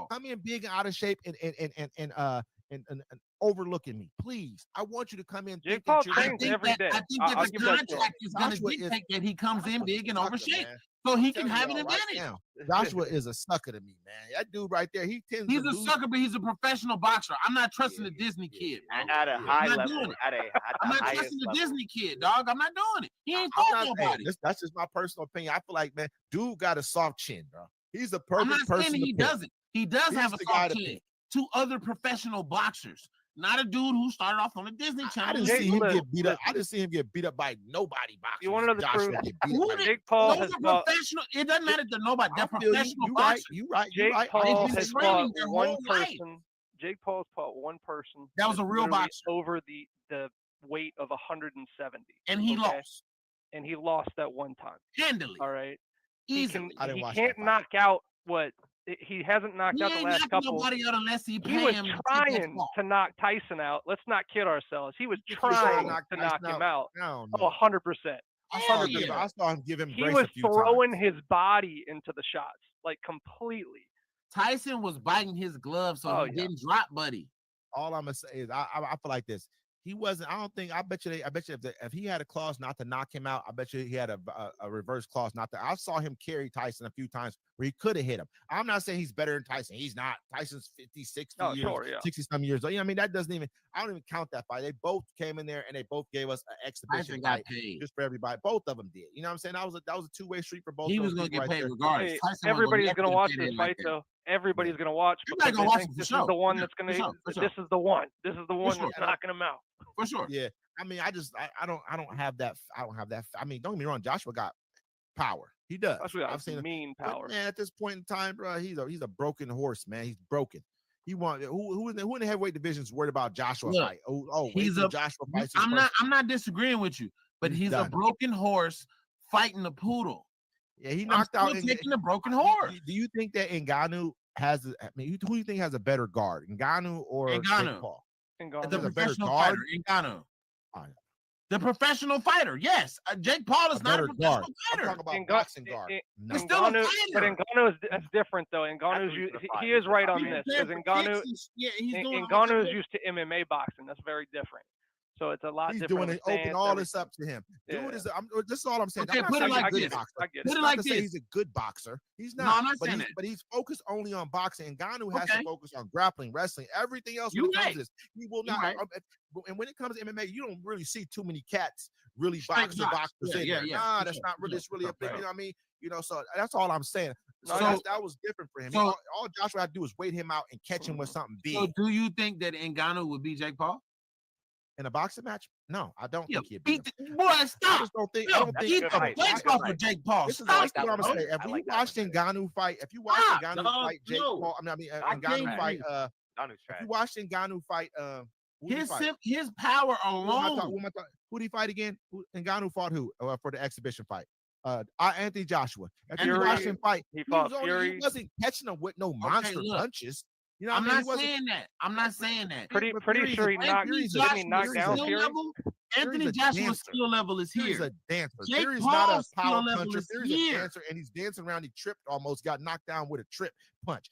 Come in big and out of shape and overlooking me, please. I want you to come in. Jake Paul trains every day. I think that the contract is going to dictate that he comes in big and over shape, so he can have an advantage. Joshua is a sucker to me, man. That dude right there, he's a sucker, but he's a professional boxer. I'm not trusting the Disney kid. At a high level, I'm not trusting the Disney kid, dog. I'm not doing it. He ain't fought nobody. That's just my personal opinion. I feel like, man, dude got a soft chin, bro. He's a perfect person. I'm not saying he doesn't. He does have a soft chin. To other professional boxers, not a dude who started off on the Disney Channel. I didn't see him get beat up. I didn't see him get beat up by nobody boxers. You want to know the truth? Jake Paul has professional. It doesn't matter to nobody. They're professional boxers. You right. Jake Paul has fought one person. Jake Paul's fought one person. That was a real boxer over the weight of 170, and he lost. And he lost that one time handily. All right, easily. He can't knock out what. He hasn't knocked out the last couple. Nobody out unless he was trying to knock Tyson out. Let's not kid ourselves. He was trying to knock him out. No. 100%. I saw him give him. He was throwing his body into the shots, like completely. Tyson was biting his glove, so he didn't drop, buddy. All I'm gonna say is, I feel like this. He wasn't. I don't think. I bet you if he had a clause not to knock him out, I bet you he had a reverse clause not to. I saw him carry Tyson a few times where he could have hit him. I'm not saying he's better than Tyson. He's not. Tyson's 50, 60 years, sure, yeah. 60 some years old. You know, I mean, that doesn't even. I don't even count that fight. They both came in there and they both gave us an exhibition fight just for everybody. Both of them did. You know what I'm saying? That was a two-way street for both. He was going to get paid regardless. Hey, everybody's going to watch this fight though. Everybody's going to watch because they think this is the one that's going to. This is the one. This is the one that's knocking him out. For sure. Yeah. I mean, I don't have that. I don't have that. I mean, don't get me wrong. Joshua got power. He does. I've seen mean power. Man, at this point in time, bro, he's a broken horse, man. He's broken. He want who in the heavyweight division is worried about Joshua fight? He's a Joshua fight. I'm not disagreeing with you, but he's a broken horse fighting a poodle. Yeah, he knocked out taking a broken horse. Do you think that Ngannou has? I mean, who do you think has a better guard, Ngannou or Jake Paul? The professional fighter, Ngannou. The professional fighter, yes. Jake Paul is not a professional fighter. I'm talking about boxing guard. But Ngannou is that's different though. Ngannou's he is right on this because Ngannou is used to MMA boxing. That's very different. So it's a lot different. He's doing it. Open all this up to him. Dude is. This is all I'm saying. Okay, put it like this. Put it like this. He's a good boxer. He's not. No, I'm not saying that. But he's focused only on boxing. Ngannou has to focus on grappling, wrestling, everything else. He will not. And when it comes to MMA, you don't really see too many cats really boxers in there. Nah, that's not really. It's really a big. You know what I mean? You know, so that's all I'm saying. So that was different for him. So, all Joshua had to do was wait him out and catch him with something big. So do you think that Ngannou would beat Jake Paul? In a boxing match? No, I don't think he'd beat him. Boy, stop. I just don't think. I don't think. Let's go for Jake Paul. This is what I'm gonna say. If you watched Ngannou fight, Ngannou fight Jake Paul, Ngannou fight. If you watched Ngannou fight, his power alone. Who did he fight again? Ngannou fought who for the exhibition fight? Anthony Joshua. If you watched him fight, he Fury. He wasn't catching him with no monster punches. You know, I'm not saying that. I'm not saying that. Pretty sure he knocked down Fury. Anthony Joshua's skill level is here. He's a dancer. Fury's not a power puncher. Fury's a dancer, and he's dancing around. He tripped, almost got knocked down with a trip punch.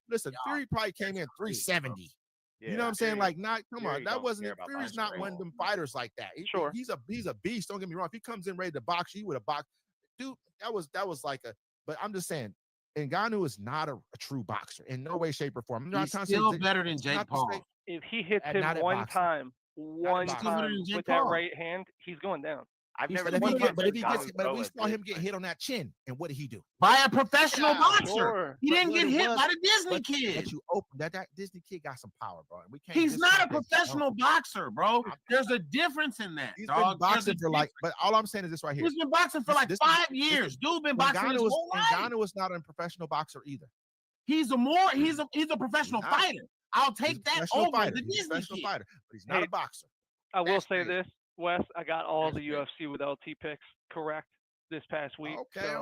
Listen, Fury probably came in 370. You know what I'm saying? Like, come on. That wasn't. Fury's not one of them fighters like that. He's a beast. Don't get me wrong. If he comes in ready to box, you would have boxed. Dude, that was like a. But I'm just saying. Ngannou is not a true boxer in no way, shape, or form. I'm not trying to say better than Jake Paul. If he hits him one time with that right hand, he's going down. But we saw him get hit on that chin, and what did he do? By a professional boxer. Sure. He didn't get hit by the Disney kid. But you open that Disney kid got some power, bro. He's not a professional boxer, bro. There's a difference in that. He's been boxing for but all I'm saying is this right here. He's been boxing for 5 years. Dude been boxing his whole life. Ngannou is not a professional boxer either. He's a professional fighter. I'll take that over the Disney kid. Fighter, but he's not a boxer. I will say this. Wes, I got all the UFC with LT picks correct this past week. Okay.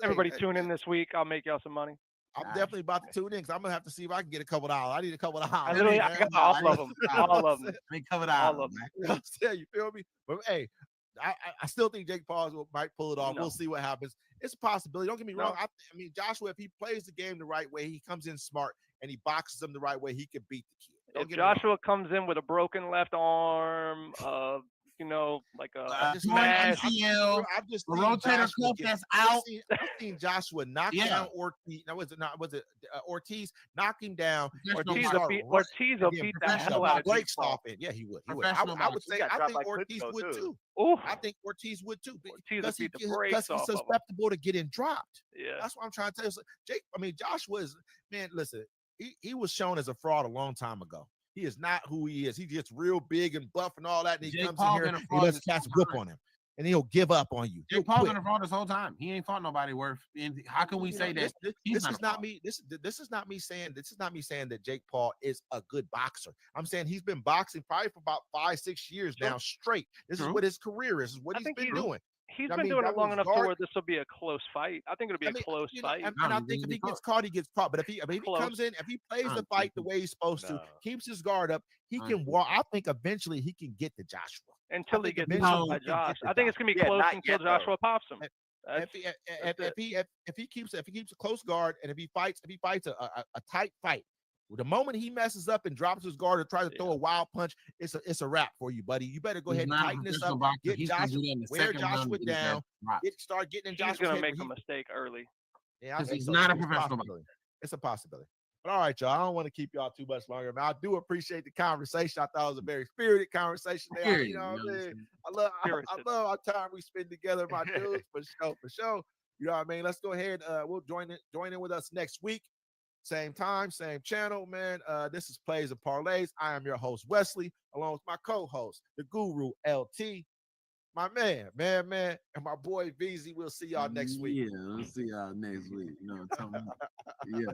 Everybody tune in this week. I'll make y'all some money. I'm definitely about to tune in because I'm gonna have to see if I can get a couple dollars. I need a couple of dollars. I got all of them. All of them. All of them. You feel me? But hey, I still think Jake Paul might pull it off. We'll see what happens. It's a possibility. Don't get me wrong. I mean, Joshua, if he plays the game the right way, he comes in smart and he boxes him the right way, he can beat the kid. If Joshua comes in with a broken left arm, like a smash. I've just rotator cuff that's out. I've seen Joshua knock down Ortiz. No, was it Ortiz? Knock him down. Ortiz will beat the hell out of breaks off it. Yeah, he would. I would say. I think Ortiz would too. I think Ortiz would too because he's susceptible to getting dropped. Yeah, that's what I'm trying to tell you. Joshua is, man. Listen, he was shown as a fraud a long time ago. He is not who he is. He gets real big and buff and all that, and he comes in here and he lets cats whip on him, and he'll give up on you. Jake Paul's been a fraud this whole time. He ain't fought nobody worth. And how can we say that? This is not me. This is not me saying. This is not me saying that Jake Paul is a good boxer. I'm saying he's been boxing probably for about 5-6 years now straight. This is what his career is. This is what he's been doing. He's been doing it long enough to where this will be a close fight. I think it'll be a close fight. And I think if he gets caught, he gets caught. But if he comes in, if he plays the fight the way he's supposed to, keeps his guard up, he can walk. I think eventually he can get to Joshua. Until he gets by Josh. I think it's gonna be close until Joshua pops him. If he keeps a close guard and if he fights a tight fight, The moment he messes up and drops his guard or tries to throw a wild punch, it's a wrap for you, buddy. You better go ahead and tighten this up. Get Joshua, wear Joshua down. Start getting in Joshua's head. He's gonna make a mistake early. Yeah, because he's not a professional. It's a possibility. But all right, y'all. I don't want to keep y'all too much longer. Man, I do appreciate the conversation. I thought it was a very spirited conversation. There, you know what I mean? I love our time we spend together, my dudes, for sure. You know what I mean? Let's go ahead. We'll join in with us next week. Same time, same channel, man. This is Plays and Parlays. I am your host, Wesley, along with my co-host, the Guru LT, my man, and my boy VZ. We'll see y'all next week. Yeah, we'll see y'all next week. You know what I'm talking about? Yeah.